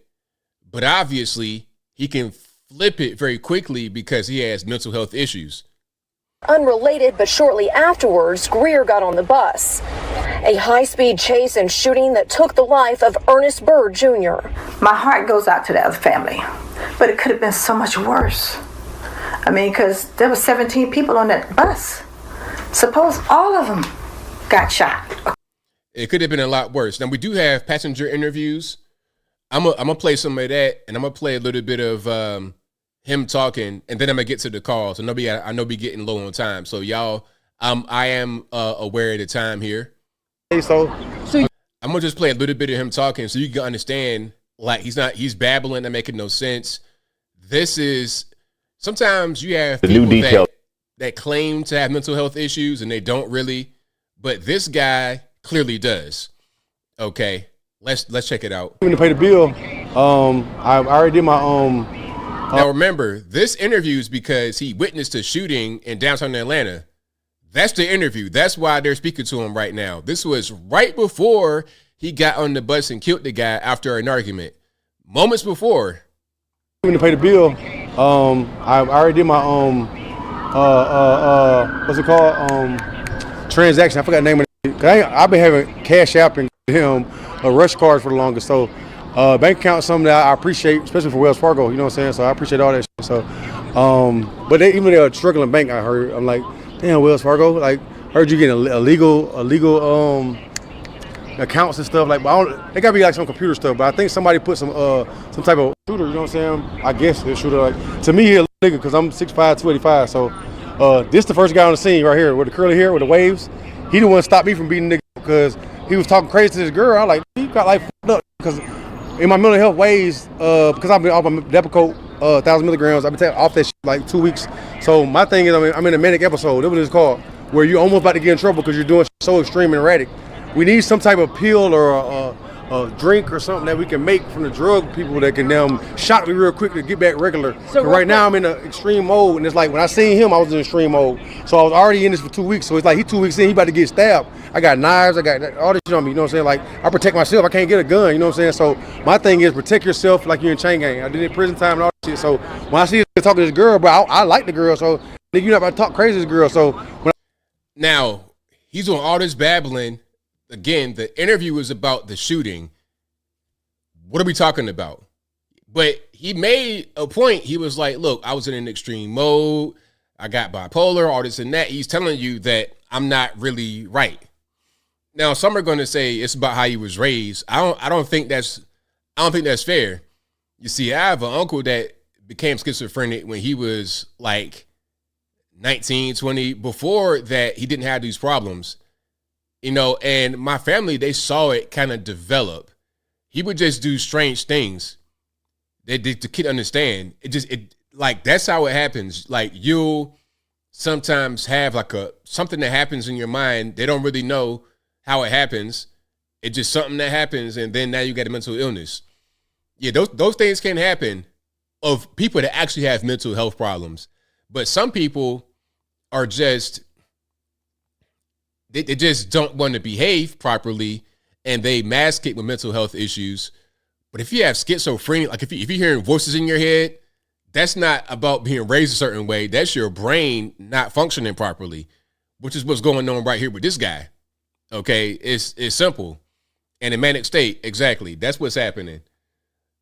but obviously he can flip it very quickly because he has mental health issues. Unrelated, but shortly afterwards, Greer got on the bus. A high-speed chase and shooting that took the life of Ernest Byrd Jr. My heart goes out to the other family, but it could have been so much worse. I mean, because there were 17 people on that bus. Suppose all of them got shot. It could have been a lot worse. Now, we do have passenger interviews. I'm gonna play some of that, and I'm going to play a little bit of him talking, and then I'm gonna get to the calls. I know we getting low on time, so y'all, I am aware of the time here. So I'm gonna just play a little bit of him talking, so you can understand. Like he's babbling and making no sense. This is sometimes you have people that claim to have mental health issues and they don't really, but this guy clearly does. Okay, let's check it out. To pay the bill, I already did my Now remember, this interview is because he witnessed a shooting in downtown Atlanta. That's the interview. That's why they're speaking to him right now. This was right before he got on the bus and killed the guy after an argument. Moments before. To pay the bill, I already did my what's it called? Transaction. I forgot the name of it. I've been having Cash App and him rush cards for the longest. So bank account is something that I appreciate, especially for Wells Fargo. You know what I'm saying? So I appreciate all that shit. So, but even they're a struggling bank. I heard. I'm like, damn, Wells Fargo. Like, heard you getting illegal accounts and stuff. Like, they gotta be like some computer stuff. But I think somebody put some type of shooter. You know what I'm saying? I guess a shooter. Like, to me, he's a nigga because I'm 6'5", 285. So this the first guy on the scene right here with the curly hair with the waves. He the one stop me from beating nigga because he was talking crazy to this girl. I'm like, he got like fucked up because in my mental health ways, because I've been off my Depakote 1,000 milligrams. I've been taking off that shit like 2 weeks. So my thing is, I'm in a manic episode. That was his call. where you're almost about to get in trouble because you're doing so extreme and erratic. We need some type of pill or a drink or something that we can make from the drug people that can shock me real quick to get back regular. So right now I'm in an extreme mode, and it's like when I seen him, I was in extreme mode. So I was already in this for 2 weeks. So it's like he 2 weeks in, he about to get stabbed. I got knives, I got all this shit on me. You know what I'm saying? Like I protect myself. I can't get a gun. You know what I'm saying? So my thing is protect yourself like you're in chain gang. I did it in prison time and all that shit. So when I see you talking to this girl, bro, I like the girl. So you're not about to talk crazy to this girl. So now he's doing all this babbling. Again, the interview was about the shooting. What are we talking about? But he made a point. He was like, look, I was in an extreme mode. I got bipolar, all this and that. He's telling you that I'm not really right. Now, some are going to say it's about how he was raised. I don't think that's fair. You see, I have an uncle that became schizophrenic when he was like 19, 20. Before that, he didn't have these problems. You know, and my family, they saw it kind of develop. He would just do strange things that the kid understand. It that's how it happens. Like you'll sometimes have like something that happens in your mind. They don't really know how it happens. It's just something that happens, and then now you got a mental illness. Yeah, those things can happen of people that actually have mental health problems. But some people are just they just don't want to behave properly, and they mask it with mental health issues. But if you have schizophrenia, like if you're hearing voices in your head, that's not about being raised a certain way. That's your brain not functioning properly, which is what's going on right here with this guy. Okay, it's simple. And in manic state, exactly. That's what's happening.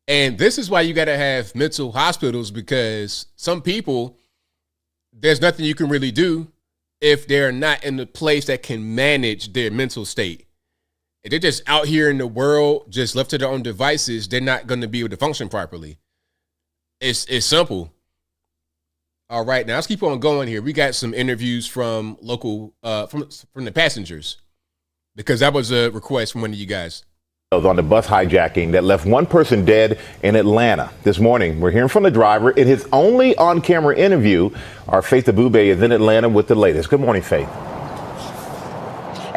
And this is why you got to have mental hospitals, because some people, there's nothing you can really do if they're not in the place that can manage their mental state. If they're just out here in the world, just left to their own devices, they're not going to be able to function properly. It's simple. All right, now let's keep on going here. We got some interviews from local, from the passengers, because that was a request from one of you guys. On the bus hijacking that left one person dead in Atlanta. This morning, we're hearing from the driver in his only on-camera interview. Our Faith Abube is in Atlanta with the latest. Good morning, Faith.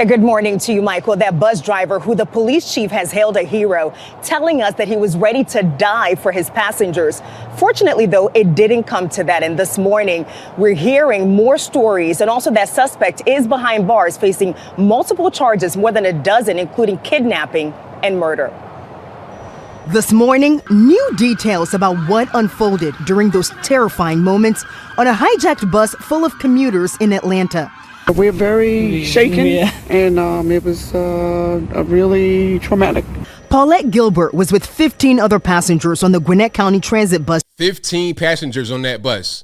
Good morning to you, Michael. That bus driver, who the police chief has hailed a hero, telling us that he was ready to die for his passengers. Fortunately, though, it didn't come to that. And this morning, we're hearing more stories, and also that suspect is behind bars facing multiple charges, more than a dozen, including kidnapping and murder. This morning, new details about what unfolded during those terrifying moments on a hijacked bus full of commuters in Atlanta. We're very shaken, and it was really traumatic. Paulette Gilbert was with 15 other passengers on the Gwinnett County Transit bus. 15 passengers on that bus.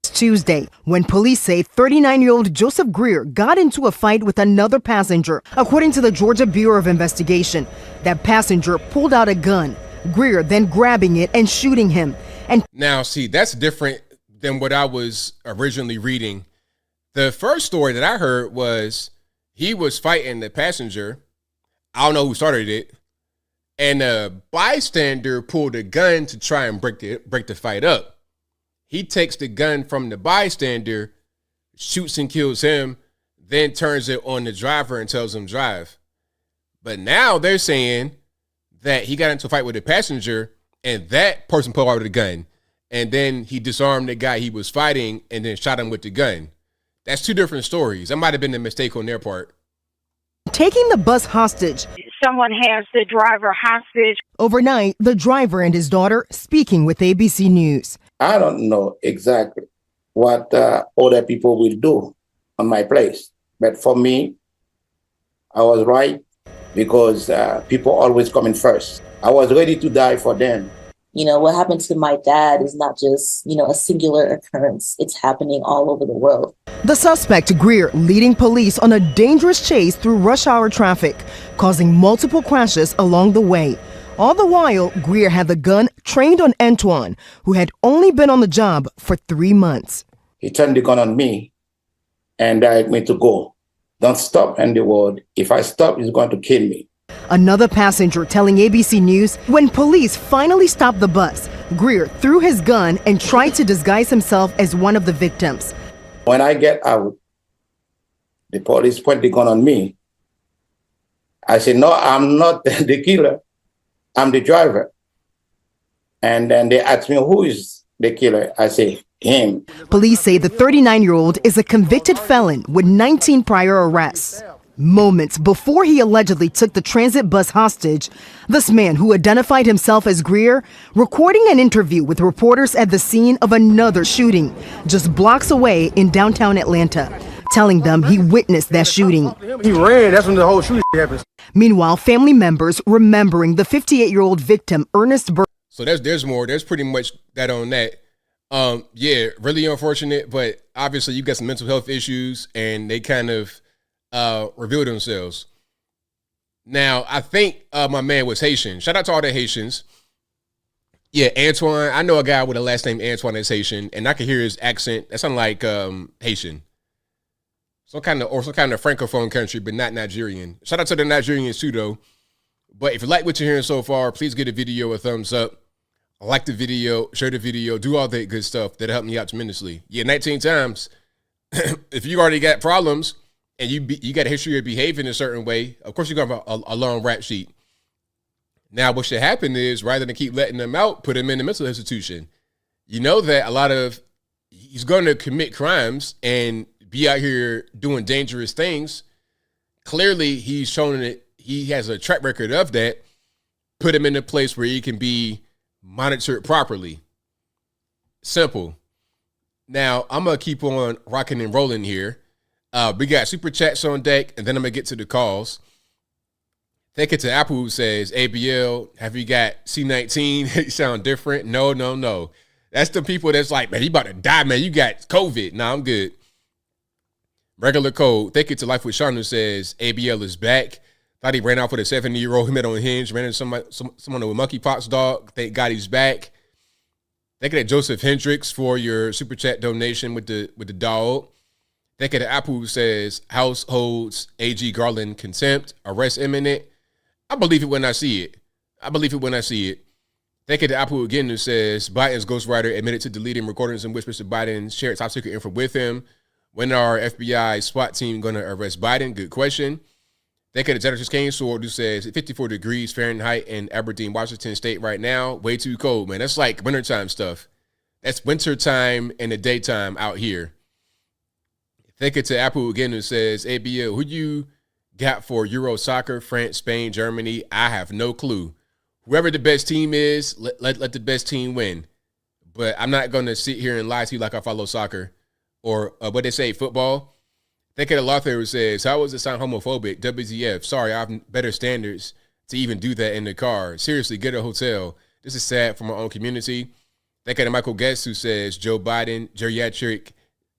Tuesday, when police say 39-year-old Joseph Greer got into a fight with another passenger. According to the Georgia Bureau of Investigation, that passenger pulled out a gun, Greer then grabbing it and shooting him. And now, see, that's different than what I was originally reading. The first story that I heard was he was fighting the passenger. I don't know who started it. And a bystander pulled a gun to try and break the fight up. He takes the gun from the bystander, shoots and kills him, then turns it on the driver and tells him drive. But now they're saying that he got into a fight with the passenger, and that person pulled out the gun. And then he disarmed the guy he was fighting and then shot him with the gun. That's two different stories. That might have been a mistake on their part. Taking the bus hostage. Someone has the driver hostage. Overnight, the driver and his daughter speaking with ABC News. I don't know exactly what other people will do on my place. But for me, I was right, because people always coming first. I was ready to die for them. You know, what happened to my dad is not just, a singular occurrence. It's happening all over the world. The suspect, Greer, leading police on a dangerous chase through rush hour traffic, causing multiple crashes along the way. All the while, Greer had the gun trained on Antoine, who had only been on the job for 3 months. He turned the gun on me and directed me to go. Don't stop in the road. If I stop, he's going to kill me. Another passenger telling ABC News when police finally stopped the bus, Greer threw his gun and tried to disguise himself as one of the victims. When I get out, The police point the gun on me. I said, no, I'm not the killer. I'm the driver. And then they asked me, who is the killer? I say, him. Police say the 39-year-old is a convicted felon with 19 prior arrests. Moments before he allegedly took the transit bus hostage, this man, who identified himself as Greer, recording an interview with reporters at the scene of another shooting just blocks away in downtown Atlanta, telling them he witnessed that shooting. He ran. That's when the whole shooting happened. Meanwhile, family members remembering the 58-year-old victim, Ernest Burr. So there's more. There's pretty much that on that. Yeah, really unfortunate, but obviously you got some mental health issues, and they kind of reveal themselves. Now, I think my man was Haitian. Shout out to all the Haitians. Yeah, Antoine. I know a guy with a last name Antoine that's Haitian, and I can hear his accent. That sounds like Haitian. Some kind of francophone country, but not Nigerian. Shout out to the Nigerians too, though. But if you like what you're hearing so far, please give the video a thumbs up. Like the video, share the video, do all that good stuff. That'll help me out tremendously. Yeah, 19 times. If you already got problems and you got a history of behaving a certain way, of course you're going to have a long rap sheet. Now, what should happen is, rather than keep letting them out, put them in the mental institution. You know that he's going to commit crimes and be out here doing dangerous things. Clearly, he's shown that he has a track record of that. Put him in a place where he can be monitored properly. Simple. Now, I'm going to keep on rocking and rolling here. We got super chats on deck, and then I'm going to get to the calls. Thank you to Apple, who says, ABL, have you got C19? You sound different. No. That's the people that's like, man, you about to die, man. You got COVID. Nah, I'm good. Regular code. Thank you to Life with Sean, who says, ABL is back. Thought he ran out with a 70-year-old he met on Hinge. Ran into someone with monkeypox, dog. Thank God he's back. Thank you to Joseph Hendricks for your super chat donation with the dog. Thank you to Apple, who says, households AG Garland contempt, arrest imminent. I believe it when I see it. Thank you to Apple again, who says, Biden's ghostwriter admitted to deleting recordings in which Mr. Biden shared top secret info with him. When are FBI SWAT team going to arrest Biden? Good question. Thank you to Jennifer Kane Sword, who says 54 degrees Fahrenheit in Aberdeen, Washington State right now. Way too cold, man. That's like wintertime stuff. That's wintertime in the daytime out here. Thank you to Apple again, who says, ABL, who you got for Euro soccer, France, Spain, Germany? I have no clue. Whoever the best team is, let the best team win. But I'm not going to sit here and lie to you like I follow soccer or what they say, football. Thank you to Lothar, who says, how is it sound homophobic? WTF. Sorry, I have better standards to even do that in the car. Seriously, get a hotel. This is sad for my own community. Thank you to Michael Guest, who says, Joe Biden, geriatric,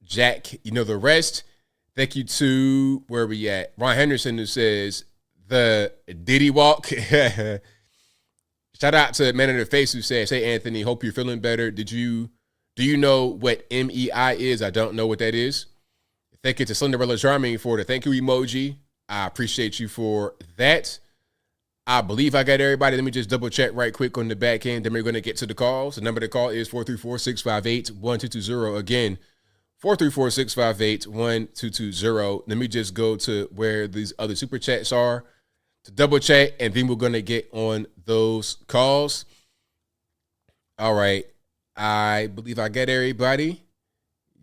Jack, you know the rest. Thank you to, where are we at? Ron Henderson, who says, the Diddy walk. Shout out to Man in the Face, who says, hey, Anthony, hope you're feeling better. Do you know what MEI is? I don't know what that is. Thank you to Cinderella Charming for the thank you emoji. I appreciate you for that. I believe I got everybody. Let me just double check right quick on the back end. Then we're going to get to the calls. The number to call is 434-658-1220. Again, 434-658-1220. Let me just go to where these other super chats are to double check, and then we're going to get on those calls. All right. I believe I got everybody.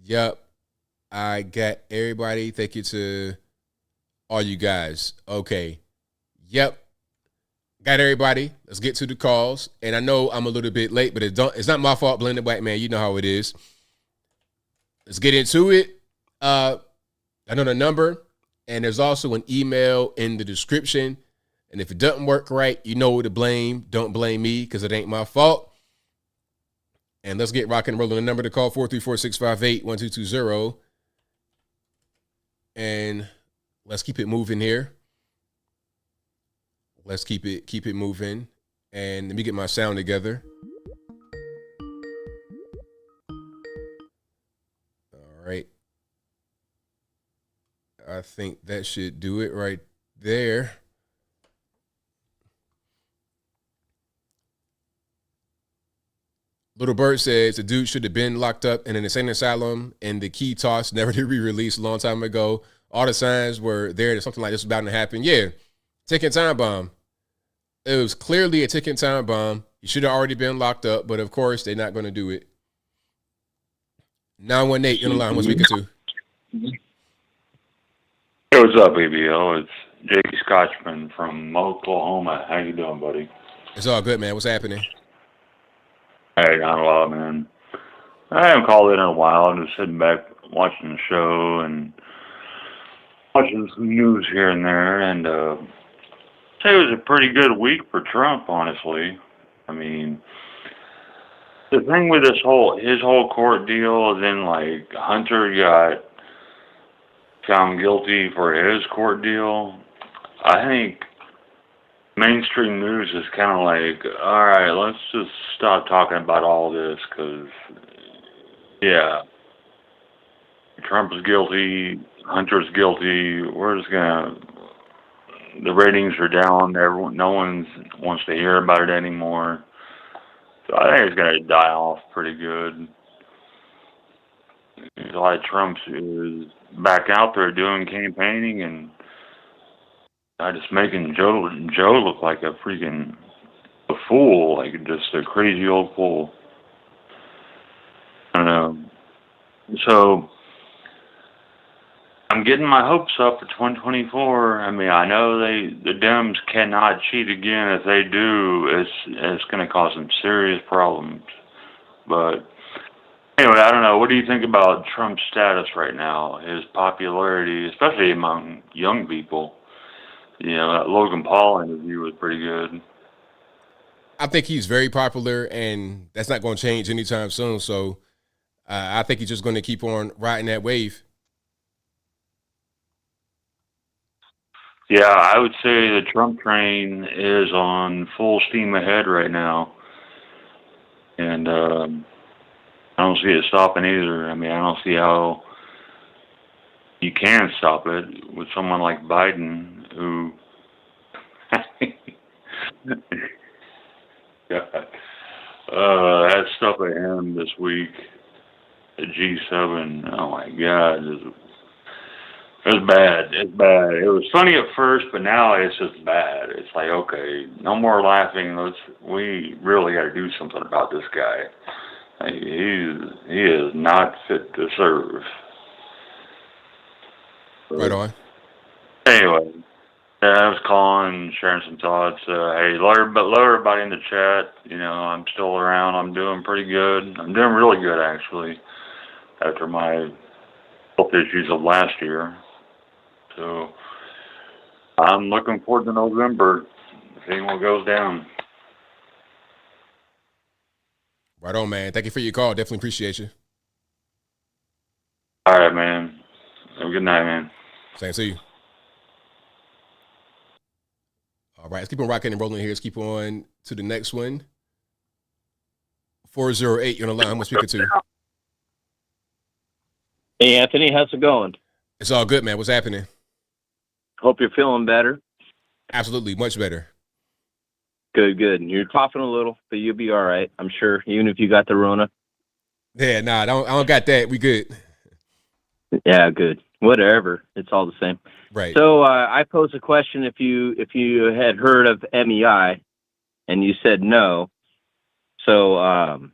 Yep. I got everybody. Thank you to all you guys. Okay. Yep. Got everybody. Let's get to the calls. And I know I'm a little bit late, but it's not my fault, Blended White Man. You know how it is. Let's get into it. I know the number, and there's also an email in the description. And if it doesn't work right, you know who to blame. Don't blame me because it ain't my fault. And let's get rock and rolling. The number to call, 434-658-1220. And let's keep it moving here. Let's keep it moving. And let me get my sound together. All right. I think that should do it right there. Little Bird says the dude should have been locked up in an insane asylum and the key tossed, never to be released a long time ago. all the signs were there that something like this was about to happen. Yeah, ticking time bomb. It was clearly a ticking time bomb. He should have already been locked up, but of course they're not going to do it. 918 in the line. What's speaking to? Hey, what's up, ABL? It's Jake Scotchman from Oklahoma. How you doing, buddy? It's all good, man. What's happening? Hey, not a lot, man. I haven't called in a while. I'm just sitting back watching the show and watching some news here and there. And say it was a pretty good week for Trump, honestly. I mean, the thing with his whole court deal is then like Hunter got found guilty for his court deal. I think mainstream news is kind of like, all right, let's just stop talking about all this because, yeah, Trump's guilty, Hunter's guilty. We're just gonna. The ratings are down. No one wants to hear about it anymore. So I think it's gonna die off pretty good. Like Trump is back out there doing campaigning and just making Joe look like a freaking fool, like just a crazy old fool. I don't know. So I'm getting my hopes up for 2024. I mean, I know the Dems cannot cheat again. If they do, it's going to cause some serious problems. But anyway, I don't know. What do you think about Trump's status right now? His popularity, especially among young people. You know, that Logan Paul interview was pretty good. I think he's very popular, and that's not going to change anytime soon. So I think he's just going to keep on riding that wave. Yeah, I would say the Trump train is on full steam ahead right now. And I don't see it stopping either. I mean, I don't see how you can stop it with someone like Biden who... God. That stuff at him this week at G7, oh my God, it's bad. It's bad. It was funny at first, but now it's just bad. It's like, okay, no more laughing. We really got to do something about this guy. Like, he is not fit to serve. Right on. Anyway, I was calling, sharing some thoughts. Hey, let everybody in the chat. You know, I'm still around. I'm doing pretty good. I'm doing really good, actually, after my health issues of last year. So I'm looking forward to November, seeing what goes down. Right on, man. Thank you for your call. Definitely appreciate you. All right, man. Have a good night, man. Same to you. All right, let's keep on rocking and rolling here. Let's keep on to the next one. 408, you're on the line. I'm speaking to. Hey, Anthony, how's it going? It's all good, man. What's happening? Hope you're feeling better. Absolutely, much better. Good, good. You're coughing a little, but you'll be all right, I'm sure, even if you got the Rona. Yeah, nah, I don't got that. We good. Yeah, good. Whatever. It's all the same. Right. So I posed a question if you had heard of MEI, and you said no. So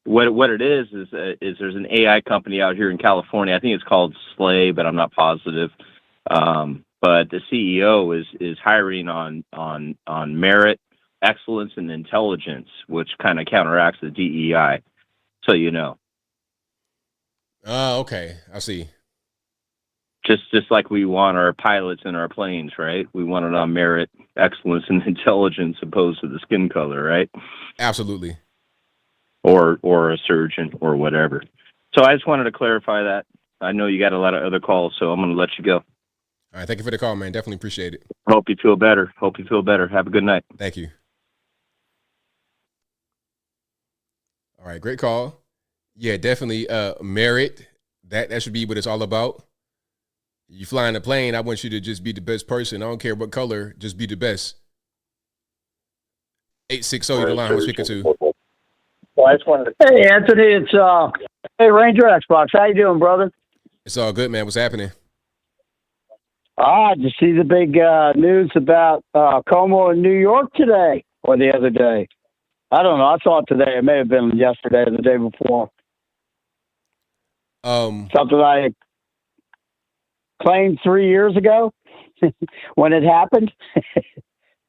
what it is there's an AI company out here in California. I think it's called Slay, but I'm not positive. But the CEO is hiring on merit, excellence, and intelligence, which kind of counteracts the DEI. So you know. Okay, I see. Just like we want our pilots in our planes, right? We want it on merit, excellence, and intelligence opposed to the skin color, right? Absolutely. Or a surgeon or whatever. So I just wanted to clarify that. I know you got a lot of other calls, so I'm going to let you go. All right, thank you for the call, man. Definitely appreciate it. Hope you feel better. Have a good night. Thank you. All right, great call. Yeah, definitely merit. That should be what it's all about. You flying a plane, I want you to just be the best person. I don't care what color, just be the best. 860, you're the line we're speaking to. Well, I just wanted to... Hey, Anthony, it's hey Ranger Xbox. How you doing, brother? It's all good, man. What's happening? Did you see the big news about Como in New York today or the other day? I don't know. I saw it today. It may have been yesterday or the day before. Something I claimed 3 years ago when it happened.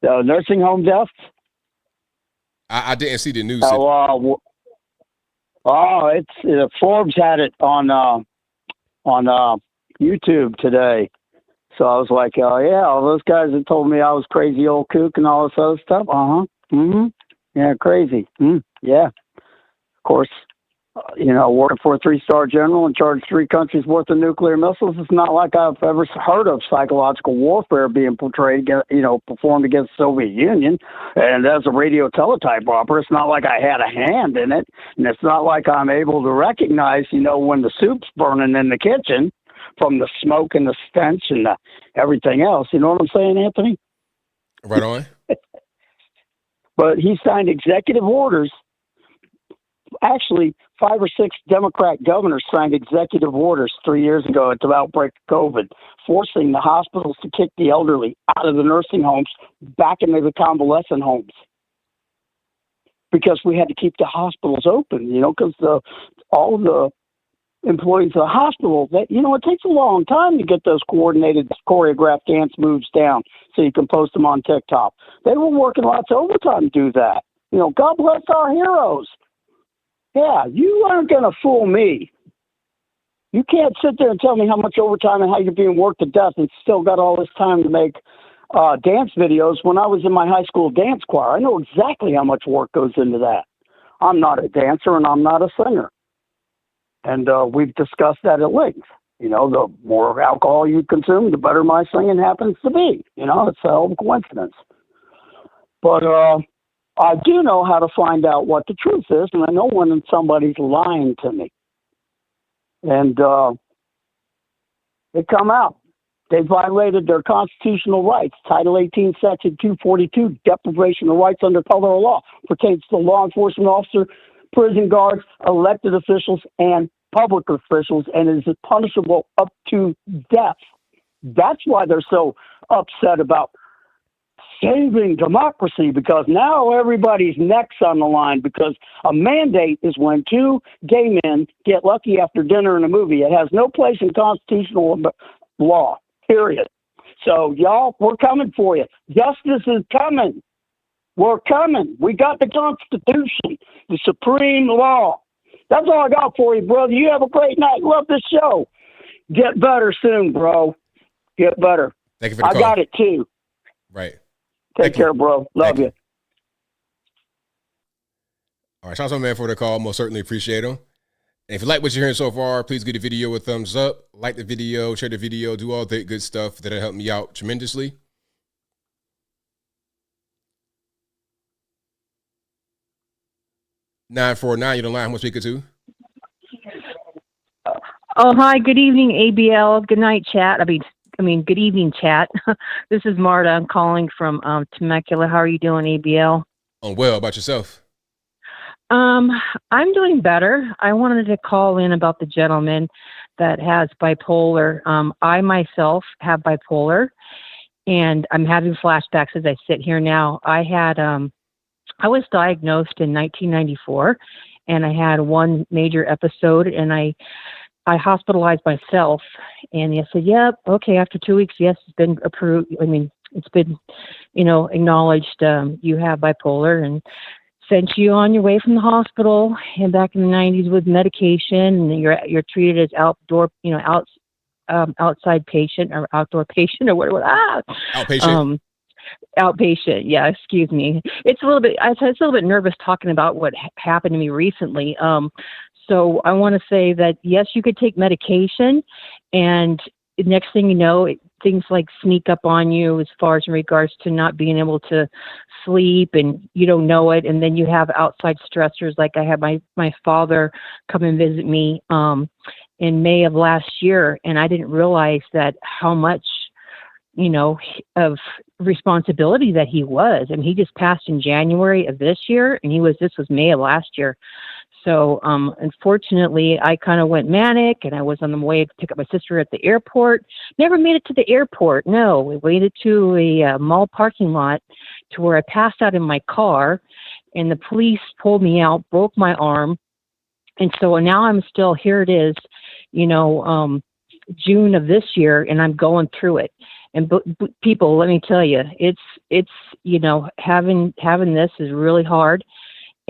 The nursing home deaths. I didn't see the news. It's Forbes had it on YouTube today. So I was like, oh yeah, all those guys that told me I was crazy old kook and all this other stuff. Yeah, crazy. Yeah. Of course, working for a 3-star general in charge of 3 countries worth of nuclear missiles, it's not like I've ever heard of psychological warfare being portrayed, performed against the Soviet Union. And as a radio teletype operator, it's not like I had a hand in it. And it's not like I'm able to recognize, when the soup's burning in the kitchen from the smoke and the stench and everything else. You know what I'm saying, Anthony? Right on. But he signed executive orders. Actually, 5 or 6 Democrat governors signed executive orders 3 years ago at the outbreak of COVID, forcing the hospitals to kick the elderly out of the nursing homes back into the convalescent homes. Because we had to keep the hospitals open, because all the employees of the hospital, it takes a long time to get those coordinated, choreographed dance moves down so you can post them on TikTok. They were working lots of overtime to do that. God bless our heroes. Yeah, you aren't going to fool me. You can't sit there and tell me how much overtime and how you're being worked to death and still got all this time to make dance videos. When I was in my high school dance choir, I know exactly how much work goes into that. I'm not a dancer and I'm not a singer. And we've discussed that at length. The more alcohol you consume, the better my singing happens to be. It's a hell of a coincidence. But I do know how to find out what the truth is, and I know when somebody's lying to me. And they come out. They violated their constitutional rights. Title 18, Section 242, deprivation of rights under color of law, pertains to law enforcement officer, prison guards, elected officials, and public officials, and is punishable up to death. That's why they're so upset about saving democracy, because now everybody's neck's on the line, because a mandate is when 2 gay men get lucky after dinner in a movie. It has no place in constitutional law, period. So, y'all, we're coming for you. Justice is coming. We're coming. We got the Constitution, the supreme law. That's all I got for you, brother. You have a great night. Love this show. Get better soon, bro. Get better. Thank you for the call. I got it, too. Right. Take care, bro. Love you. All right. Shout out to my man for the call. Most certainly appreciate him. And if you like what you're hearing so far, please give the video a thumbs up, like the video, share the video, do all that good stuff. That'll help me out tremendously. (949), you're the line. What's speaker to? Oh, hi. Good evening, ABL. Good night, chat. I mean, good evening, chat. This is Marta. I'm calling from Temecula. How are you doing, ABL? Oh, well. About yourself? I'm doing better. I wanted to call in about the gentleman that has bipolar. I myself have bipolar, and I'm having flashbacks as I sit here now. I was diagnosed in 1994, and I had one major episode, and I hospitalized myself, and they said, yep, okay, after 2 weeks, yes, it's been approved. I mean, it's been, acknowledged you have bipolar, and sent you on your way from the hospital, and back in the 90s with medication, and you're treated as outdoor, outside patient or outdoor patient or whatever. Outpatient. Outpatient. Yeah. Excuse me. It's a little bit nervous talking about what happened to me recently. So I want to say that, yes, you could take medication, and next thing you know, things like sneak up on you as far as in regards to not being able to sleep, and you don't know it. And then you have outside stressors. Like I had my father come and visit me in May of last year, and I didn't realize that how much, of responsibility that he was. And he just passed in January of this year, and this was May of last year. So unfortunately, I kind of went manic, and I was on the way to pick up my sister at the airport. Never made it to the airport. No, we waited to a mall parking lot to where I passed out in my car, and the police pulled me out, broke my arm. And so now I'm still, here it is, June of this year, and I'm going through it. And people, let me tell you, it's having this is really hard.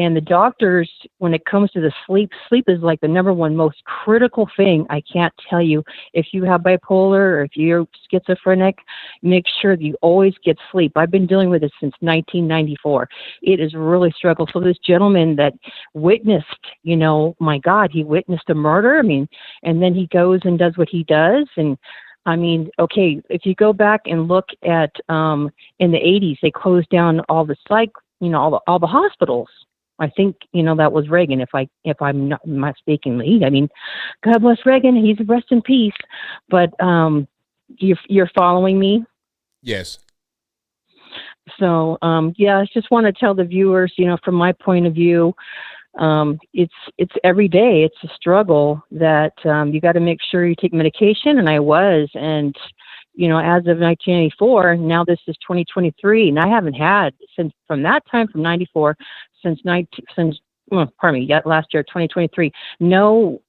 And the doctors, when it comes to the sleep is like the number one most critical thing. I can't tell you, if you have bipolar or if you're schizophrenic, make sure that you always get sleep. I've been dealing with this since 1994. It is really struggle. So this gentleman that witnessed, my God, he witnessed a murder. And then he goes and does what he does. And okay, if you go back and look at in the 80s, they closed down all the all the hospitals. I think, that was Reagan, if I'm not mistakenly. God bless Reagan. He's rest in peace. But you're following me? Yes. So, I just want to tell the viewers, from my point of view, it's every day. It's a struggle that you got to make sure you take medication. And I was. And, as of 1994, now this is 2023, and I haven't had from that time, from 94, last year, 2023, no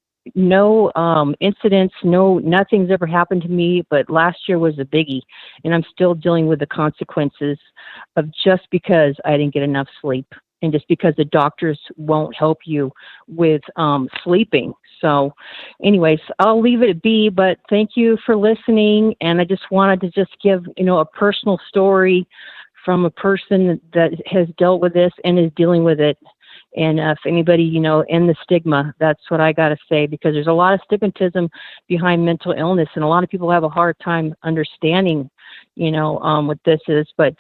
incidents, nothing's ever happened to me, but last year was a biggie, and I'm still dealing with the consequences of just because I didn't get enough sleep, and just because the doctors won't help you with sleeping. So anyways, I'll leave it be, but thank you for listening. And I just wanted to just give, a personal story from a person that has dealt with this and is dealing with it. And if anybody, in the stigma, that's what I got to say, because there's a lot of stigmatism behind mental illness, and a lot of people have a hard time understanding, what this is. But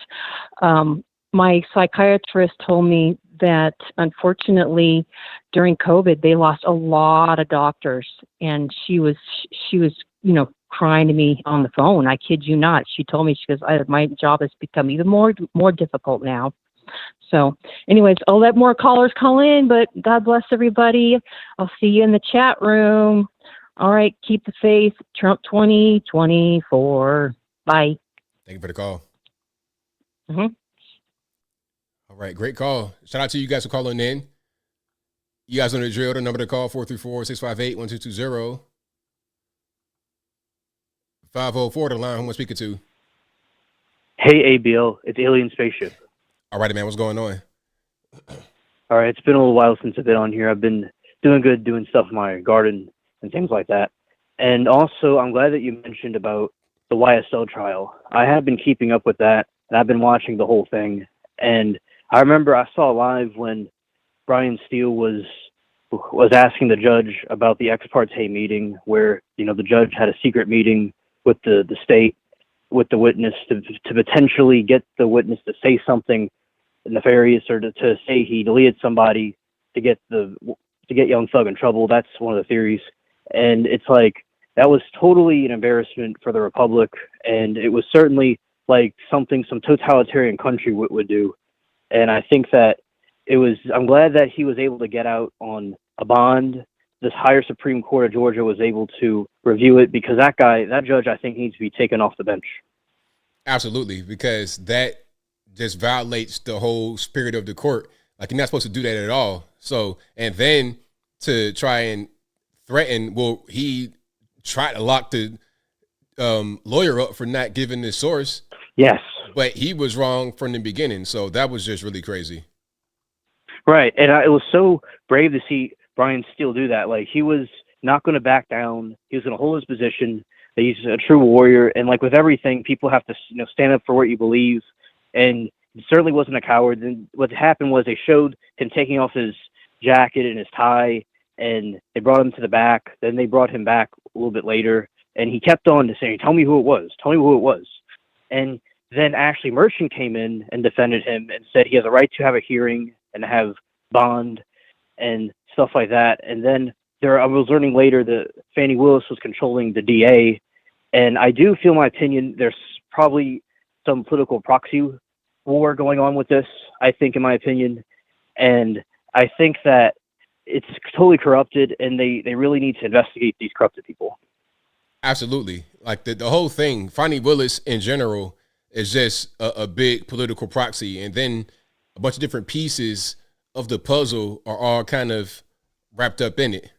my psychiatrist told me that unfortunately during COVID, they lost a lot of doctors, and she was, crying to me on the phone. I kid you not. She told me, she goes, my job has become even more difficult now. So anyways, I'll let more callers call in, but God bless everybody. I'll see you in the chat room. All right. Keep the faith. Trump 2024. Bye. Thank you for the call. Mm-hmm. All right. Great call. Shout out to you guys for calling in. You guys know the drill. The number to call, 434-658-1220. 504, the line. Who am I speaking to? Hey, ABL. It's Alien Spaceship. All right, man. What's going on? All right. It's been a little while since I've been on here. I've been doing good, doing stuff in my garden and things like that. And also, I'm glad that you mentioned about the YSL trial. I have been keeping up with that, and I've been watching the whole thing. And I remember I saw live when Brian Steele was asking the judge about the ex parte meeting, where, the judge had a secret meeting with the state, with the witness to potentially get the witness to say something nefarious, or to say he deleted somebody to get Young Thug in trouble. That's one of the theories. And it's like, that was totally an embarrassment for the Republic. And it was certainly like something some totalitarian country would do. And I think that I'm glad that he was able to get out on a bond. This higher Supreme Court of Georgia was able to review it, because that judge, I think, needs to be taken off the bench. Absolutely, because that just violates the whole spirit of the court. Like, you're not supposed to do that at all. So, and then to try and threaten, he tried to lock the lawyer up for not giving the source. Yes. But he was wrong from the beginning. So that was just really crazy. Right. And it was so brave to see Brian Steele do that. Like, he was not going to back down. He was going to hold his position. He's a true warrior. And like with everything, people have to, stand up for what you believe. And he certainly wasn't a coward. And what happened was they showed him taking off his jacket and his tie, and they brought him to the back. Then they brought him back a little bit later, and he kept on to saying, "Tell me who it was. Tell me who it was." And then Ashley Merchant came in and defended him and said he has a right to have a hearing and have bond and stuff like that. And then I was learning later that Fannie Willis was controlling the DA. And I do feel, my opinion, there's probably some political proxy war going on with this, I think, in my opinion. And I think that it's totally corrupted, and they really need to investigate these corrupted people. Absolutely. Like the whole thing, Fonnie Willis in general is just a big political proxy. And then a bunch of different pieces of the puzzle are all kind of wrapped up in it.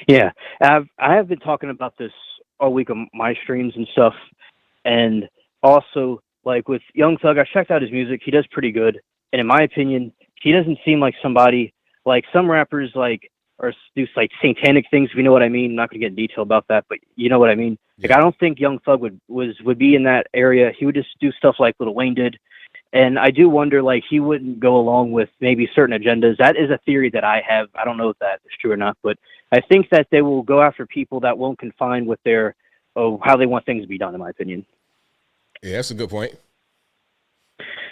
Yeah. I have been talking about this all week on my streams and stuff. And also, like with Young Thug, I checked out his music. He does pretty good. And in my opinion, he doesn't seem like somebody, like some rappers like, or do like satanic things, if you know what I mean. I'm not going to get in detail about that, but you know what I mean. Yeah. Like, I don't think Young Thug would be in that area. He would just do stuff like Lil Wayne did. And I do wonder, like, he wouldn't go along with maybe certain agendas. That is a theory that I have. I don't know if that is true or not, but I think that they will go after people that won't confine with their, how they want things to be done, in my opinion. Yeah, that's a good point.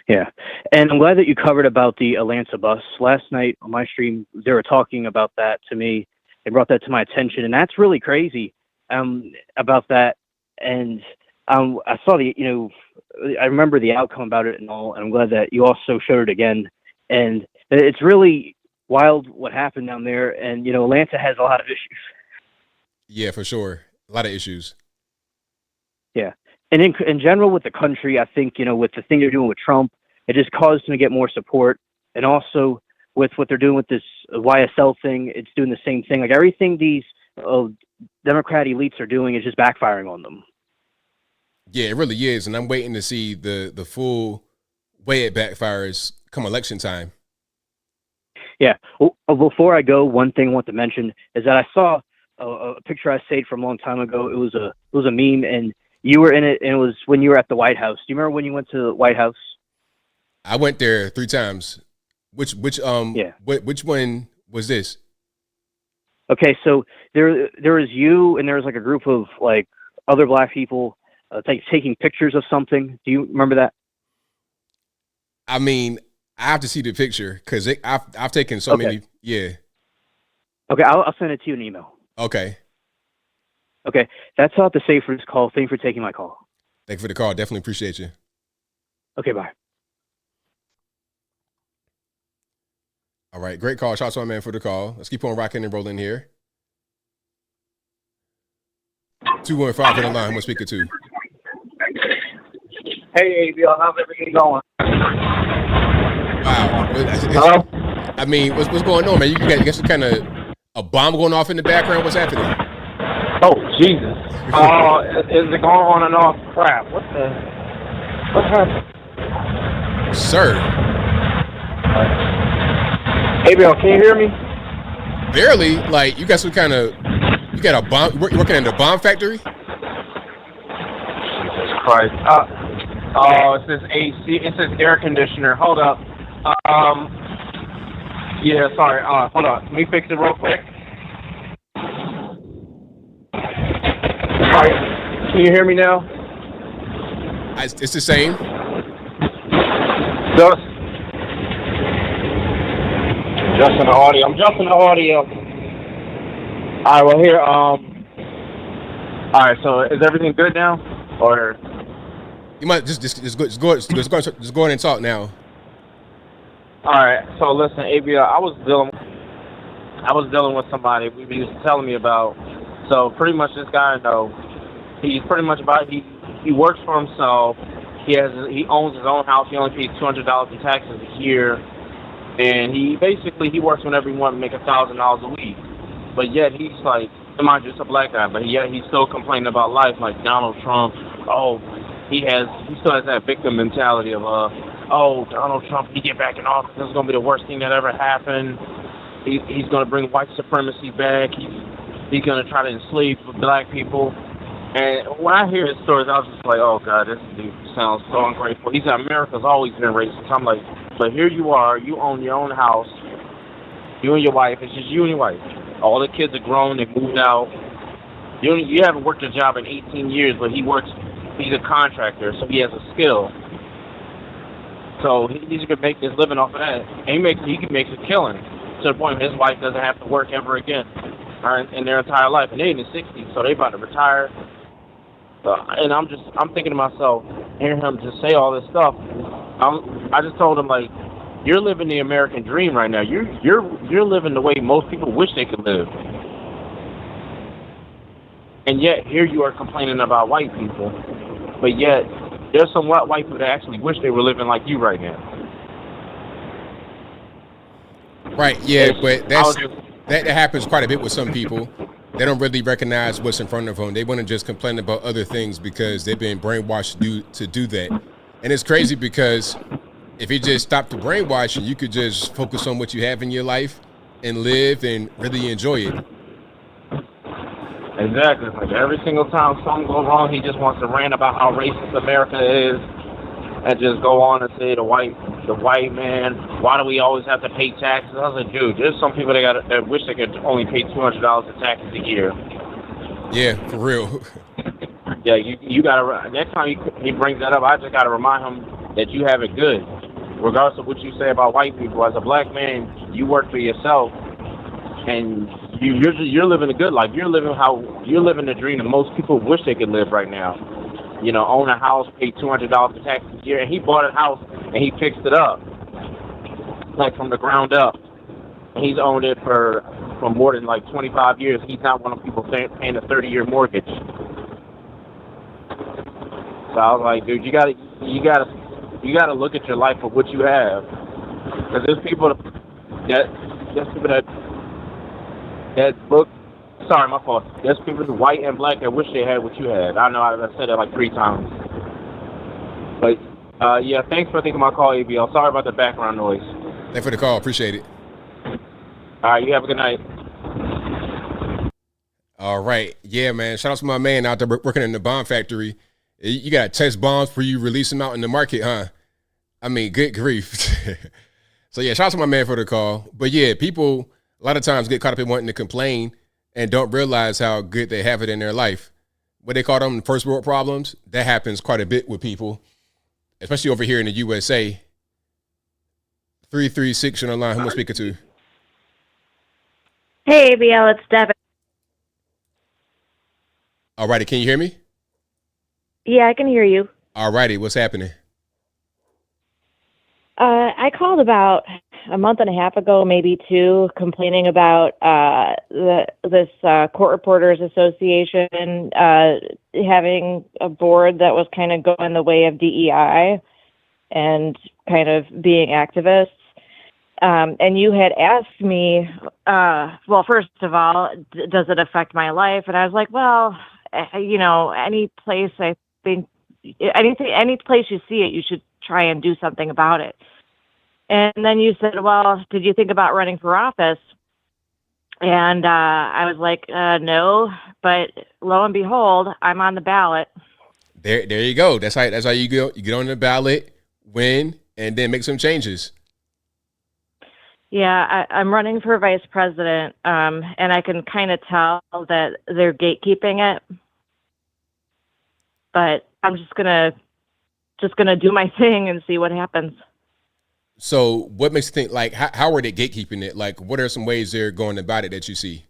Yeah. And I'm glad that you covered about the Atlanta bus. Last night on my stream, they were talking about that to me. They brought that to my attention, and that's really crazy about that. And I saw I remember the outcome about it and all, and I'm glad that you also showed it again. And it's really wild what happened down there. And, Atlanta has a lot of issues. Yeah, for sure. A lot of issues. Yeah. And in general with the country, I think, with the thing they're doing with Trump, it just caused him to get more support. And also with what they're doing with this YSL thing, it's doing the same thing. Like everything these Democrat elites are doing is just backfiring on them. Yeah, it really is. And I'm waiting to see the full way it backfires come election time. Yeah. Well, before I go, one thing I want to mention is that I saw a picture I saved from a long time ago. It was a meme, and you were in it, and it was when you were at the White House. Do you remember when you went to the White House? I went there 3 times. Which one was this? Okay, so there was you, and there was like a group of like other Black people taking pictures of something. Do you remember that? I mean, I have to see the picture because I've taken so many. Yeah. Okay, I'll send it to you in email. Okay. Okay, that's all I have to say for this call. Thank you for taking my call. Thank you for the call. Definitely appreciate you. Okay, bye. All right, great call. Shout out to my man for the call. Let's keep on rocking and rolling here. 215 in the line. I'm going to speak it to. Hey, ABL, how's everything going? Wow. Hello? I mean, what's going on, man? You got some kind of a bomb going off in the background. What's happening? Oh, Jesus. Is it going on and off? Crap. What happened? Sir. ABL, can you hear me? Barely. Like, you got some kind of, you got a bomb, working in the bomb factory? Jesus Christ. It says AC, it says air conditioner. Hold up. Yeah, sorry. Hold on. Let me fix it real quick. All right. Can you hear me now? It's the same. Adjusting the audio. I'm adjusting the audio. All right. Well, here. All right. So, is everything good now, or? You might just go ahead and talk now. All right. So listen, ABL, I was dealing with somebody he was telling me about. So pretty much this guy I know, he's pretty much he works for himself. He owns his own house. He only pays $200 in taxes a year, and he works whenever he wants to make $1,000 a week. But yet he's like, mind you, just a Black guy, but yet he's still complaining about life like Donald Trump. He still has that victim mentality of Donald Trump, he get back in office, this is gonna be the worst thing that ever happened. He's gonna bring white supremacy back. He's gonna try to enslave Black people. And when I hear his stories, I was just like, oh God, this dude sounds so ungrateful. He said America's always been racist. I'm like, but here you are, you own your own house, you and your wife. It's just you and your wife. All the kids are grown, they moved out. You haven't worked a job in 18 years, but he works. He's a contractor, so he has a skill. So he can make his living off of that. And he can make a killing to the point where his wife doesn't have to work ever again in their entire life. And they're in their 60s, so they're about to retire. And I'm thinking to myself, hearing him just say all this stuff, I just told him, like, You're living the American dream right now. You're living the way most people wish they could live. And yet here you are complaining about white people, but yet there's some white people that actually wish they were living like you right now. Right, yeah, but that happens quite a bit with some people. They don't really recognize what's in front of them. They want to just complain about other things because they've been brainwashed to do that. And it's crazy because if you just stop the brainwashing, you could just focus on what you have in your life and live and really enjoy it. Exactly. Like every single time something goes wrong, he just wants to rant about how racist America is and just go on and say the white man, why do we always have to pay taxes? I was like, dude, there's some people that wish they could only pay $200 in taxes a year. Yeah, for real. Yeah, you gotta, next time he brings that up, I just gotta remind him that you have it good. Regardless of what you say about white people, as a black man, you work for yourself and you're living a good life. You're living the dream that most people wish they could live right now. You know, own a house, pay $200 in taxes a year, and he bought a house and he fixed it up, like from the ground up. And he's owned it for more than like 25 years. He's not one of the people paying a 30-year mortgage. So I was like, dude, you gotta look at your life for what you have, because there's people that look. Sorry, my fault. There's people white and black that wish they had what you had. I know I said that like 3 times. But yeah, thanks for taking my call, ABL. Sorry about the background noise. Thanks for the call. Appreciate it. All right, you have a good night. All right. Yeah, man. Shout out to my man out there working in the bomb factory. You got to test bombs before you release them out in the market, huh? I mean, good grief. So yeah, shout out to my man for the call. But yeah, people a lot of times get caught up in wanting to complain and don't realize how good they have it in their life. What they call them first world problems, that happens quite a bit with people, especially over here in the USA. 336 on the line. Who am I speaking to? Hey, ABL, it's Devin. All righty, can you hear me? Yeah, I can hear you. All righty, what's happening? I called about a month and a half ago, maybe 2, complaining about this Court Reporters Association having a board that was kind of going the way of DEI and kind of being activists. And you had asked me, well, first of all, does it affect my life? And I was like, well, you know, any place I think, any place you see it, you should try and do something about it. And then you said, well, did you think about running for office? And I was like, no, but lo and behold, I'm on the ballot. There you go. That's how you go. You get on the ballot, win, and then make some changes. Yeah, I'm running for vice president, and I can kind of tell that they're gatekeeping it. But I'm just gonna do my thing and see what happens. So what makes you think, like, how are they gatekeeping it? Like, what are some ways they're going about it that you see?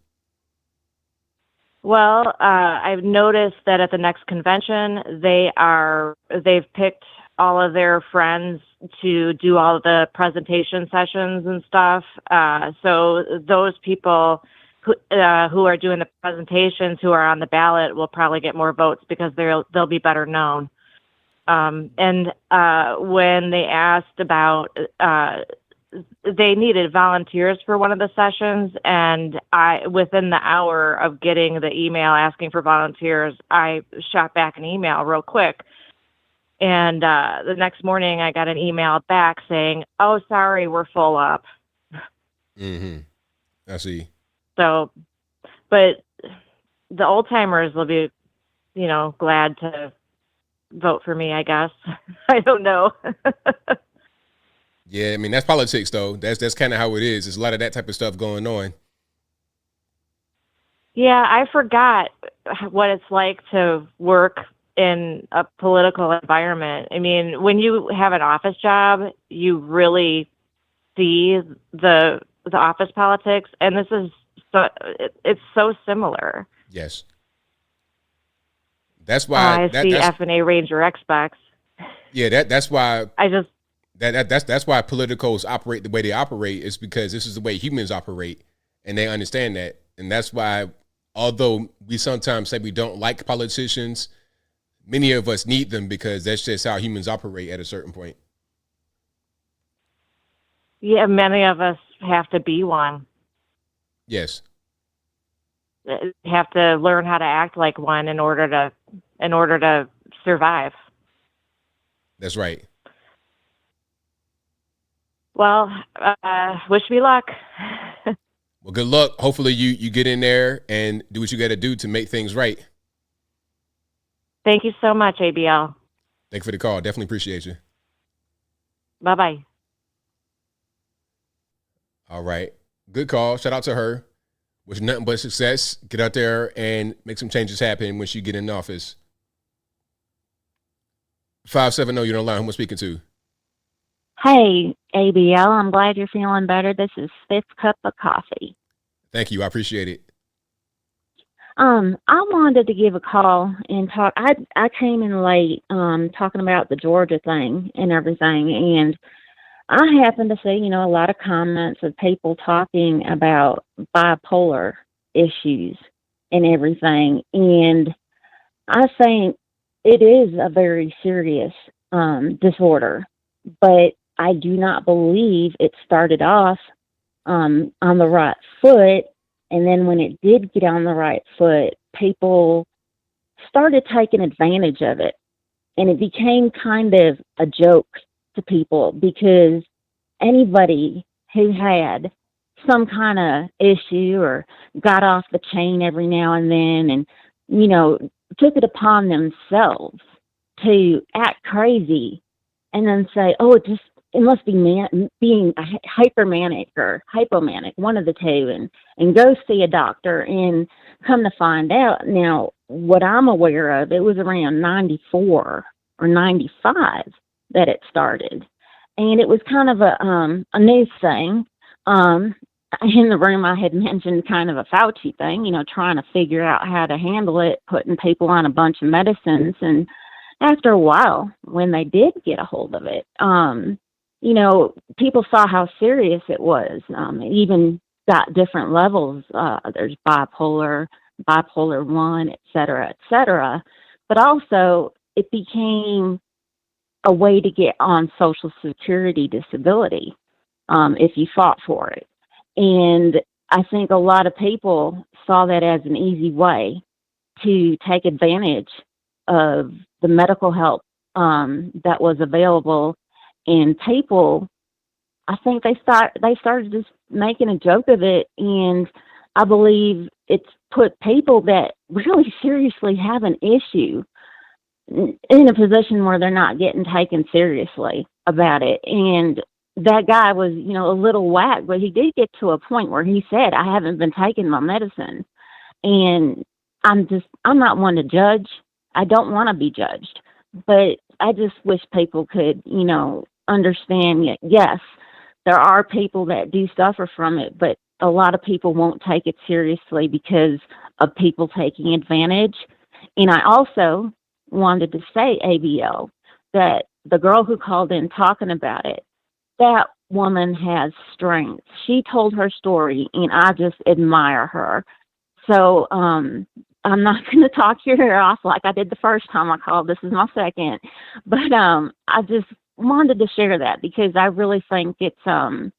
Well, I've noticed that at the next convention, they've picked all of their friends to do all of the presentation sessions and stuff. So those people who are doing the presentations, who are on the ballot, will probably get more votes because they'll be better known. And when they asked about, they needed volunteers for one of the sessions, and within the hour of getting the email asking for volunteers, I shot back an email real quick. And the next morning, I got an email back saying, "Oh, sorry, we're full up." Mm-hmm. I see. So, but the old timers will be, glad to vote for me, I guess. I don't know. Yeah, I mean, that's politics, though. That's kind of how it is. There's a lot of that type of stuff going on. Yeah, I forgot what it's like to work in a political environment. I mean, when you have an office job, you really see the office politics, and it's so similar. Yes. That's why I see F&A Ranger X-Specs. Yeah, that's why That's why politicals operate the way they operate, is because this is the way humans operate, and they understand that. And that's why, although we sometimes say we don't like politicians, many of us need them, because that's just how humans operate at a certain point. Yeah, many of us have to be one. Yes. Have to learn how to act like one in order to survive. That's right. Well, wish me luck. Well, good luck. Hopefully you get in there and do what you got to do to make things right. Thank you so much, ABL. Thank you for the call. Definitely appreciate you. Bye-bye. All right. Good call. Shout out to her. Wish nothing but success. Get out there and make some changes happen when she get in office. 570, you're on the line. Who am I speaking to? Hey, ABL, I'm glad you're feeling better. This is Fifth Cup of Coffee. Thank you. I appreciate it. I wanted to give a call and talk. I came in late talking about the Georgia thing and everything, and I happened to see, a lot of comments of people talking about bipolar issues and everything, and I think it is a very serious disorder, but I do not believe it started off on the right foot. And then when it did get on the right foot, people started taking advantage of it. And it became kind of a joke to people, because anybody who had some kind of issue or got off the chain every now and then and, took it upon themselves to act crazy and then say, oh, it must be being hypermanic or hypomanic, one of the two, and go see a doctor, and come to find out. Now, what I'm aware of, it was around 94 or 95 that it started. And it was kind of a news thing. In the room, I had mentioned kind of a Fauci thing, trying to figure out how to handle it, putting people on a bunch of medicines. And after a while, when they did get a hold of it, people saw how serious it was. It even got different levels. There's bipolar 1, et cetera. But also, it became a way to get on Social Security disability if you fought for it. And I think a lot of people saw that as an easy way to take advantage of the medical help that was available. And people, I think they started just making a joke of it. And I believe it's put people that really seriously have an issue in a position where they're not getting taken seriously about it. And that guy was, a little whack, but he did get to a point where he said, I haven't been taking my medicine. And I'm not one to judge. I don't want to be judged, but I just wish people could, understand, yes, there are people that do suffer from it, but a lot of people won't take it seriously because of people taking advantage. And I also wanted to say, ABL, that the girl who called in talking about it, that woman has strength. She told her story, and I just admire her. So I'm not going to talk your ear off like I did the first time I called. This is my second. But I just wanted to share that because I really think it's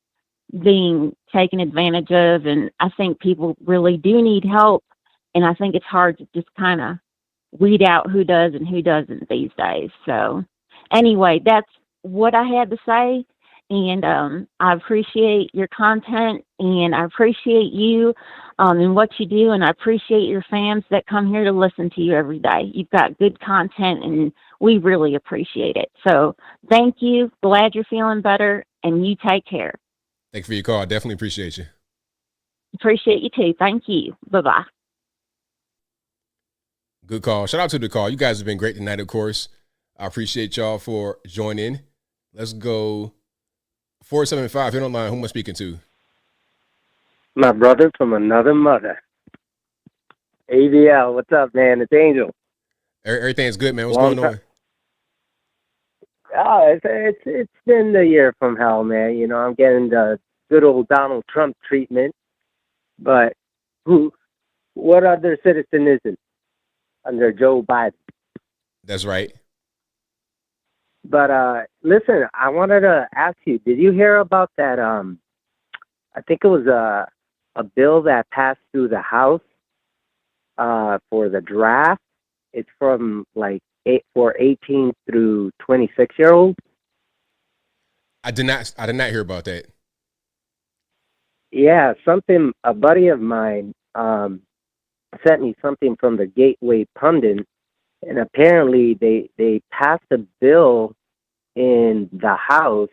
being taken advantage of, and I think people really do need help. And I think it's hard to just kind of weed out who does and who doesn't these days. So anyway, that's what I had to say. And I appreciate your content, and I appreciate you and what you do, and I appreciate your fans that come here to listen to you every day. You've got good content, and we really appreciate it. So thank you. Glad you're feeling better, and you take care. Thank you for your call. Definitely appreciate you. Appreciate you too. Thank you. Bye-bye. Good call. Shout out to the call. You guys have been great tonight, of course. I appreciate y'all for joining. Let's go. 475, you're online. Who am I speaking to? My brother from another mother. ABL, what's up, man? It's Angel. Everything's good, man. What's going on? Oh, it's been the year from hell, man. You know, I'm getting the good old Donald Trump treatment, but what other citizen isn't under Joe Biden? That's right. But listen, I wanted to ask you, did you hear about that? I think it was a bill that passed through the House for the draft. It's from like for 18 through 26-year-olds. I did not hear about that. Yeah, a buddy of mine sent me something from the Gateway Pundit, and apparently they passed a bill in the House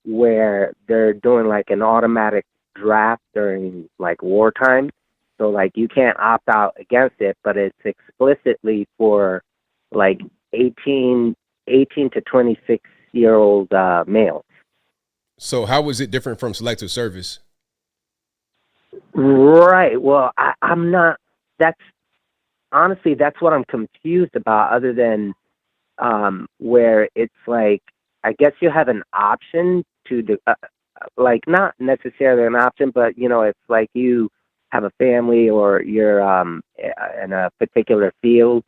where they're doing like an automatic draft during like wartime. So like you can't opt out against it, but it's explicitly for like 18 to 26-year-old males. So how was it different from selective service? Right. Well, I'm not. That's honestly what I'm confused about. Other than where it's like, I guess you have an option to do, like not necessarily an option, but you know, it's like you have a family or you're in a particular field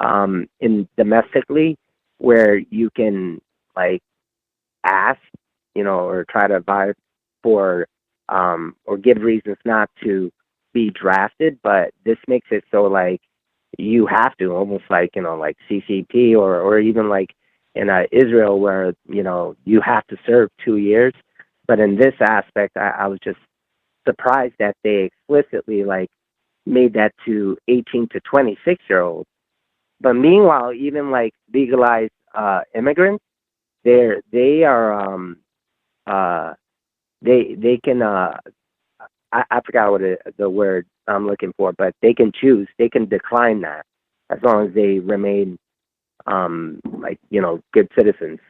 in domestically where you can like ask, you know, or try to vie for or give reasons not to be drafted, but this makes it so like you have to, almost like, you know, like CCP or even like in Israel where, you know, you have to serve 2 years. But in this aspect, I was just surprised that they explicitly like made that to 18 to 26-year-olds. But meanwhile, even like legalized immigrants, they can I forgot what the word I'm looking for, but they can choose, they can decline that as long as they remain like, you know, good citizens.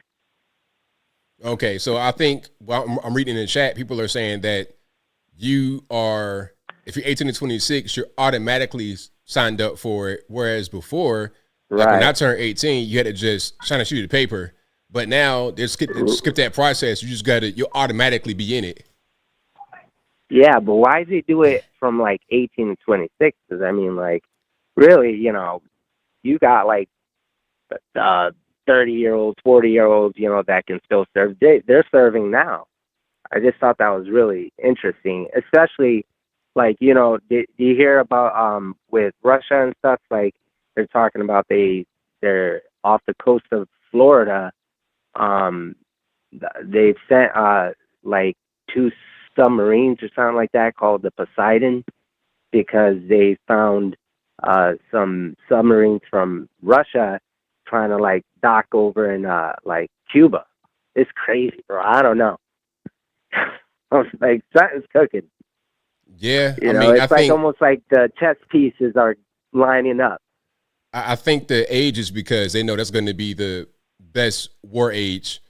Okay, so I think I'm reading in the chat, people are saying that you are, if you're 18 to 26, you're automatically signed up for it, whereas before, like when I turned 18, you had to just sign a sheet of paper. But now they skip that process. You'll automatically be in it. Yeah, but why does he do it from like 18 to 26? Because I mean, like, really, you know, you got like 30-year-olds, 40-year-olds, you know, that can still serve. They're serving now. I just thought that was really interesting, especially like, you know, do you hear about with Russia and stuff? Like they're talking about they're off the coast of Florida. They've sent like 2 submarines or something like that called the Poseidon because they found some submarines from Russia trying to like dock over in like Cuba. It's crazy, bro. I don't know. I was like, something's cooking. Yeah, you know, it's like almost like the chess pieces are lining up. I think the age is because they know that's going to be the best war age.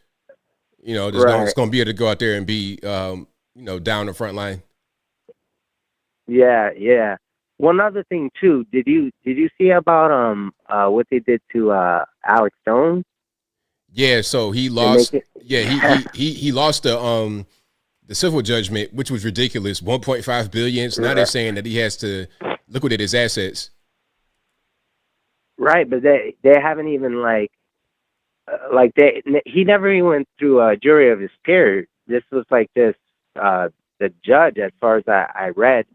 You know, it's going to be able to go out there and be, you know, down the front line. Yeah, yeah. One other thing too, did you see about what they did to Alex Jones? Yeah, so he lost. He lost the civil judgment, which was ridiculous, 1.5 billion. So now they're saying that he has to liquidate his assets. Right, but they haven't even he never even went through a jury of his peers. This was like this the judge, as far as I read,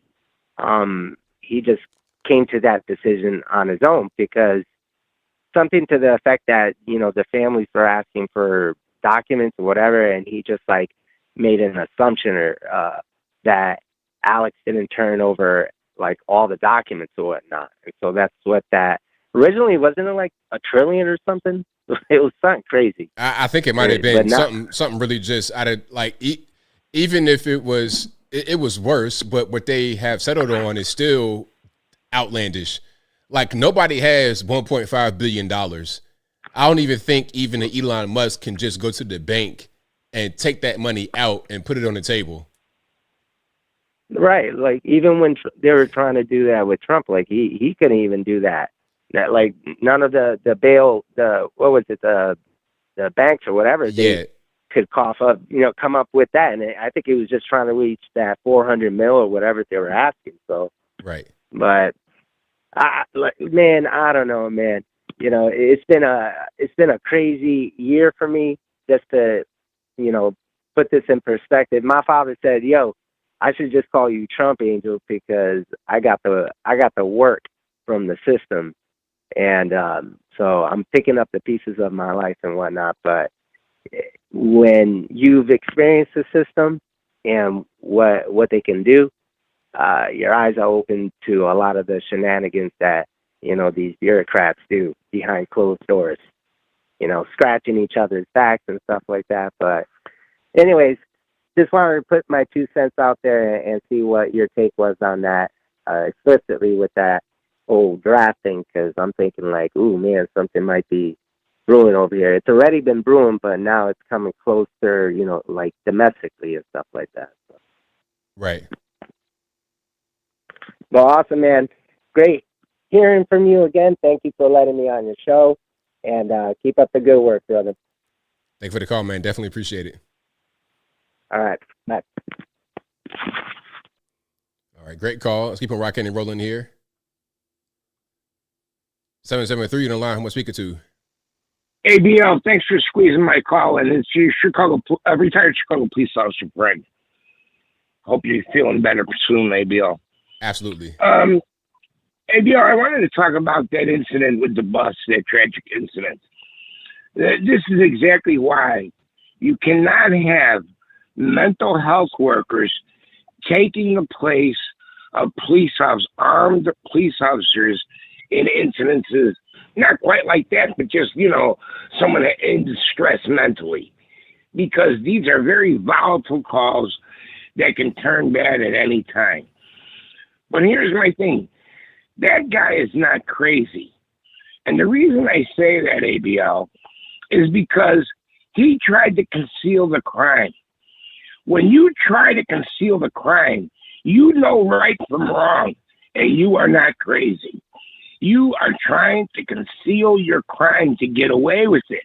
he just came to that decision on his own because something to the effect that, you know, the families were asking for documents or whatever, and he just like made an assumption or that Alex didn't turn over like all the documents or whatnot. And so that's what that originally, wasn't it like $1 trillion or something? It was something crazy. I think it might have been something really just out of like, even if it was worse, but what they have settled on is still outlandish. Like nobody has $1.5 billion. I don't even think even Elon Musk can just go to the bank and take that money out and put it on the table. Right. Like even when they were trying to do that with Trump, like he couldn't even do that. That like none of the bail, what was it? the banks or whatever, they could cough up, come up with that. And I think it was just trying to reach that 400 mil or whatever they were asking. So, right. But man, I don't know, man. It's been a crazy year for me. Just to, put this in perspective. My father said, "Yo, I should just call you Trump Angel because I got the work from the system." And so I'm picking up the pieces of my life and whatnot. But when you've experienced the system and what they can do, your eyes are open to a lot of the shenanigans that, these bureaucrats do behind closed doors, scratching each other's backs and stuff like that. But anyways, just wanted to put my 2 cents out there and see what your take was on that, explicitly with that whole draft thing, because I'm thinking like, ooh, man, something might be brewing over here. It's already been brewing, but now it's coming closer, like domestically and stuff like that. So. Right. Well, awesome, man. Great hearing from you again. Thank you for letting me on your show, and keep up the good work, brother. Thank you for the call, man. Definitely appreciate it. All right. Bye. All right. Great call. Let's keep on rocking and rolling here. 773 on the line. Who am I speaking to? ABL, thanks for squeezing my call in. It's your retired Chicago police officer friend. Hope you're feeling better soon, ABL. Absolutely. ABL, I wanted to talk about that incident with the bus, that tragic incident. This is exactly why you cannot have mental health workers taking the place of armed police officers in incidences, not quite like that, but just, someone in distress mentally. Because these are very volatile calls that can turn bad at any time. But here's my thing. That guy is not crazy. And the reason I say that, ABL, is because he tried to conceal the crime. When you try to conceal the crime, you know right from wrong, and you are not crazy. You are trying to conceal your crime to get away with it,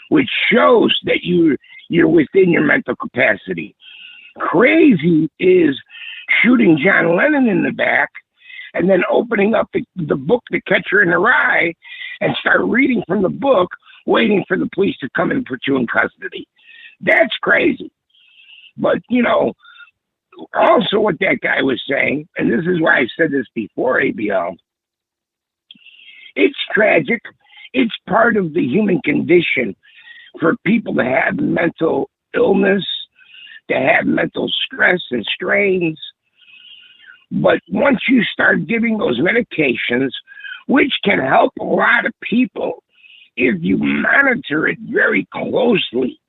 which shows that you're within your mental capacity. Crazy is shooting John Lennon in the back and then opening up the book, The Catcher in the Rye, and start reading from the book, waiting for the police to come and put you in custody. That's crazy. But, also what that guy was saying, and this is why I said this before, ABL, it's tragic. It's part of the human condition for people to have mental illness, to have mental stress and strains. But once you start giving those medications, which can help a lot of people if you monitor it very closely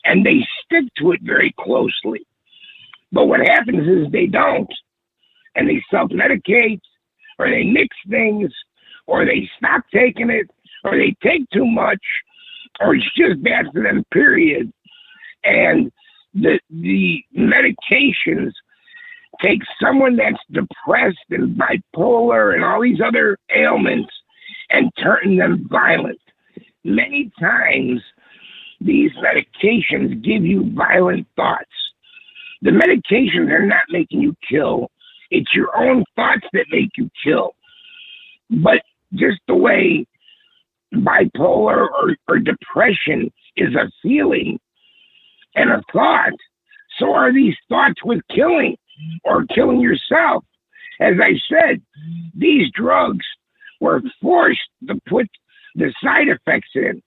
and they stick to it very closely. But what happens is they don't, and they self-medicate, or they mix things, or they stop taking it, or they take too much, or it's just bad for them, period. And the medications take someone that's depressed and bipolar and all these other ailments and turn them violent. Many times, these medications give you violent thoughts. The medications are not making you kill. It's your own thoughts that make you kill. But just the way bipolar or depression is a feeling and a thought, so are these thoughts with killing or killing yourself. As I said, these drugs were forced to put the side effects in,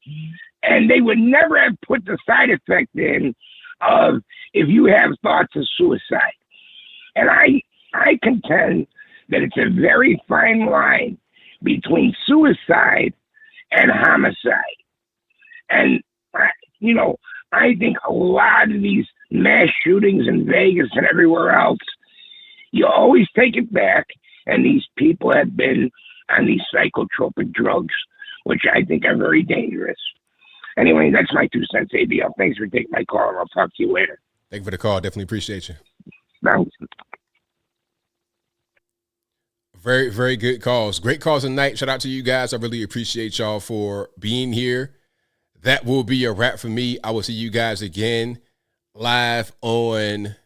and they would never have put the side effect in of if you have thoughts of suicide. And I contend that it's a very fine line between suicide and homicide. And, I think a lot of these mass shootings in Vegas and everywhere else, you always take it back, and these people have been on these psychotropic drugs, which I think are very dangerous. Anyway, that's my 2 cents, ABL. Thanks for taking my call, and I'll talk to you later. Thank you for the call. Definitely appreciate you. Thanks. Very, very good calls. Great calls tonight. Shout out to you guys. I really appreciate y'all for being here. that will be a wrap for me. I will see you guys again live on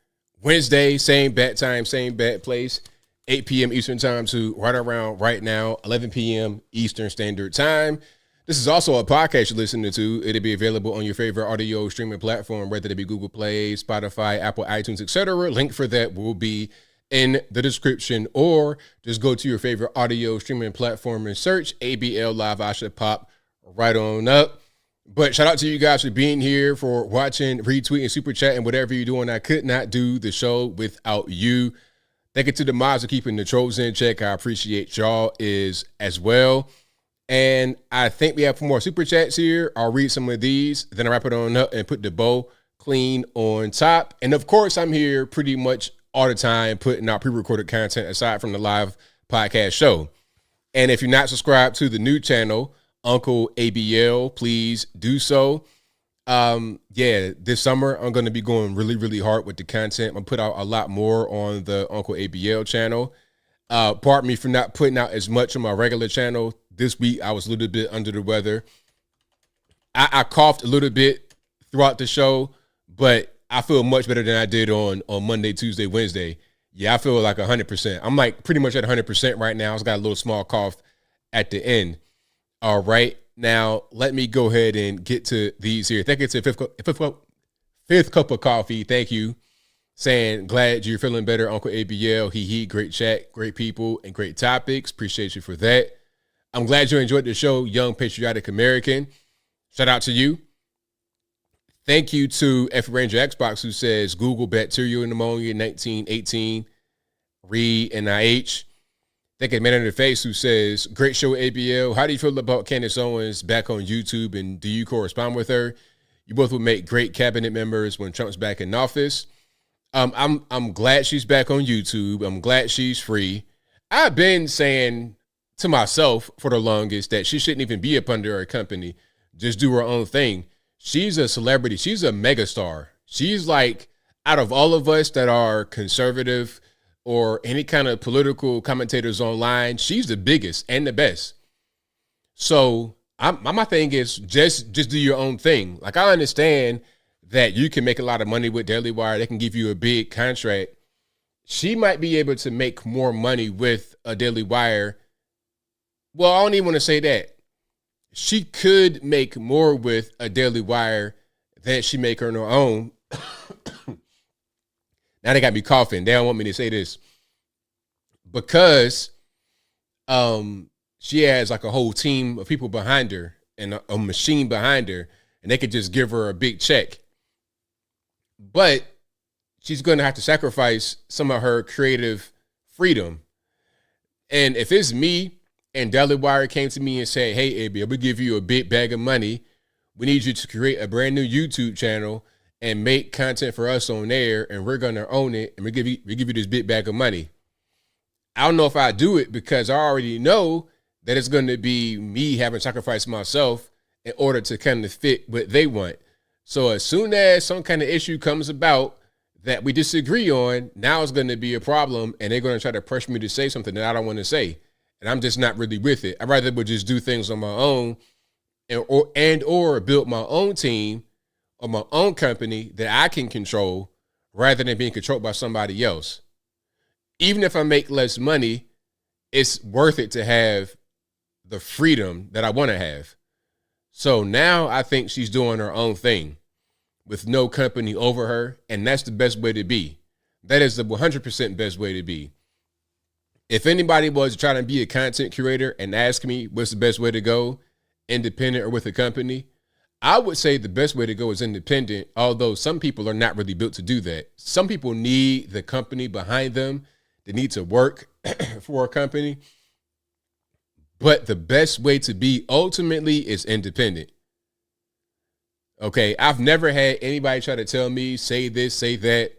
Wednesday, same bat time, same bat place, 8 p.m. Eastern time to right around right now, 11 p.m. Eastern Standard Time. This is also a podcast you're listening to. It'll be available on your favorite audio streaming platform, whether it be Google Play, Spotify, Apple, iTunes, etc. Link for that will be in the description, or just go to your favorite audio streaming platform and search ABL Live. I should pop right on up. But shout out to you guys for being here, for watching, retweeting, super chatting, whatever you're doing. I could not do the show without you. Thank you to the mods for keeping the trolls in check. I appreciate y'all as well. And I think we have 4 more super chats here. I'll read some of these, then I'll wrap it on up and put the bow clean on top. And of course, I'm here pretty much all the time putting out pre-recorded content aside from the live podcast show. And if you're not subscribed to the new channel, Uncle ABL, please do so. This summer I'm going to be going really, really hard with the content. I'm going to put out a lot more on the Uncle ABL channel. Pardon me for not putting out as much on my regular channel. This week, I was a little bit under the weather. I coughed a little bit throughout the show, but I feel much better than I did on Monday, Tuesday, Wednesday. Yeah, I feel like 100%. I'm like pretty much at 100% right now. I just got a little small cough at the end. All right. Now, let me go ahead and get to these here. Thank you to fifth cup of coffee. Thank you. Saying, glad you're feeling better, Uncle ABL. Great chat, great people, and great topics. Appreciate you for that. I'm glad you enjoyed the show, Young Patriotic American. Shout out to you. Thank you to F Ranger Xbox, who says Google bacterial pneumonia 1918, Reed NIH. Thank you, Man in the Face, who says, great show, ABL. How do you feel about Candace Owens back on YouTube, and do you correspond with her? You both will make great cabinet members when Trump's back in office. I'm glad she's back on YouTube. I'm glad she's free. I've been saying to myself for the longest that she shouldn't even be up under her company. Just do her own thing. She's a celebrity. She's a megastar. She's like, out of all of us that are conservative or any kind of political commentators online, she's the biggest and the best. So my thing is just do your own thing. Like, I understand that you can make a lot of money with Daily Wire. They can give you a big contract. She might be able to make more money with a Daily Wire. Well, I don't even want to say that. She could make more with a Daily Wire than she make on her own. Now they got me coughing. They don't want me to say this. Because she has like a whole team of people behind her and a machine behind her, and they could just give her a big check. But she's going to have to sacrifice some of her creative freedom. And if it's me, and Daily Wire came to me and said, hey, AB, we'll give you a big bag of money. We need you to create a brand new YouTube channel and make content for us on there, and we're going to own it, and we give you this big bag of money. I don't know if I do it, because I already know that it's going to be me having sacrificed myself in order to kind of fit what they want. So as soon as some kind of issue comes about that we disagree on, now it's going to be a problem, and they're going to try to pressure me to say something that I don't want to say. And I'm just not really with it. I'd rather just do things on my own or build my own team or my own company that I can control, rather than being controlled by somebody else. Even if I make less money, it's worth it to have the freedom that I want to have. So now I think she's doing her own thing with no company over her. And that's the best way to be. That is the 100% best way to be. If anybody was trying to be a content curator and ask me what's the best way to go, independent or with a company, I would say the best way to go is independent, although some people are not really built to do that. Some people need the company behind them. They need to work for a company. But the best way to be ultimately is independent. Okay, I've never had anybody try to tell me, say this, say that.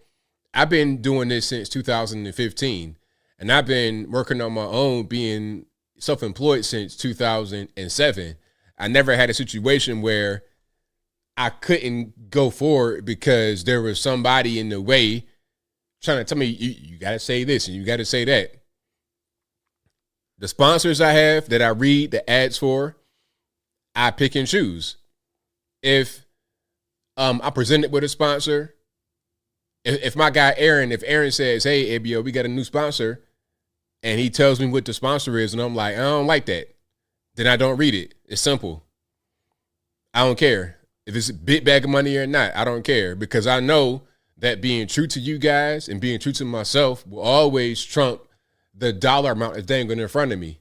I've been doing this since 2015. And I've been working on my own, being self-employed since 2007. I never had a situation where I couldn't go forward because there was somebody in the way trying to tell me, you got to say this and you got to say that. The sponsors I have that I read the ads for, I pick and choose. if I presented with a sponsor, if my guy Aaron, if Aaron says, hey, ABL, we got a new sponsor, and he tells me what the sponsor is, and I'm like, I don't like that, then I don't read it. It's simple. I don't care. If it's a big bag of money or not, I don't care, because I know that being true to you guys and being true to myself will always trump the dollar amount that's dangling in front of me.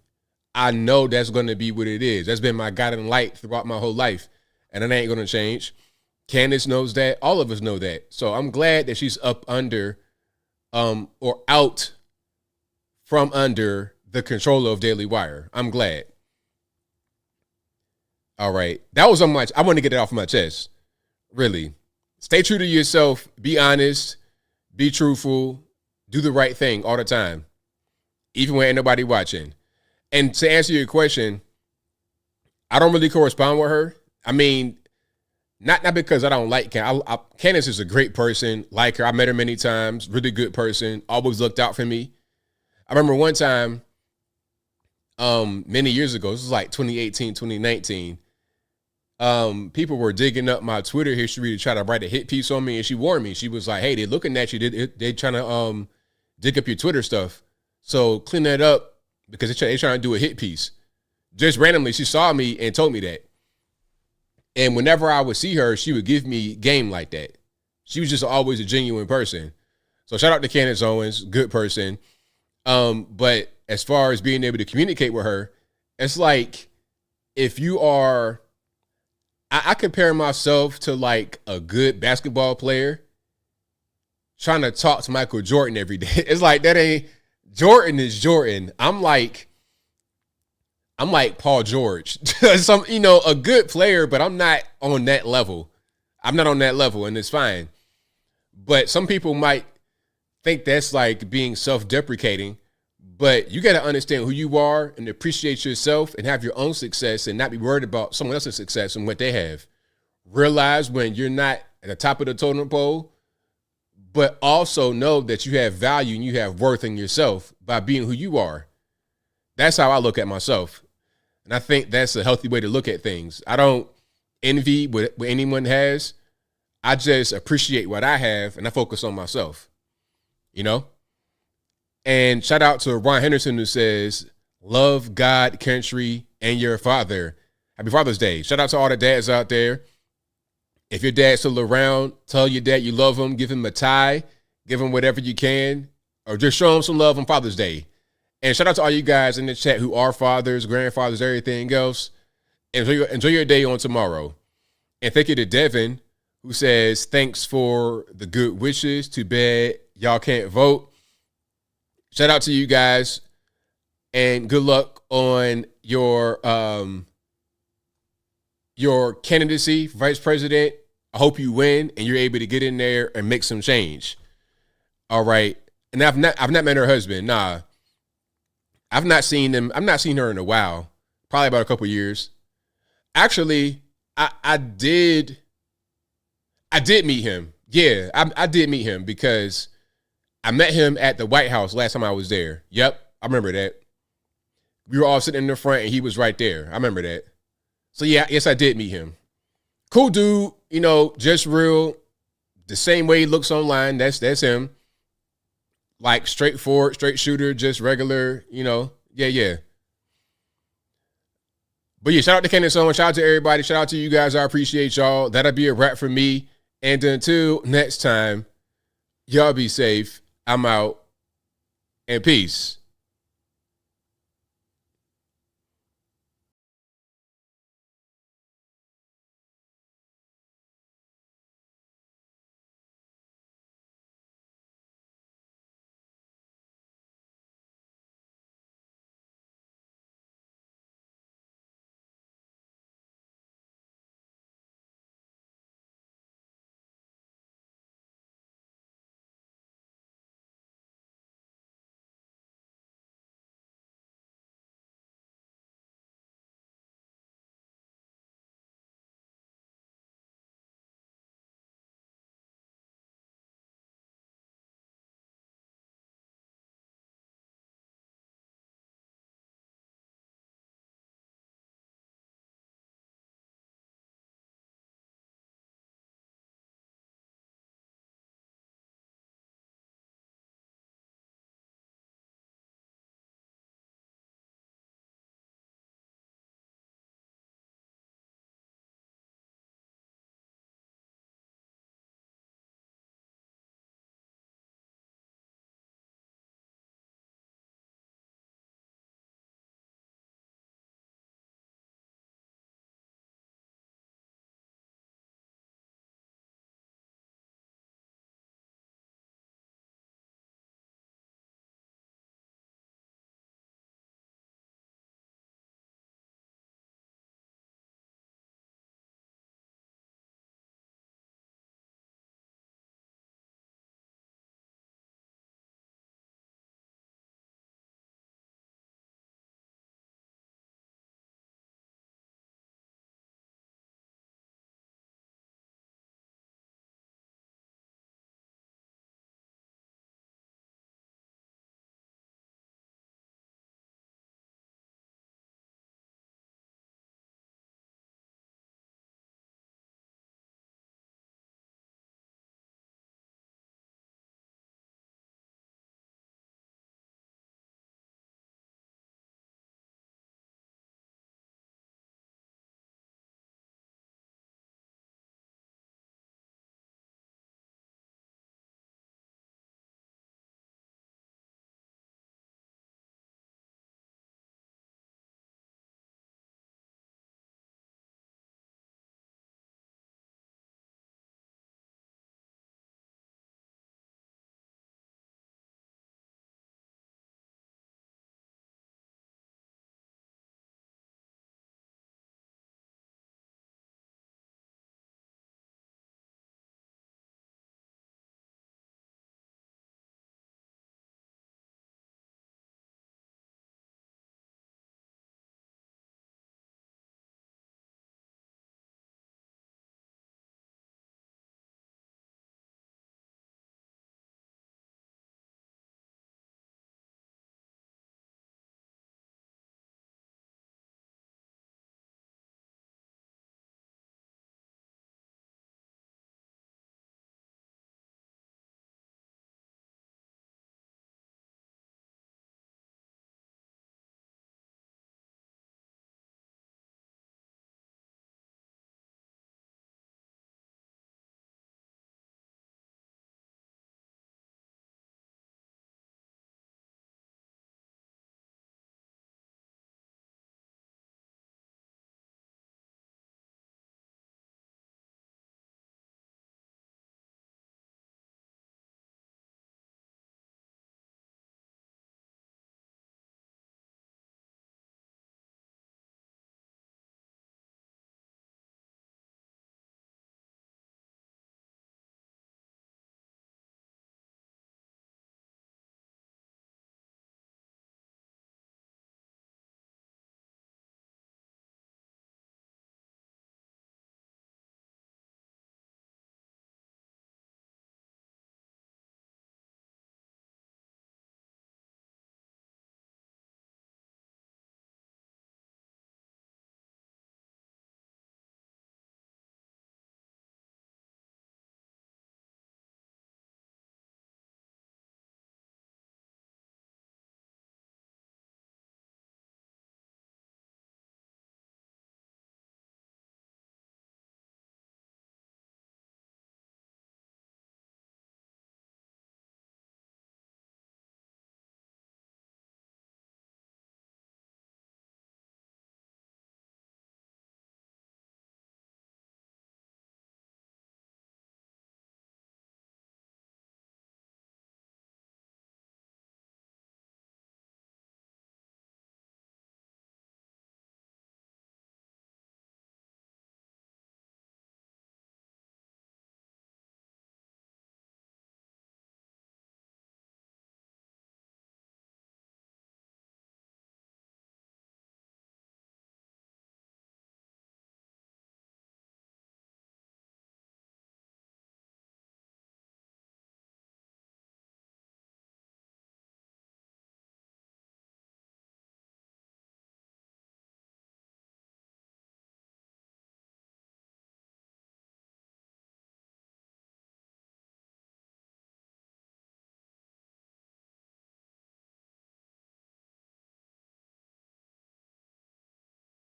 I know that's going to be what it is. That's been my guiding light throughout my whole life, and it ain't going to change. Candace knows that. All of us know that. So I'm glad that she's up under or out from under the control of Daily Wire. I'm glad. All right. That was on my, I want to get it off my chest. Really. Stay true to yourself. Be honest. Be truthful. Do the right thing all the time, even when ain't nobody watching. And to answer your question, I don't really correspond with her. I mean, not because I don't like Candace. Candace is a great person. Like her. I met her many times. Really good person. Always looked out for me. I remember one time, many years ago, this was like 2018, 2019, people were digging up my Twitter history to try to write a hit piece on me, and she warned me. She was like, hey, they're looking at you. They're trying to dig up your Twitter stuff. So clean that up, because they're trying to do a hit piece. Just randomly, she saw me and told me that. And whenever I would see her, she would give me game like that. She was just always a genuine person. So shout out to Candace Owens, good person. But as far as being able to communicate with her, it's like, if you are, I compare myself to like a good basketball player trying to talk to Michael Jordan every day. It's like, that ain't, Jordan is Jordan. I'm like Paul George. Some, a good player, but I'm not on that level. I'm not on that level, and it's fine. But some people might think that's like being self-deprecating, but you got to understand who you are and appreciate yourself and have your own success and not be worried about someone else's success and what they have. Realize when you're not at the top of the totem pole, but also know that you have value and you have worth in yourself by being who you are. That's how I look at myself. And I think that's a healthy way to look at things. I don't envy what anyone has. I just appreciate what I have, and I focus on myself, And shout out to Ron Henderson, who says, love God, country, and your father. Happy Father's Day. Shout out to all the dads out there. If your dad's still around, tell your dad you love him. Give him a tie. Give him whatever you can. Or just show him some love on Father's Day. And shout out to all you guys in the chat who are fathers, grandfathers, everything else. Enjoy your day on tomorrow. And thank you to Devin, who says, thanks for the good wishes. Too bad y'all can't vote. Shout out to you guys. And good luck on your candidacy for vice president. I hope you win and you're able to get in there and make some change. All right. And I've not met her husband. Nah. I've not seen him. I've not seen her in a while. Probably about a couple years. Actually, I did meet him. Yeah, I did meet him because I met him at the White House last time I was there. Yep, I remember that. We were all sitting in the front and he was right there. I remember that. So yeah, yes, I did meet him. Cool dude, just real. The same way he looks online, that's him. Like straightforward, straight shooter, just regular, yeah. But yeah, shout out to Candace Owens, shout out to everybody, shout out to you guys. I appreciate y'all. That'll be a wrap for me. And until next time, y'all be safe. I'm out, and peace.